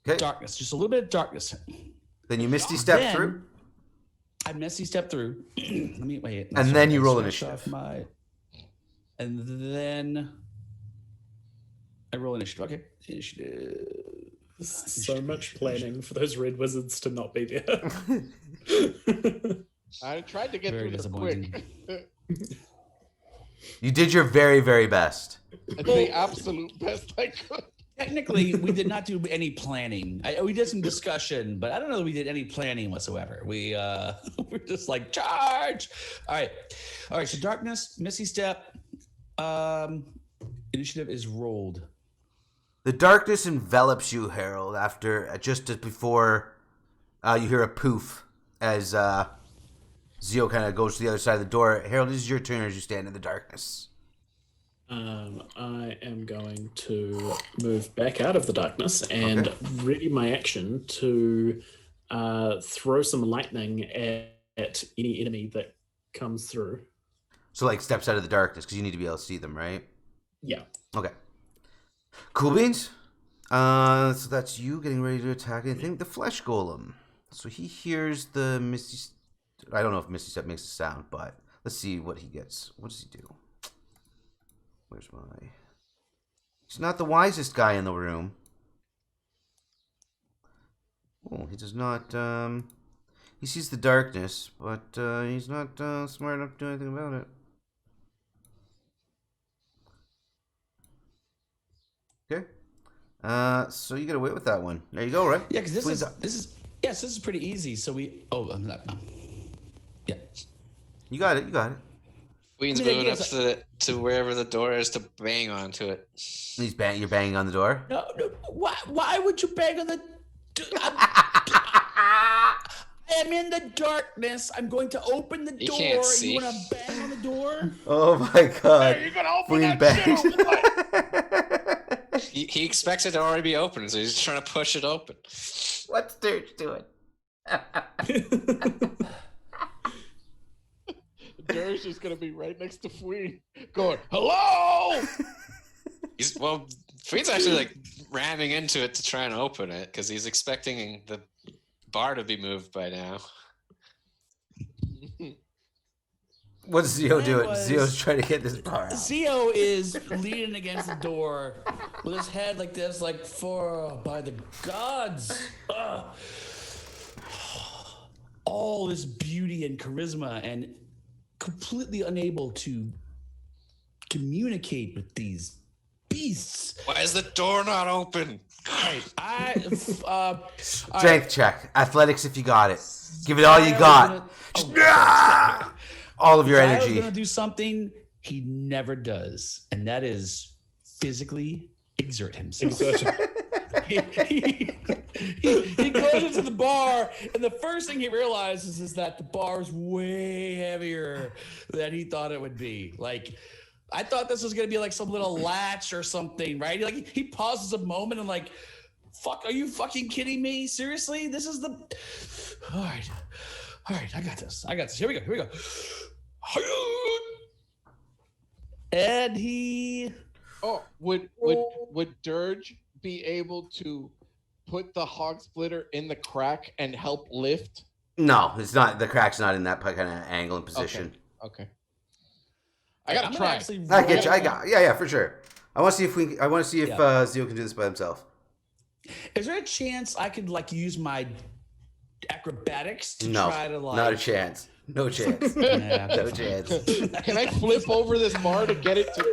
Okay. Darkness, just a little bit of darkness. Then you misty step through. I misty step through. Let me wait. And then you roll initiative. And then I roll initiative. Okay. Initiative. So much planning for those red wizards to not be there. I tried to get Very through disappointing. quick. You did your very, very best. It's the absolute best I could. Technically, we did not do any planning. We did some discussion, but I don't know that we did any planning whatsoever. We're just like, charge! All right. So darkness, Misty Step, initiative is rolled. The darkness envelops you, Harold, before you hear a poof as Zio kind of goes to the other side of the door. Harold, this is your turn as you stand in the darkness. I am going to move back out of the darkness and ready my action to throw some lightning at any enemy that comes through. So, like, steps out of the darkness, because you need to be able to see them, right? Yeah. Okay. Cool beans. So that's you getting ready to attack anything. The flesh golem. So he hears the Misty... I don't know if Misty Step makes a sound, but let's see what he gets. What does he do? Where's my... He's not the wisest guy in the room. Oh, he does not... He sees the darkness, but he's not smart enough to do anything about it. Okay. So you get away with that one. There you go, right? Yeah, because this is pretty easy. So we... Oh, I'm not... Yeah. You got it. Queen's moving up to wherever the door is to bang onto it. You're banging on the door? No. Why would you bang on the... I am in the darkness. I'm going to open the door. Can't see. You want to bang on the door? Oh my god. Hey, you're gonna open Queen that bangs. He expects it to already be open, so he's just trying to push it open. What's Dirge doing? Dirge is gonna be right next to Fween, going, "Hello." Fween's actually like ramming into it to try and open it because he's expecting the bar to be moved by now. What's Zio doing? Zio's trying to get this bar out. Zio is leaning against the door with his head like this, like, by the gods. All this beauty and charisma, and completely unable to communicate with these beasts. Why is the door not open? Strength check. Athletics if you got it. Give it all you got. All of your energy. I was going to do something he never does, and that is physically exert himself. He goes into the bar, and the first thing he realizes is that the bar is way heavier than he thought it would be. Like, I thought this was going to be like some little latch or something, right? Like, he pauses a moment and like, fuck, are you fucking kidding me? Seriously? This is the... All right, I got this. Here we go. And he... Oh, would Dirge be able to put the hog splitter in the crack and help lift? No, it's not. The crack's not in that kind of angle and position. Okay. I gotta try. I get you. Yeah, for sure. I want to see if Zio can do this by himself. Is there a chance I could like use my acrobatics to No, try to like? Not a chance. No chance. Yeah. No chance. Can I flip over this bar to get it to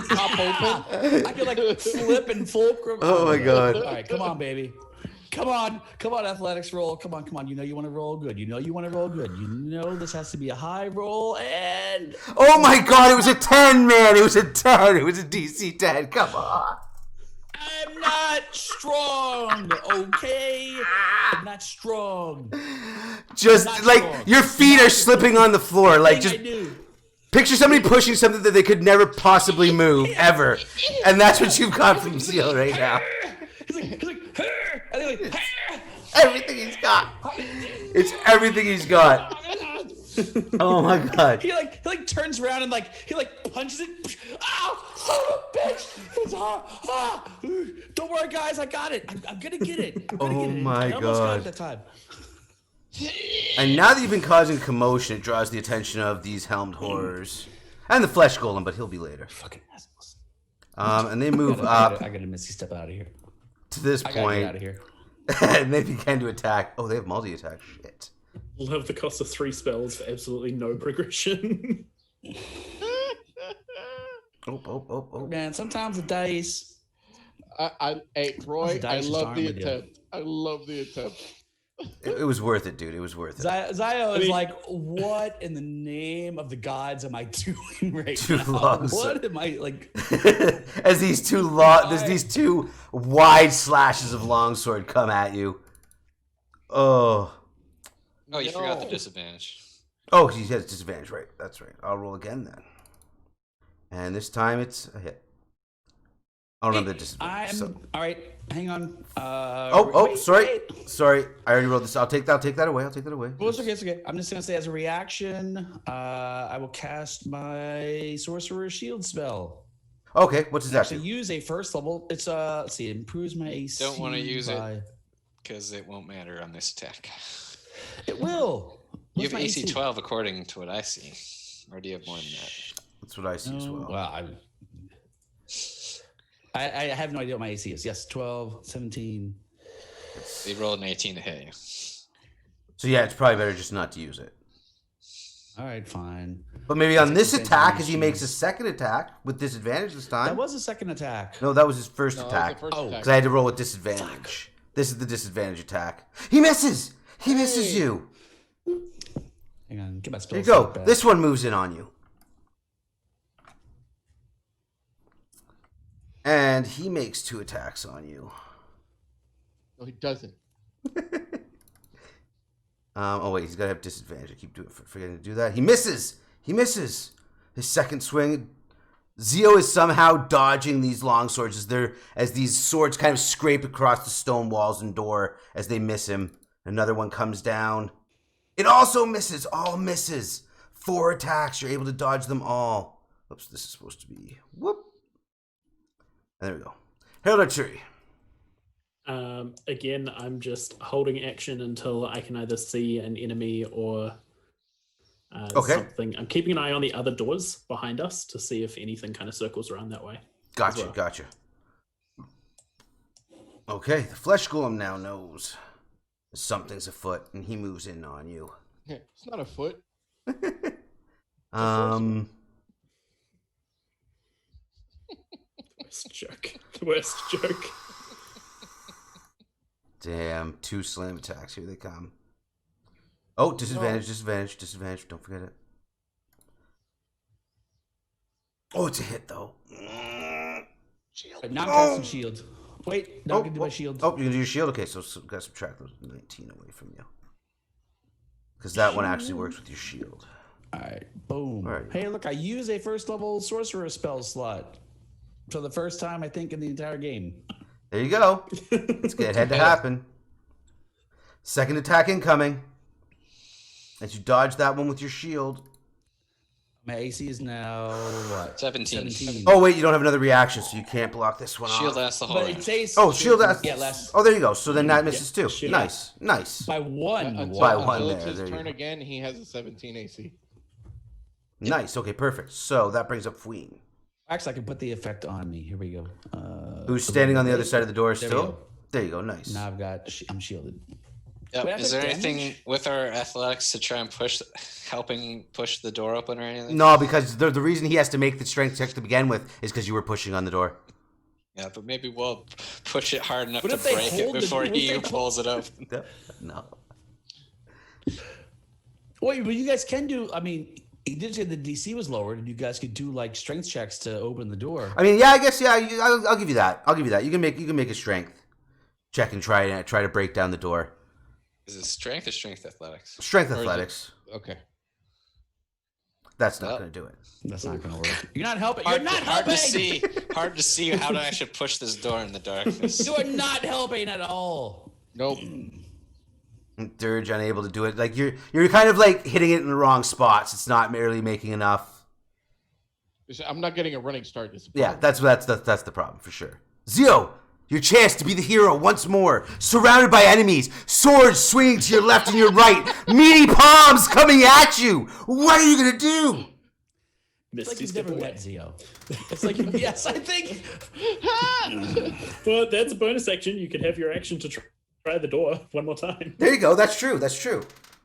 pop open? I could like flip and fulcrum. Oh my god! All right, come on, baby. Come on, athletics roll. Come on. You know you want to roll good. You know this has to be a high roll and... Oh my god, it was a 10, man. It was a 10. It was a DC 10. Come on. I'm not strong, okay? I'm not strong. Just Not like strong. your feet are slipping on the floor. Like just picture somebody pushing something that they could never possibly move ever, and that's what you've got from Seal right now. He's like, and they're like, Everything he's got. It's everything he's got. Oh my god. He turns around and he punches it. Ow! Son of a bitch! It's Don't worry, guys. I got it. I'm gonna get it. My I almost got it god. that time. And now that you've been causing commotion, it draws the attention of these helmed horrors and the flesh golem, but he'll be later. Fucking assholes. And they move up I gotta Misty Step out of here. to this I gotta point. get out of here. And they begin to attack. Oh, they have multi-attack. Shit. Love the cost of 3 spells for absolutely no progression. Oh. Man, sometimes the dice. Hey, Roy, I love the attempt. I love the attempt. It was worth it, dude. It was worth it. Zio is like, what in the name of the gods am I doing right Two now? longs. What am I like? As these two wide slashes of longsword come at you. Oh. Oh, you forgot the disadvantage. Oh, he has disadvantage, right? That's right. I'll roll again then. And this time it's a hit. I'll remember the disadvantage. All right, hang on. Sorry. I already rolled this. I'll take that away. Well, it's okay. I'm just gonna say, as a reaction, I will cast my Sorcerer Shield spell. Okay, what does that do? Use a first level. It's let's see, it improves my AC. Don't want to use it because it won't matter on this attack. It will. You have AC 12 according to what I see, or do you have more than that? That's what I see as well. Well, I have no idea what my AC is. Yes, 12, 17. They rolled an 18 to hit you. So yeah, it's probably better just not to use it. All right, fine. But maybe on this attack, as he makes a second attack with disadvantage this time. That was a second attack. No, that was his first attack. Because I had to roll with disadvantage. This is the disadvantage attack. He misses. He misses you. Hang on, get my spell. There you go. Back. This one moves in on you. And he makes 2 attacks on you. No, he doesn't. Oh, wait. He's got to have disadvantage. I keep forgetting to do that. He misses. His second swing. Zio is somehow dodging these longswords as these swords kind of scrape across the stone walls and door as they miss him. Another one comes down. It also misses. All misses. 4 attacks. You're able to dodge them all. Oops, this is supposed to be... Whoop. And there we go. Herald Archery. Again, I'm just holding action until I can either see an enemy or something. I'm keeping an eye on the other doors behind us to see if anything kind of circles around that way. Gotcha. Okay, the flesh golem now knows something's afoot, and he moves in on you. Yeah, it's not a foot. The worst joke. Damn, 2 slam attacks. Here they come. Oh, disadvantage. Don't forget it. Oh, it's a hit, though. Shield. Not casting shield. Wait, now I can do my shield. Oh, you can do your shield? Okay, so got to subtract those 19 away from you. Because that one actually works with your shield. All right, boom. All right. Hey, look, I use a first level sorcerer spell slot for the first time, I think, in the entire game. There you go. Let's get ahead to happen. Second attack incoming. As you dodge that one with your shield. My AC is now what? 17. Oh, wait, you don't have another reaction, so you can't block this one Shield off. lasts the whole round. Shield lasts. Yeah, lasts. Oh, there you go. So then that misses too. Nice. By one. Until it's his turn again, he has a 17 AC. Nice. Okay, perfect. So that brings up Fween. Actually, I can put the effect on me. Here we go. Who's standing on the other side of the door still? There you go. Nice. Now I'm shielded. Yep. Is there anything with our athletics to try and helping push the door open or anything? No, because the reason he has to make the strength check to begin with is because you were pushing on the door. Yeah, but maybe we'll push it hard enough to break it before he pulls it open. No. Wait, but you guys can do. I mean, he did say the DC was lowered, and you guys could do like strength checks to open the door. I mean, yeah, I guess, yeah. I'll give you that. You can make a strength check and try to break down the door. Is it strength or strength athletics? Strength athletics. Okay. That's not going to do it. That's not going to work. You're not helping. Hard to see how I should push this door in the darkness. You are not helping at all. Nope. Dirge unable to do it. Like you're kind of like hitting it in the wrong spots. It's not merely making enough. I'm not getting a running start. Yeah, that's the problem for sure. Zio, your chance to be the hero once more. Surrounded by enemies, swords swinging to your left and your right, meaty palms coming at you. What are you gonna do? It's like you've never met Zio. It's like, yes, I think. Well, that's a bonus action. You can have your action to try the door one more time. There you go. That's true.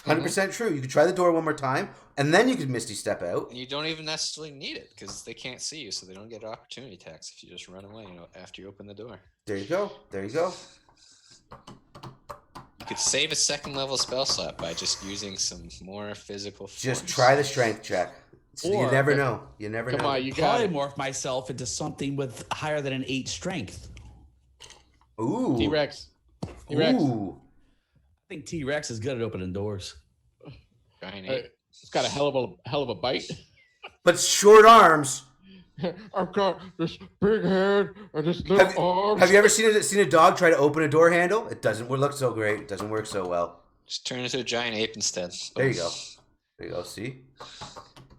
100% true. You could try the door one more time, and then you could Misty Step out. And you don't even necessarily need it because they can't see you, so they don't get opportunity attacks if you just run away. After you open the door. There you go. There you go. You could save a second level spell slot by just using some more physical force. Just try the strength check. Or, you never know. You never know. Come on, you gotta polymorph myself into something with higher than an 8 strength. Ooh. T-Rex. Ooh. I think T-Rex is good at opening doors. It's got a hell of a bite. But short arms. I've got this big head and this little arms. Have you ever seen a dog try to open a door handle? It doesn't look so great. It doesn't work so well. Just turn into a giant ape instead. There you go. There you go. See?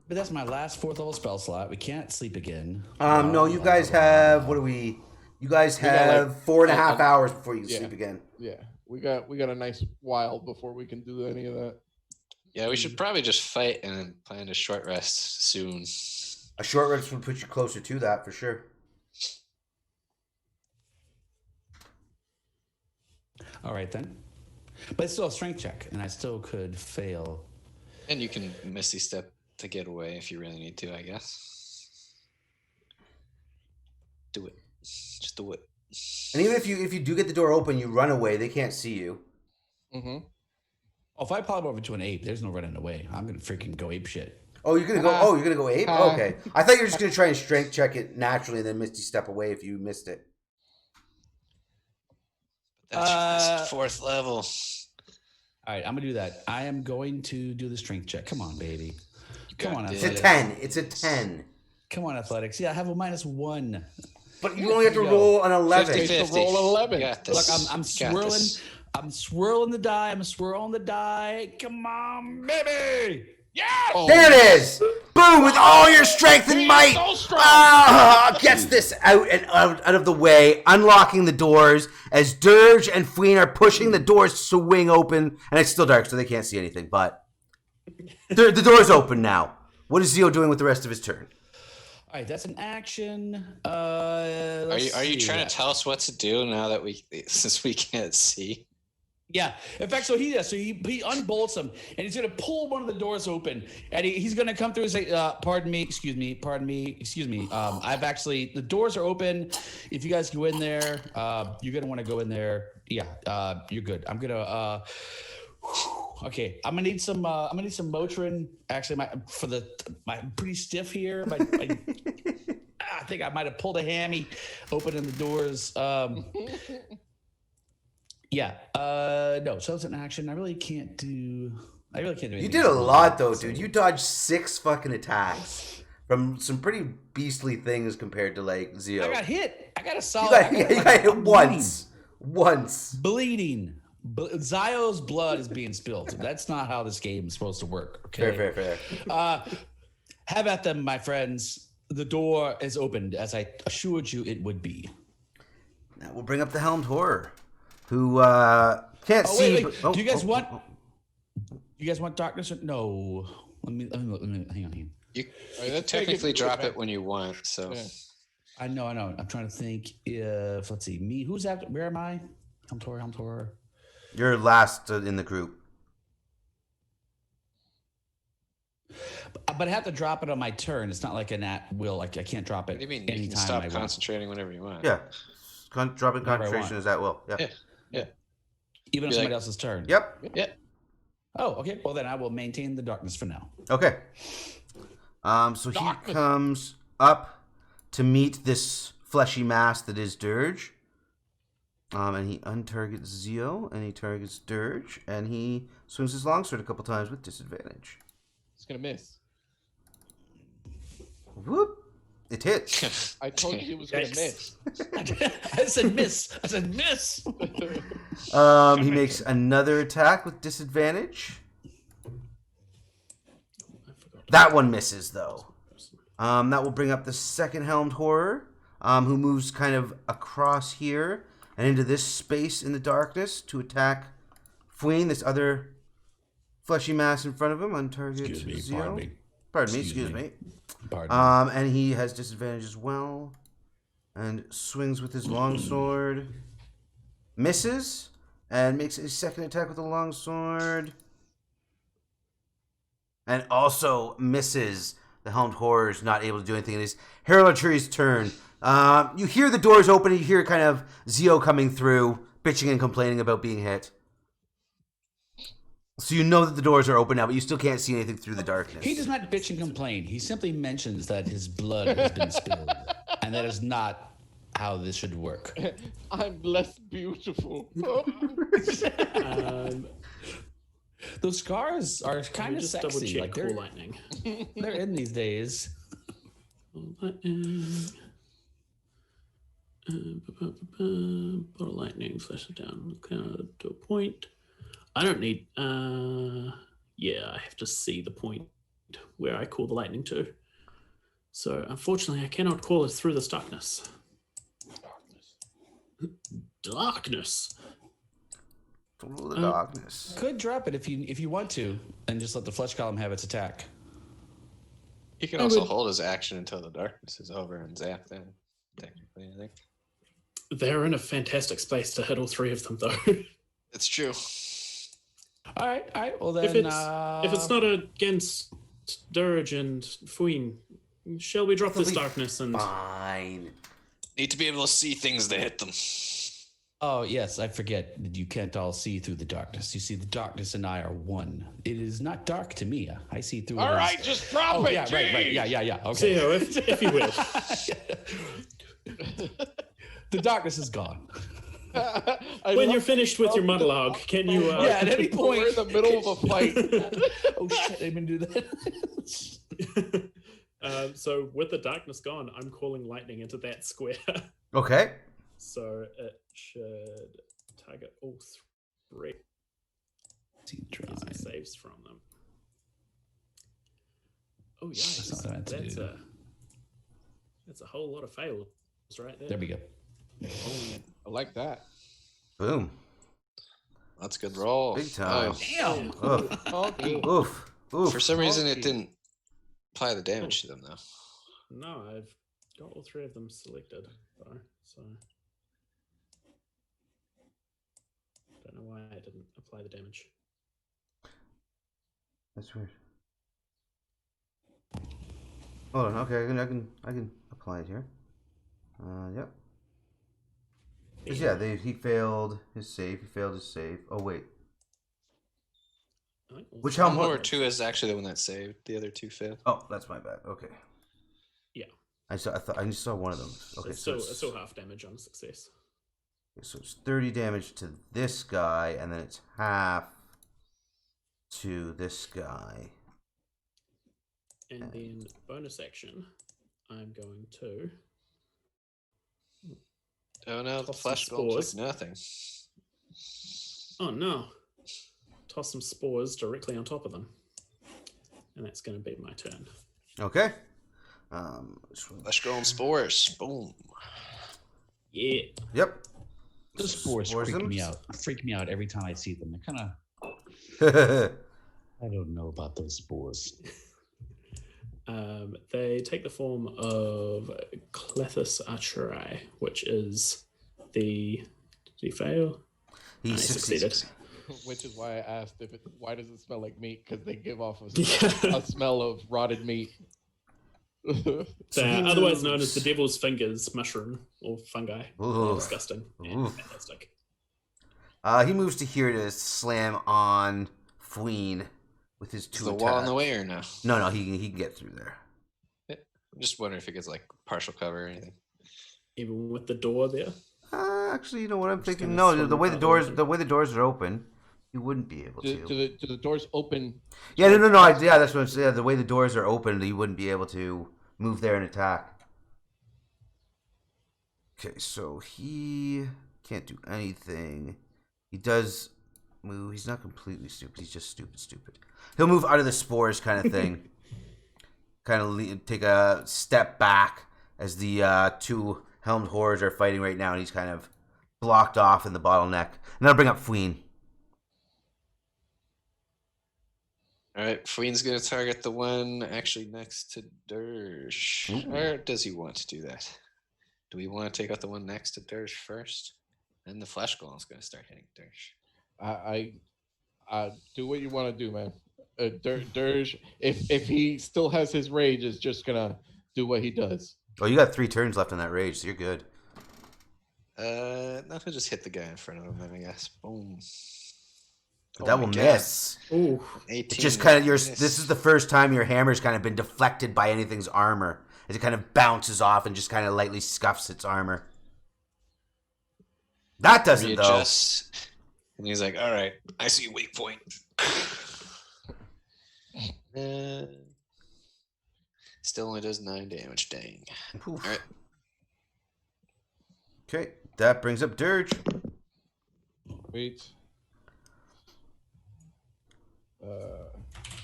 But that's my last 4th level spell slot. We can't sleep again. No, you guys have, what do we? You guys have like 4.5 hours before you sleep again. Yeah, we got a nice while before we can do any of that. Yeah, we should probably just fight and plan a short rest soon. A short rest would put you closer to that for sure. All right then, but it's still a strength check, and I still could fail. And you can Misty Step to get away if you really need to, I guess. Do it. Just do it. And even if you do get the door open, you run away. They can't see you. Mm-hmm. Oh, if I pop over to an ape, there's no running away. I'm gonna freaking go ape shit. Oh, you're gonna go. Oh, you're gonna go ape. Okay, I thought you were just gonna try and strength check it naturally, and then Misty Step away if you missed it. That's 4th level. All right, I'm gonna do that. I am going to do the strength check. Come on, baby. Come on, It's athletics. a 10. It's a 10. Come on, athletics. Yeah, I have a -1. But you only have to roll an 11. 50-50. Roll 11. Look, I'm swirling. I'm swirling the die. I'm swirling the die. Come on, baby. Yeah. Oh. There it is. Boom! With all your strength and might. Gets this out and out of the way, unlocking the doors as Dirge and Fween are pushing the doors to swing open, and it's still dark, so they can't see anything. But the door's open now. What is Zio doing with the rest of his turn? All right, that's an action. Are you trying to tell us what to do now that since we can't see? Yeah. In fact, so he unbolts them, and he's gonna pull one of the doors open, and he's gonna come through and say, "Pardon me, excuse me. I've actually the doors are open. If you guys go in there, you're gonna want to go in there. Yeah, you're good. I'm gonna okay. I'm gonna need some Motrin. Actually, I'm pretty stiff here. I think I might have pulled a hammy opening the doors. Yeah. No. So it's an action. I really can't do anything. You did a lot though, dude. You dodged 6 fucking attacks from some pretty beastly things compared to like Zio. I got hit. I got a solid. You got hit once. Once. Bleeding. Zio's blood is being spilled. That's not how this game is supposed to work. Okay. Fair. Have at them, my friends. The door is opened, as I assured you it would be. Now we'll bring up the Helmed Horror, who can't see. Wait. Do you guys want? Do you guys want darkness? No. Let me hang on. You technically drop it when you want. So. Yeah. I know. I'm trying to think. If let's see, me. Who's after? Where am I? Helmed Horror. You're last in the group. But I have to drop it on my turn. It's not like an at will. Like I can't drop it. What do you mean? Anytime You can stop I want. concentrating whenever you want. Yeah. Dropping concentration is at will. Yeah. Even on Be somebody like- else's turn. Yep. Yeah. Oh, okay. Well, then I will maintain the darkness for now. Okay. So he comes up to meet this fleshy mass that is Dirge. And he untargets Zio, and he targets Dirge, and he swings his longsword a couple times with disadvantage. It's gonna miss. Whoop! It hit. I told you it was gonna miss. I said miss. He makes another attack with disadvantage. That one misses, though. That will bring up the second Helmed Horror, who moves kind of across here and into this space in the darkness to attack Fween, this other fleshy mass in front of him on target Zio. Pardon me, excuse me. And he has disadvantage as well. And swings with his longsword. Misses. And makes a second attack with the longsword. and also misses. The helmed horror is not able to do anything. It is Heraldry's turn. You hear the doors open. You hear kind of Zio coming through, bitching and complaining about being hit. So you know that the doors are open now, but you still can't see anything through the darkness. He does not bitch and complain. He simply mentions that his blood has been spilled, and that is not how this should work. I'm less beautiful. Those scars are kind of just sexy. double check Like Cool Lightning. they're in these days. Bottle lightning, flash it down to a point. I don't need. Yeah, I have to see the point where I call the lightning to. So unfortunately, I cannot call it through this darkness. Darkness. Through the darkness. Could drop it if you want to, and just let the flesh column have its attack. He can also hold his action until the darkness is over and zap them. Technically, I think. They're in a fantastic space to hit all three of them, though. It's true. All right. Well then, if it's not against Dirge and Fuin, shall we drop this darkness and? Fine. Need to be able to see things to hit them. Oh yes, I forget that you can't all see through the darkness. You see, the darkness and I are one. It is not dark to me. I see through. All right, just drop it. Yeah, geez. right. Yeah. Okay. Theo, if you will. The darkness is gone. When you're finished with your monologue, can you? At any point. We're in the middle of a fight. Oh shit! I didn't do that. So with the darkness gone, I'm calling lightning into that square. Okay. So it should target all three. Using saves from them. Oh yeah, that's a whole lot of fails right there. There we go. I like that. Boom. That's a good roll. Big time. Damn. Oof. For some reason, it didn't apply the damage to them, though. No, I've got all three of them selected, though. So don't know why I didn't apply the damage. That's weird. Hold on. Okay, I can apply it here. Yep. Yeah, he failed his save. He failed his save. Oh wait. Which helm? Number 2 is actually the one that saved. The other 2 failed. Oh, that's my bad. Okay. Yeah. I just saw one of them. Okay, so it's still half damage on success. Okay, so it's 30 damage to this guy, and then it's half to this guy. And then bonus action, I'm going to. Oh no, the toss flesh some golem spores. took nothing. Oh no. Toss some spores directly on top of them. And that's going to be my turn. Okay. Flesh golem spores. Boom. Yeah. Yep. The spores freak me out every time I see them. They're kind of. I don't know about those spores. They take the form of Clethus Archerai, which is the. Did he fail? He succeeded. Which is why I asked why does it smell like meat? Because they give off a smell of rotted meat. Otherwise known as the devil's fingers mushroom or fungi. Disgusting. And fantastic. He moves to here to slam on Fuin with his 2 Is the attacks. wall in the way or no? No, he can get through there. I'm just wondering if it gets like partial cover or anything. Even with the door there. Actually, you know what I'm thinking? No, the way the doors are open, you wouldn't be able to. Do the doors open? Yeah, no. That's what I'm saying. The way the doors are open, you wouldn't be able to move there and attack. Okay, so he can't do anything. He does move. He's not completely stupid. He's just stupid. He'll move out of the spores kind of thing. Kind of take a step back as the 2 helmed horrors are fighting right now, and he's kind of blocked off in the bottleneck. And that'll bring up Fuin. All right, Fuin's going to target the one actually next to Dirge. Or does he want to do that? Do we want to take out the one next to Dirge first? And the flesh golem's going to start hitting Dirge. I do what you want to do, man. Dirge, if he still has his rage, is just gonna do what he does. Oh, you got 3 turns left on that rage, so you're good. No, he'll just hit the guy in front of him. Then I guess. Boom. But that will miss. Ooh. 18. It's just kind of this is the first time your hammer's kind of been deflected by anything's armor. As it kind of bounces off and just kind of lightly scuffs its armor. That doesn't Readjusts, and he's like, "All right, I see weak point." Still only does 9 damage. Dang. though. All right. Okay, that brings up Dirge. Wait.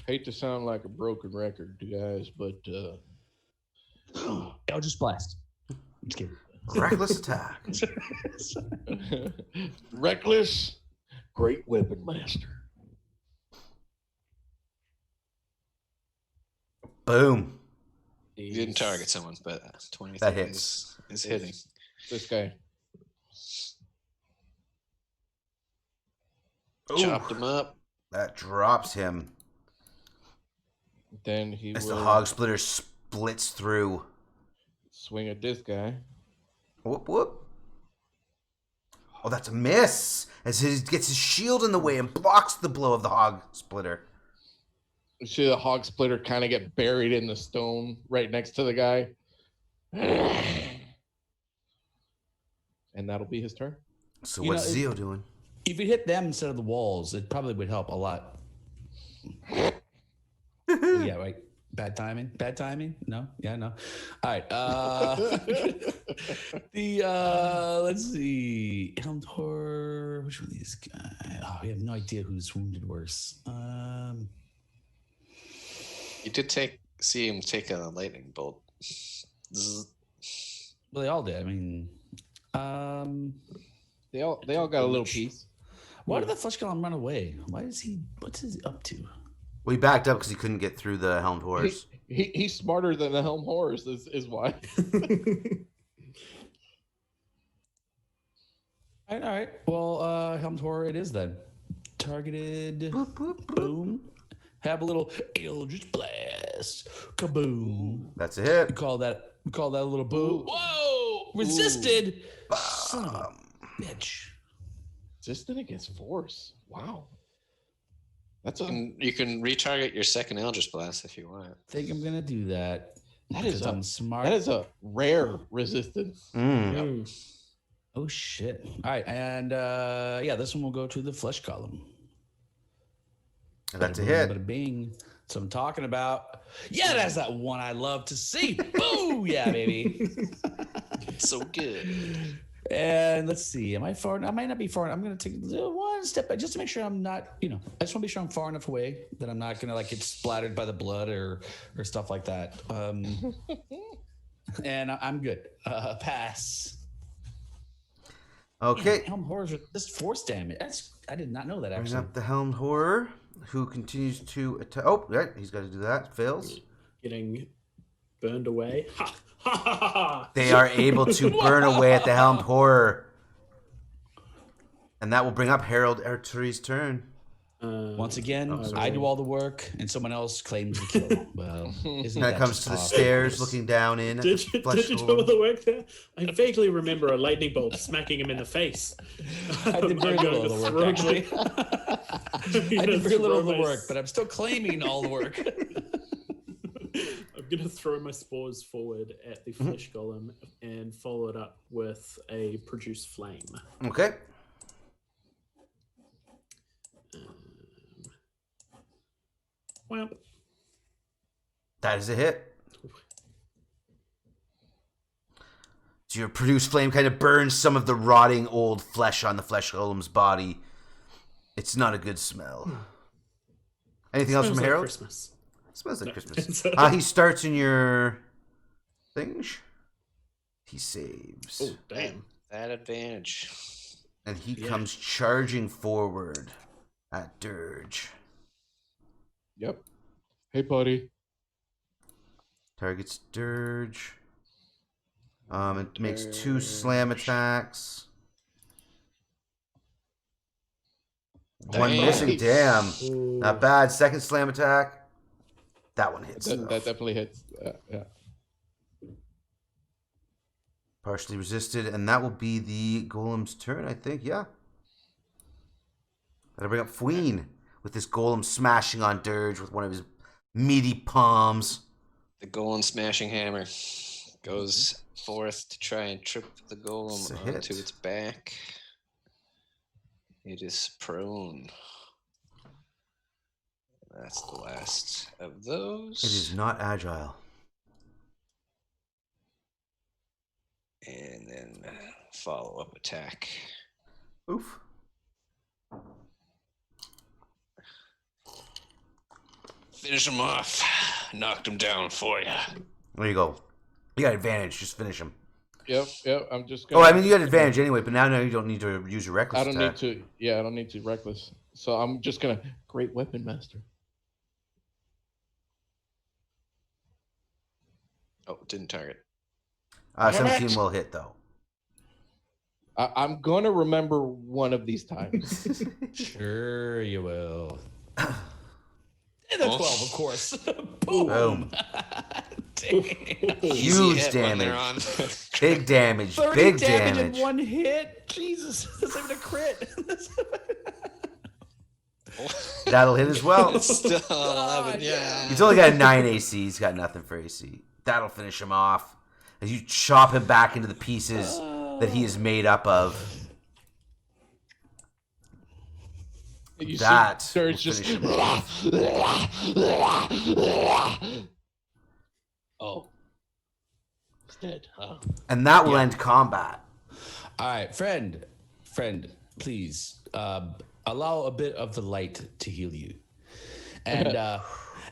Hate to sound like a broken record, guys, but Eldritch Blast. I'm just kidding. Reckless attack. Reckless, great weapon master. Boom. You didn't target someone, but 23 That hits. is hitting. This guy. Chopped him up. That drops him. Then he As will the hog splitter splits through. swing at this guy. Whoop, whoop. Oh, that's a miss. As he gets his shield in the way and blocks the blow of the hog splitter. You see the hog splitter kind of get buried in the stone right next to the guy. And that'll be his turn. So You what's know, Zio doing? If you hit them instead of the walls, it probably would help a lot. Yeah, right. Bad timing. Bad timing. No. Yeah. No. All right. Let's see. Helmed Horror. Which one of these guys? Oh, we have no idea who's wounded worse. You did see him take a lightning bolt. Zzz. Well, they all did. I mean, They all got a little piece. why did the flesh golem run away? What's he up to? Well, he backed up because he couldn't get through the helmed horse. He's smarter than the helm horse is why. All right. Well, Helm's Horror it is then. Targeted. Boop, boop, boop. Boom. Have a little Eldritch Blast. Kaboom. That's a hit. We call that a little boo. Whoa! Resisted. Son of a bitch. Resistant against force. Wow. That's You can retarget your second Eldritch Blast if you want. Think I'm gonna do that. That is because I'm smart. that is a rare resistance. Mm. Oh shit. All right, and yeah, this one will go to the flesh column. That's a Bada hit. Bada bing. So I'm talking about. Yeah, that's that one I love to see. Boo! Yeah, baby. So good. And let's see. Am I far? I might not be far. I'm going to take one step back just to make sure I'm not. I just want to be sure I'm far enough away that I'm not going to get splattered by the blood or stuff like that. And I'm good. Pass. Okay. Man, Helm Horrors are just force damage. I did not know that Bring actually. up the helmed horror, who continues to attack. Oh, right, he's got to do that. Fails. Getting burned away. Ha ha ha ha! They are able to burn away at the helmed horror, and that will bring up Harold Arturi's turn. Once again, sorry. I do all the work, and someone else claims the kill. Well, isn't Kind that of comes just to the awful? stairs, looking down in. At Did the you flesh do golem. all the work there? I vaguely remember a lightning bolt smacking him in the face. I did very I'm little going of to the throw work, actually. my- I did very little of the my- work, but I'm still claiming all the work. I'm going to throw my spores forward at the flesh golem and follow it up with a produce flame. Okay. Well, That is a hit. So your produced flame kind of burns some of the rotting old flesh on the flesh golem's body. It's not a good smell. Anything else from smells like Harold? Christmas. Smells like No. Christmas. He starts in your thing. He saves. Oh, damn. That advantage. And he Yeah. comes charging forward at Dirge. Yep. Hey, buddy. Targets Dirge. It makes 2 slam attacks. One missing. Damn. Not bad. Second slam attack. That one hits. That definitely hits. Yeah. Partially resisted, and that will be the golem's turn, I think. Yeah. Gotta bring up Fween with this golem smashing on Dirge with one of his meaty palms. The golem smashing hammer goes forth to try and trip the golem onto its back. It is prone. That's the last of those. It is not agile. And then follow-up attack. Oof. Finish him off. Knocked him down for you. There you go. You got advantage. Just finish him. Yep. I'm just gonna... Oh, I mean, you had advantage anyway, but now you don't need to use your reckless attack. I don't need to reckless. So I'm just gonna Great Weapon Master. Oh, didn't target. 17 will hit, though. I'm gonna remember one of these times. Sure you will. And a 12, of course. Boom. Huge damage. Big damage. 30 Big damage damage. in one hit. Jesus, that's even a crit. That'll hit as well. Still 11, yeah. He's only got a 9 AC. He's got nothing for AC. That'll finish him off as you chop him back into the pieces that he is made up of. That will finish him off. Oh. He's dead. Huh? And that will end combat. All right, friend, please allow a bit of the light to heal you.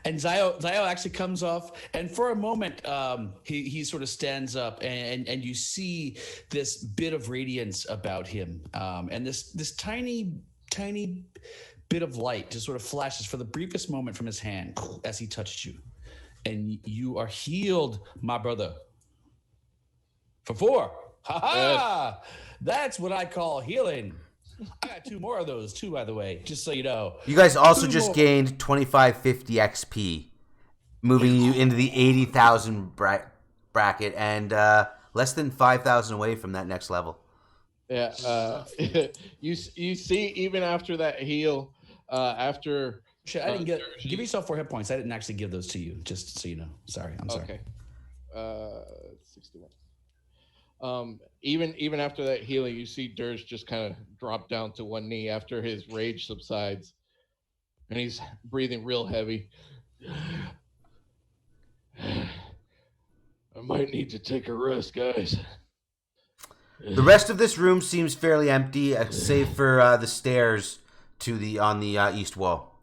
And Zio actually comes off, and for a moment, he sort of stands up, and you see this bit of radiance about him, and this tiny bit of light just sort of flashes for the briefest moment from his hand as he touched you, and you are healed, my brother. For 4. Ha ha! That's what I call healing. I got 2 more of those too, by the way, just so you know. You guys also just gained 2550 XP, moving you into the 80,000 bracket and less than 5,000 away from that next level. Yeah. You see, even after that heal, after... Shit, I didn't give yourself 4 hit points. I didn't actually give those to you, just so you know. Sorry, I'm sorry. Okay. 61. Even after that healing, you see Dirge just kind of drop down to one knee after his rage subsides, and he's breathing real heavy. I might need to take a rest, guys. The rest of this room seems fairly empty, save for the stairs to on the east wall,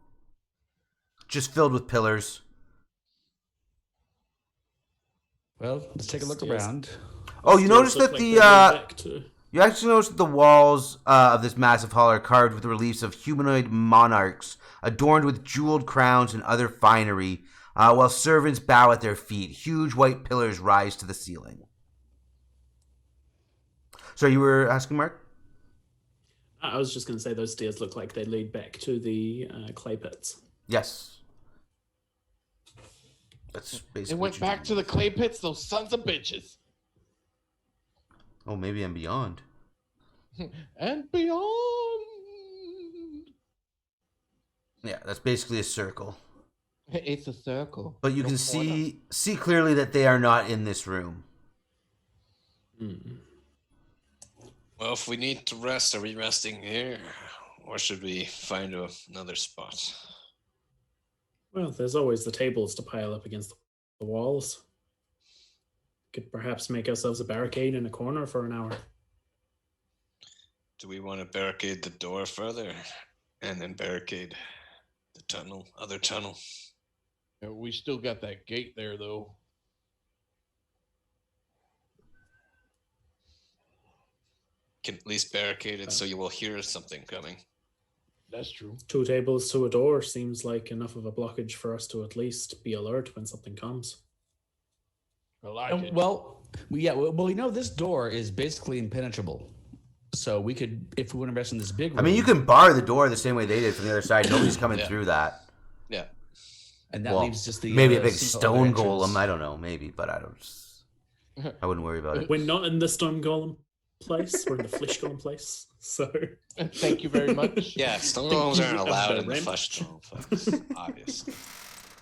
just filled with pillars. Well, let's take a look around. Oh, you notice that you actually notice that the walls of this massive hall are carved with reliefs of humanoid monarchs, adorned with jeweled crowns and other finery, while servants bow at their feet. Huge white pillars rise to the ceiling. So you were asking, Mark? I was just going to say those stairs look like they lead back to the clay pits. Yes. That's basically. They went back to the clay pits, those sons of bitches. Oh, maybe and beyond. And beyond. Yeah, that's basically a circle. It's a circle. But you can see clearly that they are not in this room. Well, if we need to rest, are we resting here? Or should we find another spot? Well, there's always the tables to pile up against the walls. Could perhaps make ourselves a barricade in a corner for an hour. Do we want to barricade the door further and then barricade the other tunnel? Yeah, we still got that gate there, though. Can at least barricade it so you will hear something coming. That's true. 2 tables to a door seems like enough of a blockage for us to at least be alert when something comes. I like it. Well, you know, this door is basically impenetrable. So we could, if we want to rest in this big room. I mean, you can bar the door the same way they did from the other side. Nobody's coming through that. Yeah. And that leaves just the maybe a big single stone other entrance. golem. I don't know, maybe, but I wouldn't worry about it. We're not in the stone golem place. We're in the flesh golem place. So Thank you very much. Yeah, stone golems aren't allowed in the flesh golem place, obviously.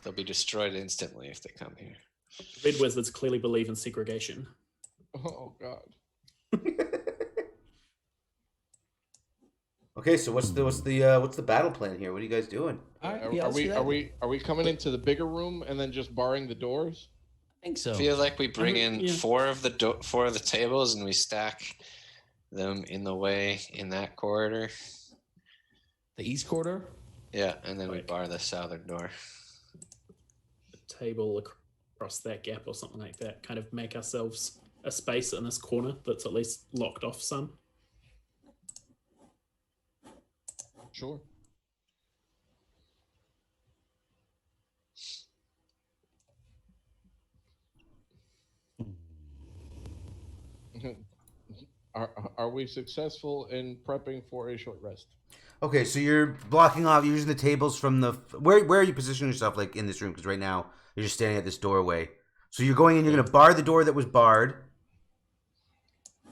They'll be destroyed instantly if they come here. Red wizards clearly believe in segregation. Oh God. Okay, so what's the battle plan here? What are you guys doing? All right, Are, yeah, are let's do we that. are we coming into the bigger room and then just barring the doors? I think so. I feel like we bring in yeah. four of the tables and we stack them in the way in that corridor. The east corridor? Yeah, and then we bar the southern door. Table across that gap or something like that. Kind of make ourselves a space in this corner that's at least locked off some. Sure. Are we successful in prepping for a short rest? Okay, so you're blocking off, you're using the tables from the... Where are you positioning yourself, like, in this room? Because right now, you're just standing at this doorway. So you're going in, you're going to bar the door that was barred.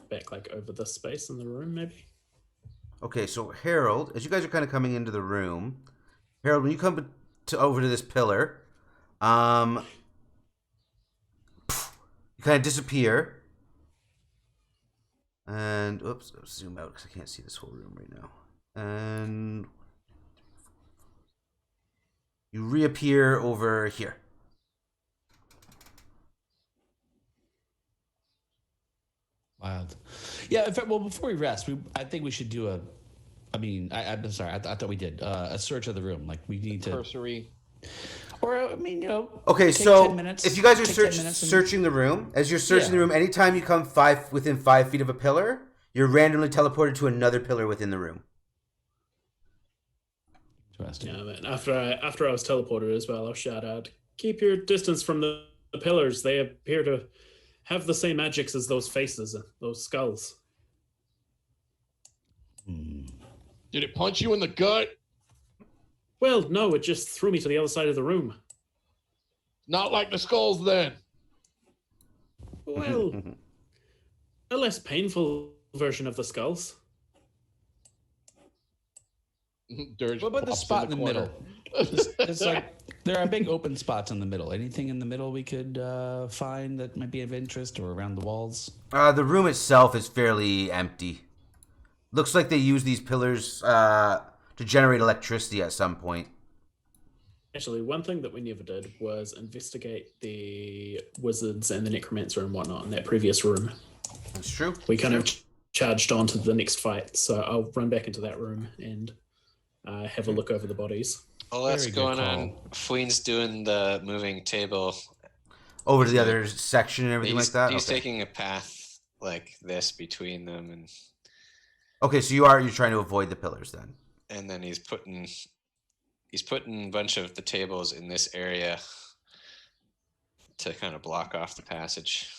Back, like, over this space in the room, maybe? Okay, so Harold, as you guys are kind of coming into the room, Harold, when you come over to this pillar, you kind of disappear. And, oops, I'll zoom out because I can't see this whole room right now. And you reappear over here. Wild. Yeah, in fact, well, before we rest, I think we should do I'm sorry, I thought we did a search of the room. Like, we need to... Cursory. Or, I mean, you know... Okay, take so 10 minutes, if you guys are take 10 minutes and- searching the room, as you're searching the Yeah. room, anytime you come within 5 feet of a pillar, you're randomly teleported to another pillar within the room. Interesting. Yeah, man. After I was teleported as well, I'll shout out, keep your distance from the pillars. They appear to have the same magics as those faces, those skulls. Did it punch you in the gut? Well, no, it just threw me to the other side of the room. Not like the skulls then. Well, a less painful version of the skulls. Dirge What about the pops spot in the corner. middle? It's like, there are big open spots in the middle. Anything in the middle we could find that might be of interest, or around the walls? The room itself is fairly empty. Looks like they use these pillars to generate electricity at some point. Actually, one thing that we never did was investigate the wizards and the necromancer and whatnot in that previous room. That's true. We kind of charged on to the next fight, so I'll run back into that room and have a look over the bodies. Well, that's Very good going call. on. Fween's doing the moving table. Over to the other section and everything like that? He's Okay. taking a path like this between them, Okay, so you're trying to avoid the pillars then. and then he's putting a bunch of the tables in this area to kind of block off the passage.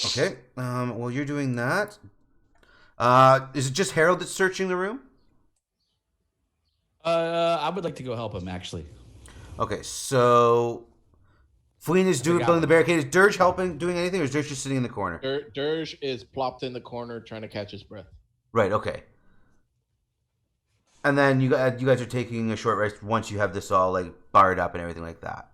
Okay. Well, you're doing that. Is it just Harold that's searching the room? I would like to go help him, actually. Okay, so Fween is building the barricade. Is Dirge doing anything, or is Dirge just sitting in the corner? Dirge is plopped in the corner trying to catch his breath. Right. Okay. And then you guys are taking a short rest once you have this all like barred up and everything like that.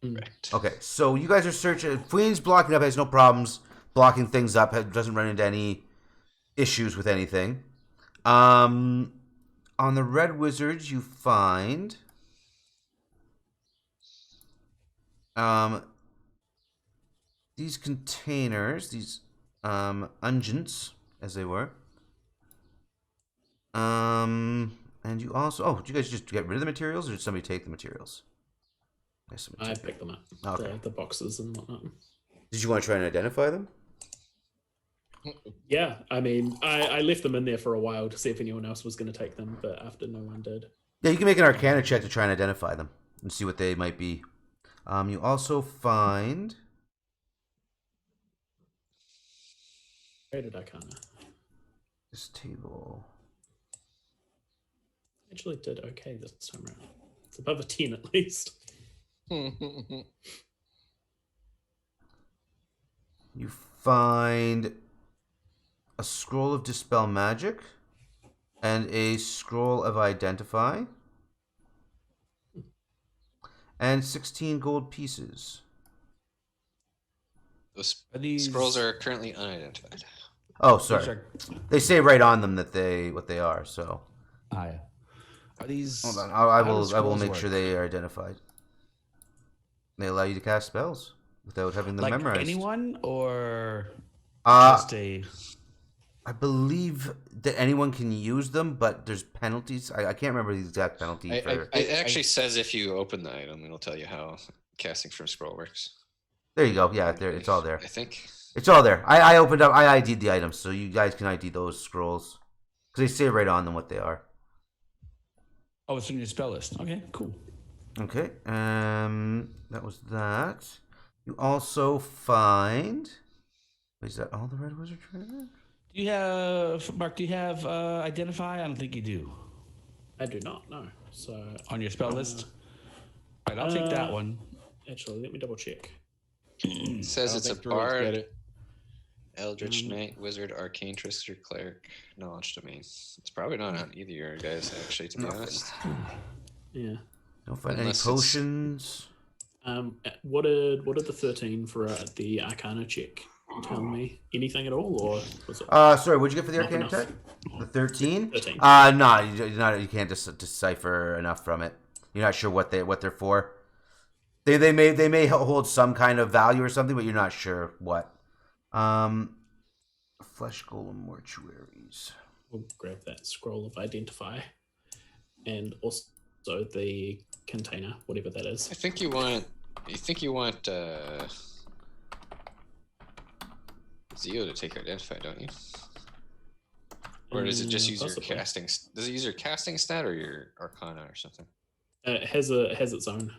Correct. Okay, so you guys are searching. Fween's blocking up, has no problems blocking things up. Doesn't run into any issues with anything. On the Red Wizards, you find these containers, these unguents, as they were. And you also did you guys just get rid of the materials, or did somebody take the materials? I picked them up, Okay. the boxes and whatnot. Did you want to try and identify them? Yeah, I mean, I left them in there for a while to see if anyone else was going to take them, but after no one did. Yeah, you can make an Arcana check to try and identify them and see what they might be. You also find... Rated Arcana. This table. Actually did okay this time around. It's above a 10 at least. You find a scroll of Dispel Magic and a scroll of Identify and 16 gold pieces. Those these- scrolls are currently unidentified. Oh, sorry. They say right on them that what they are. So. Yeah. Are these? Hold on. how I do will scrolls make work? sure they are identified. They allow you to cast spells without having them Like memorized. anyone or Uh, just a? I believe that anyone can use them, but there's penalties. I can't remember the exact penalty for. It actually says if you open the item, it'll tell you how casting from scroll works. There you go. Yeah, there. It's all there. I think. It's all there. I opened up. I ID'd the items, so you guys can ID those scrolls because they say right on them what they are. Oh, it's in your spell list. Okay, cool. Okay. That was that. You also find. Is that all the red wizard treasure? Do you have Mark? Do you have identify? I don't think you do I do not know. So on your spell list. All right, I'll take that one. actually, let me double check. It says it's a Druids get bard, it. eldritch knight, wizard, arcane trickster, cleric, knowledge domain. It's probably not on either of your guys, actually, to be honest. Yeah. Don't find Unless any it's- potions. What did the 13 for the Arcana check tell me? Anything at all, or was it? Sorry, what'd you get for the Not arcane enough. check? The 13? 13. No, you can't just decipher enough from it. You're not sure what they're for. They may hold some kind of value or something, but you're not sure what. Flesh golem mortuaries. We'll grab that scroll of identify, and also the container, whatever that is. I think you want. Zio to take identify, don't you? Or does it just use Possibly. your casting? Does it use your casting stat or your arcana or something? It has its own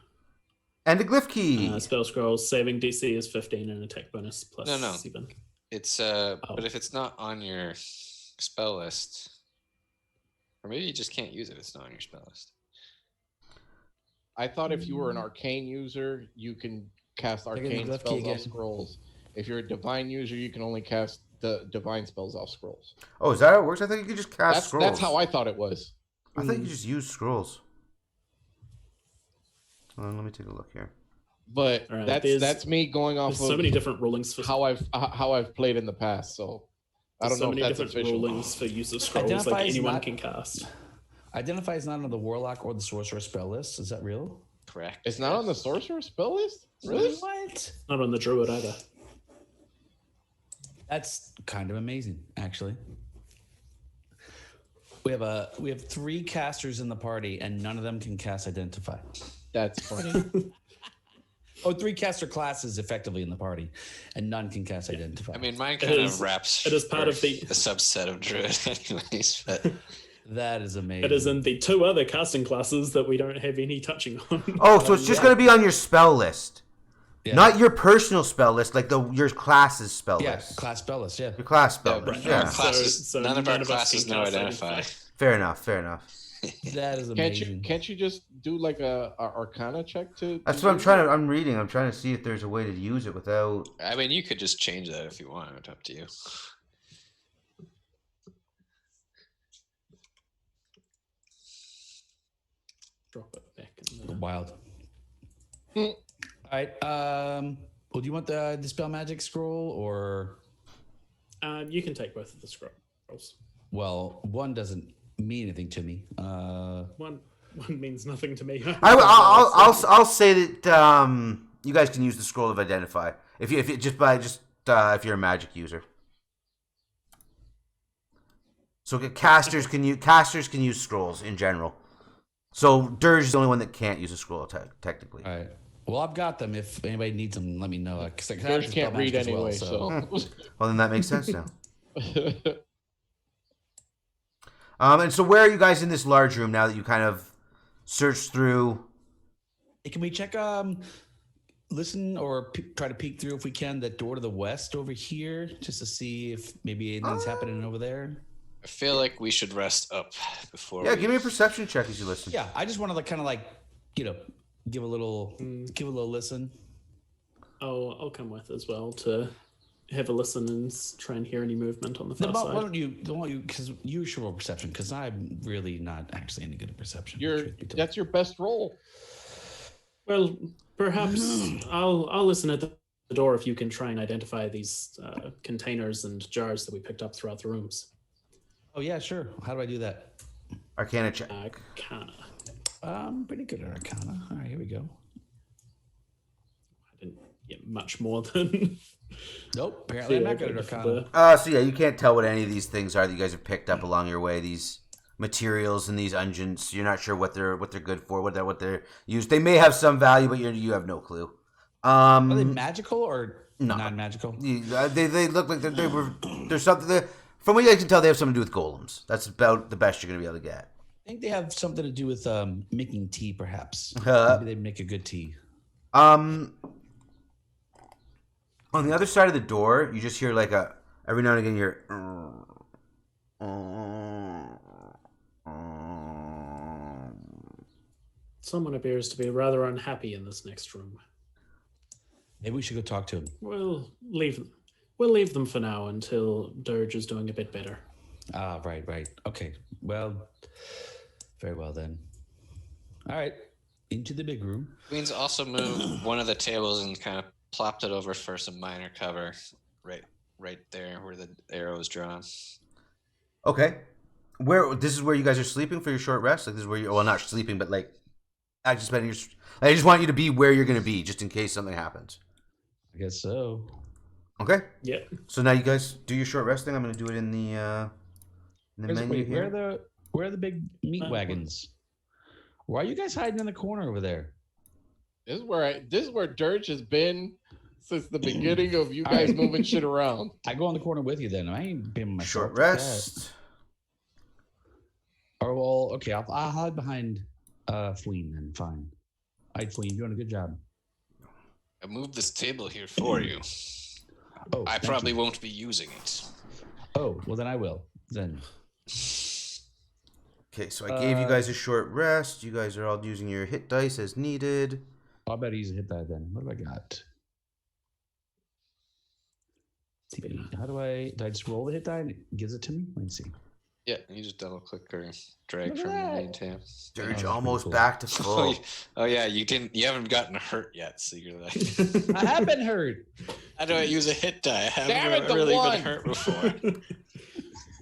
And a glyph key. spell scrolls. Saving DC is 15 and attack bonus plus No. 7. It's but if it's not on your spell list, or maybe you just can't use it if it's not on your spell list. I thought if you were an arcane user, you can cast Look at the arcane glyph key spells off again. scrolls. If you're a divine user, you can only cast the divine spells off scrolls. Oh, is that how it works? I thought you could just cast scrolls. That's how I thought it was. I thought you could just use scrolls. Let me take a look here. But All right, that's me going off There's of so many different rulings for how I've played in the past. So I don't so know many if that's different official. rulings for use of scrolls. Identify Like is anyone not- can cast. Identify is not on the warlock or the sorcerer spell list. Is that real? Correct. It's not on the sorcerer spell list. Really? What? Not on the druid either. That's kind of amazing, actually. We have 3 casters in the party, and none of them can cast identify. That's funny. Oh, 3 caster classes effectively in the party, and none can cast identify. I mean, mine It kind is- of wraps. it is part of the- a subset of druid, anyways. But that is amazing. It is in the 2 other casting classes that we don't have any touching on. Oh, so it's just going to be on your spell list. Yeah. Not your personal spell list, like your class's spell Yeah, list. class spell list, yeah. Your class spell Yeah, list. but our Yeah. classes, So none of our none of us classes can know cast identify. identify. Fair enough. Fair enough. That is amazing. Can't you just do like a arcana check to? That's what I'm trying to. I'm reading. I'm trying to see if there's a way to use it without. I mean, you could just change that if you want. It's up to you. Drop it back in the... Wild. Hmm. All right. Well, do you want the dispel magic scroll or? You can take both of the scrolls. Well, one doesn't mean anything to me. One means nothing to me. I'll say that you guys can use the scroll of identify if you're a magic user. So casters can use scrolls in general. So Dirge is the only one that can't use a scroll technically. All right. Well, I've got them. If anybody needs them, let me know. Because I George can't read anyway, so. Well, then that makes sense now. And so where are you guys in this large room now that you kind of searched through? Hey, can we check? Listen or try to peek through if we can that door to the west over here, just to see if maybe anything's happening over there. I feel like we should rest up before. Yeah, give me a perception check as you listen. Yeah, I just want to kind of give a little listen. I'll come with as well to have a listen and try and hear any movement on the far side. Why don't you, because you should roll perception, because I'm really not actually any good at perception. That's your best roll. Well, perhaps I'll listen at the door if you can try and identify these containers and jars that we picked up throughout the rooms. Oh yeah, sure. How do I do that? Arcana check. Arcana. I'm pretty good at Arcana. All right, here we go. I didn't get much more than. Nope. Apparently, I'm not good at Arcana. So yeah, you can't tell what any of these things are that you guys have picked up along your way. These materials and these unguents, you're not sure what they're good for, what they're used. They may have some value, but you have no clue. Are they magical or non-magical? They look like there's something. From what you guys can tell, they have something to do with golems. That's about the best you're going to be able to get. I think they have something to do with making tea, perhaps. Maybe they make a good tea. On the other side of the door, you just hear like every now and again you're. Someone appears to be rather unhappy in this next room. Maybe we should go talk to him. We'll leave them for now until Dirge is doing a bit better. Ah, right. Okay. Well, very well then. All right. Into the big room. Queen's also moved one of the tables and kind of plopped it over for some minor cover, right there where the arrow is drawn. Okay. This is where you guys are sleeping for your short rest? Like this is where you're not sleeping, but like I just want you to be where you're gonna be, just in case something happens. I guess so. Okay. Yeah. So now you guys do your short rest thing. I'm gonna do it in the menu here. Where are the big meat wagons? Why are you guys hiding in the corner over there? This is where Dirge has been since the beginning of you guys moving shit around. I go in the corner with you then. I ain't been myself. Short rest. Oh well, okay. I'll hide behind Fween then. Fine. All right, Fween, you're doing a good job. I moved this table here for you. Oh, I probably won't be using it. Oh, well then I will. Then. Okay, so I gave you guys a short rest. You guys are all using your hit dice as needed. I'll bet he's a hit die then. What have I got? How do I just roll the hit die and it gives it to me? Let me see. Yeah, you just double click or drag from the main tab. Dirge almost back to full. Oh yeah, you haven't gotten hurt yet, so you're like I have been hurt. How do I use a hit die? I haven't really been hurt before.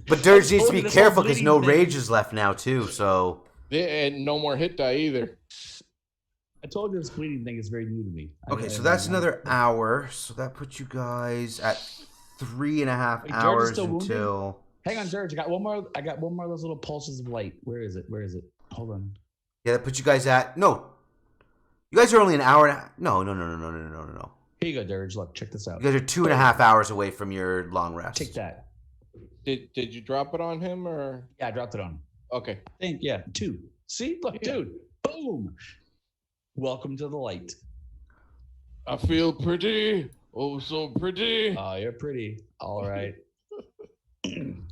But Dirge needs to be careful because no rage is left now too, so And no more hit die either. I told you this bleeding thing is very new to me. okay, so that's another hour. So that puts you guys at 3.5 hours until. Wounded? Hang on, Dirge. I got one more of those little pulses of light. Where is it? Hold on. Yeah, that puts you guys at no. You guys are only an hour and a half. No. Here you go, Dirge. Look, check this out. You guys are 2.5 hours away from your long rest. Take that. Did you drop it on him or? Yeah, I dropped it on. Okay. I think 2. See, look, dude. Boom. Welcome to the light. I feel pretty. Oh, so pretty. Oh, you're pretty. All right.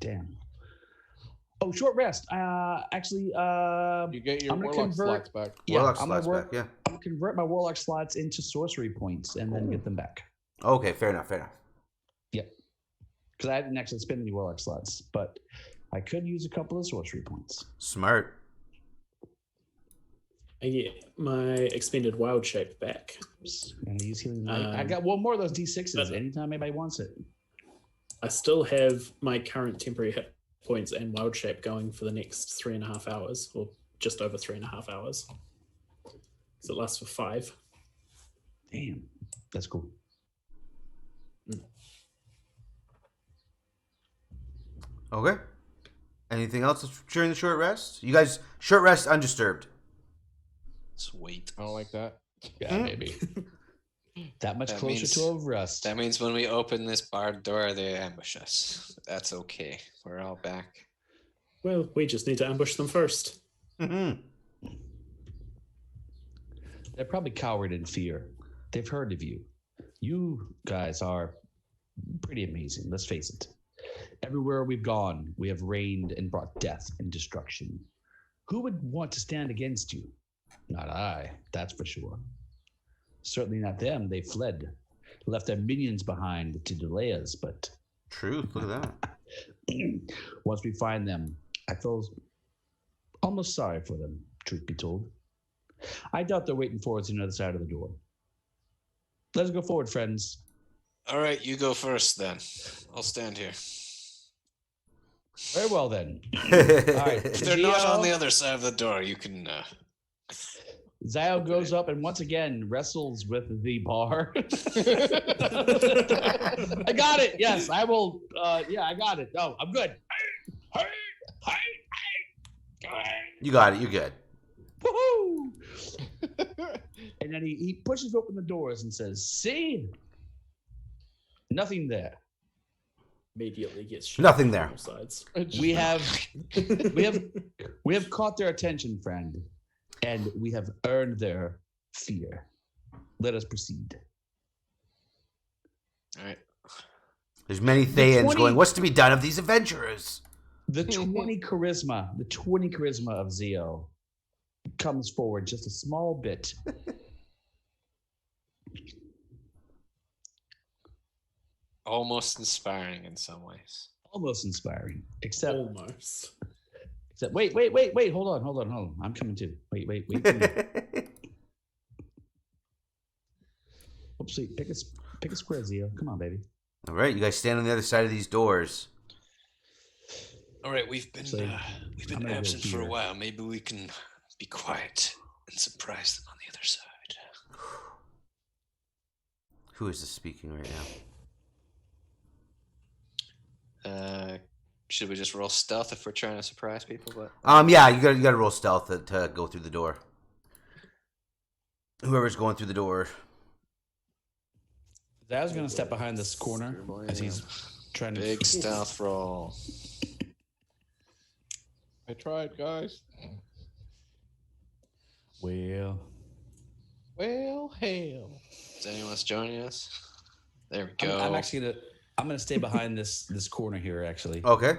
Damn. Oh, short rest. Actually, you get your warlock slots back. Yeah, warlock slots back. Yeah. I'm gonna convert my warlock slots into sorcery points and then get them back. Okay, fair enough. Yeah, because I didn't actually spend any warlock slots, but I could use a couple of sorcery points. Smart. I get my expended wild shape back. And I use healing light. I got one more of those D6s. Anytime anybody wants it. I still have my current temporary hit points and wild shape going for the next 3.5 hours, or just over 3.5 hours. So it lasts for 5. Damn, that's cool. Okay. Anything else during the short rest? You guys, short rest undisturbed. Sweet. I don't like that. Yeah, maybe. That much closer to a rest. That means when we open this barred door, they ambush us. That's okay. We're all back. Well, we just need to ambush them first. Mm-hmm. They're probably cowered in fear. They've heard of you. You guys are pretty amazing, let's face it. Everywhere we've gone, we have reigned and brought death and destruction. Who would want to stand against you? Not I, that's for sure. Certainly not them. They fled, left their minions behind to delay us, but... Truth, look at that. Once we find them, I feel almost sorry for them, truth be told. I doubt they're waiting for us on the other side of the door. Let's go forward, friends. All right, you go first then. I'll stand here. Very well, then. All right. If they're not on the other side of the door, you can... Zio goes up and once again wrestles with the bar. I got it. Yes, I will. Yeah, I got it. No, I'm good. You got it. You're good. Woohoo! And then he pushes open the doors and says, "See, nothing there. Immediately gets shot Nothing from there. all sides. We have caught their attention, friend, and we have earned their fear. Let us proceed." All right. There's many Thayans going, what's to be done of these adventurers? The 20 charisma of Zio comes forward just a small bit. Almost inspiring in some ways. Almost inspiring. Except wait, hold on. I'm coming too. Wait. Oopsie, pick a square, Zio. Come on, baby. All right, you guys stand on the other side of these doors. All right, we've been absent for a here. while. Maybe we can be quiet and surprise them on the other side. Who is this speaking right now? Should we just roll stealth if we're trying to surprise people? But Yeah, you got to roll stealth to go through the door. Whoever's going through the door. Zio's gonna step behind this corner as he's trying to big stealth roll. I tried, guys. Well, hell. Is anyone else joining us? There we go. I'm actually gonna stay behind this corner here. Actually. Okay.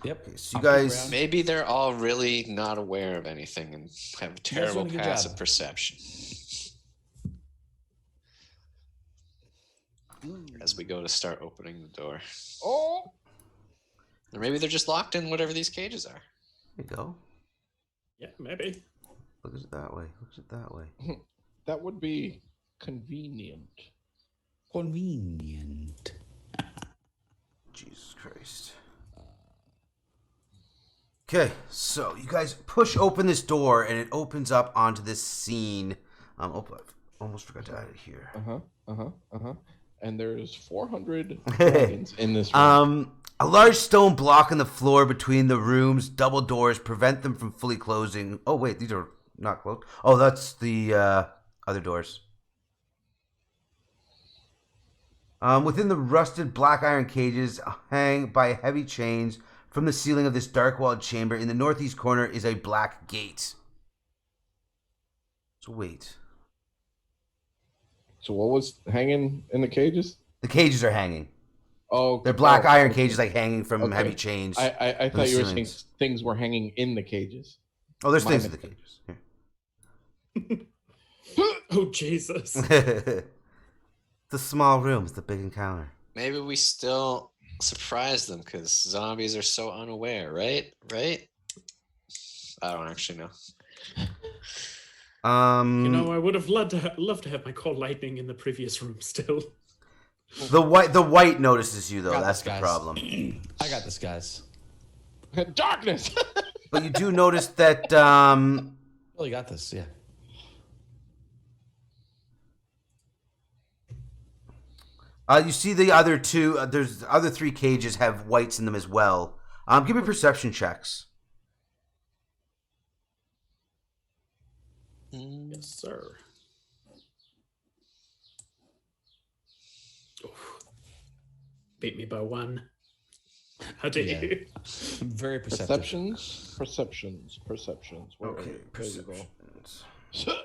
Yep. Okay, so you guys. Maybe they're all really not aware of anything and have a terrible doing a good passive job. perception. As we go to start opening the door. Oh, Or maybe they're just locked in whatever these cages are. There you go. Yeah, maybe. Look at it that way. Look at it that way. that would be convenient. Convenient. Jesus Christ. Okay, so you guys push open this door and it opens up onto this scene. I almost forgot to add it here. And there's 400 dragons in this room. A large stone block in the floor between the rooms, double doors, prevent them from fully closing. Oh, wait, these are not closed. Oh, that's the other doors. Within the rusted black iron cages hang by heavy chains from the ceiling of this dark-walled chamber. In the northeast corner is a black gate. So wait. So what was hanging in the cages? The cages are hanging. Oh, they're black iron cages, like hanging from heavy chains. I thought you were saying things were hanging in the cages. Oh, there's things in the cages. Oh, Jesus. The small room is the big encounter. Maybe we still surprise them because zombies are so unaware, right? Right? I don't actually know. You know, I would have loved to have my call lightning in the previous room still. The white notices you though. That's the guys. problem. I got this, guys. Darkness. But you do notice that Well, you got this, yeah. you see the other two. There's the other three cages have whites in them as well. Give me perception checks. Yes, sir. Oof. Beat me by one. How dare you? I'm very perceptive. Perceptions. Where Okay, are you? There you go. perceptions.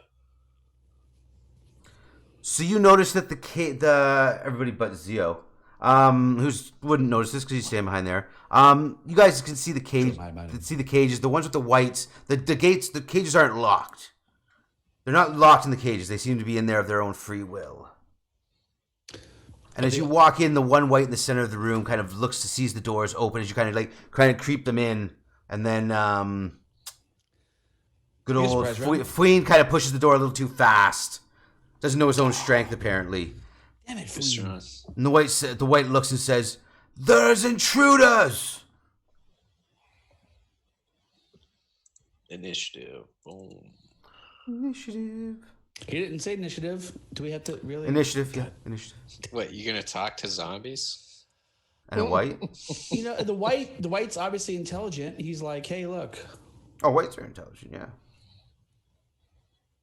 So you notice that the everybody but Zio, who's wouldn't notice this because he's standing behind there. You guys can see the cage. See the cages. The ones with the whites. The gates. The cages aren't locked. They're not locked in the cages. They seem to be in there of their own free will. And as you walk in, the one white in the center of the room kind of looks to sees the doors open as you kind of creep them in, and then good old Fween kind of pushes the door a little too fast. Doesn't know his own strength apparently. Damn it, Fween. And the white looks and says, "There's intruders." Initiative. Boom. Initiative. He didn't say initiative. Do we have to really? Initiative, yeah. Initiative. What, you gonna talk to zombies? And a white? You know, the white's obviously intelligent. He's like, hey, look. Oh, whites are intelligent, yeah.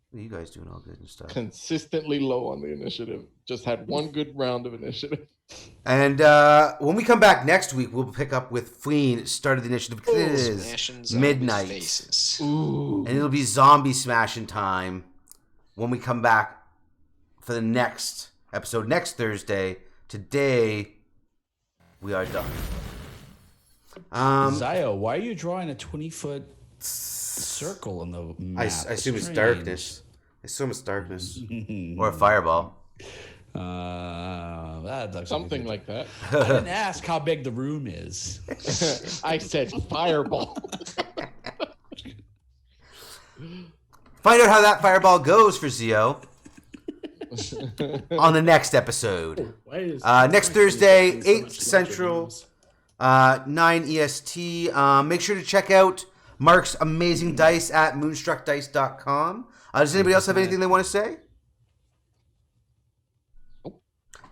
What are you guys doing all good and stuff? Consistently low on the initiative. Just had one good round of initiative. And when we come back next week, we'll pick up with Fween started the initiative because it is midnight. Ooh. And it'll be zombie smashing time when we come back for the next episode next Thursday. Today, we are done. Zio, why are you drawing a 20-foot circle in the map? I assume it's darkness. I assume it's darkness. Or a fireball. Something like that. I didn't ask how big the room is. I said fireball. Find out how that fireball goes for Zio on the next episode. Next Thursday, 8 Central, 9 EST. Make sure to check out Mark's amazing dice at moonstruckdice.com. Does anybody else have anything they want to say?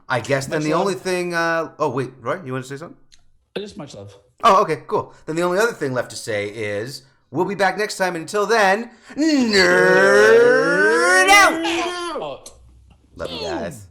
I guess then the only thing... oh, wait, Roy, you want to say something? Just much love. Oh, okay, cool. Then the only other thing left to say is we'll be back next time. And until then, nerd out! Love you guys.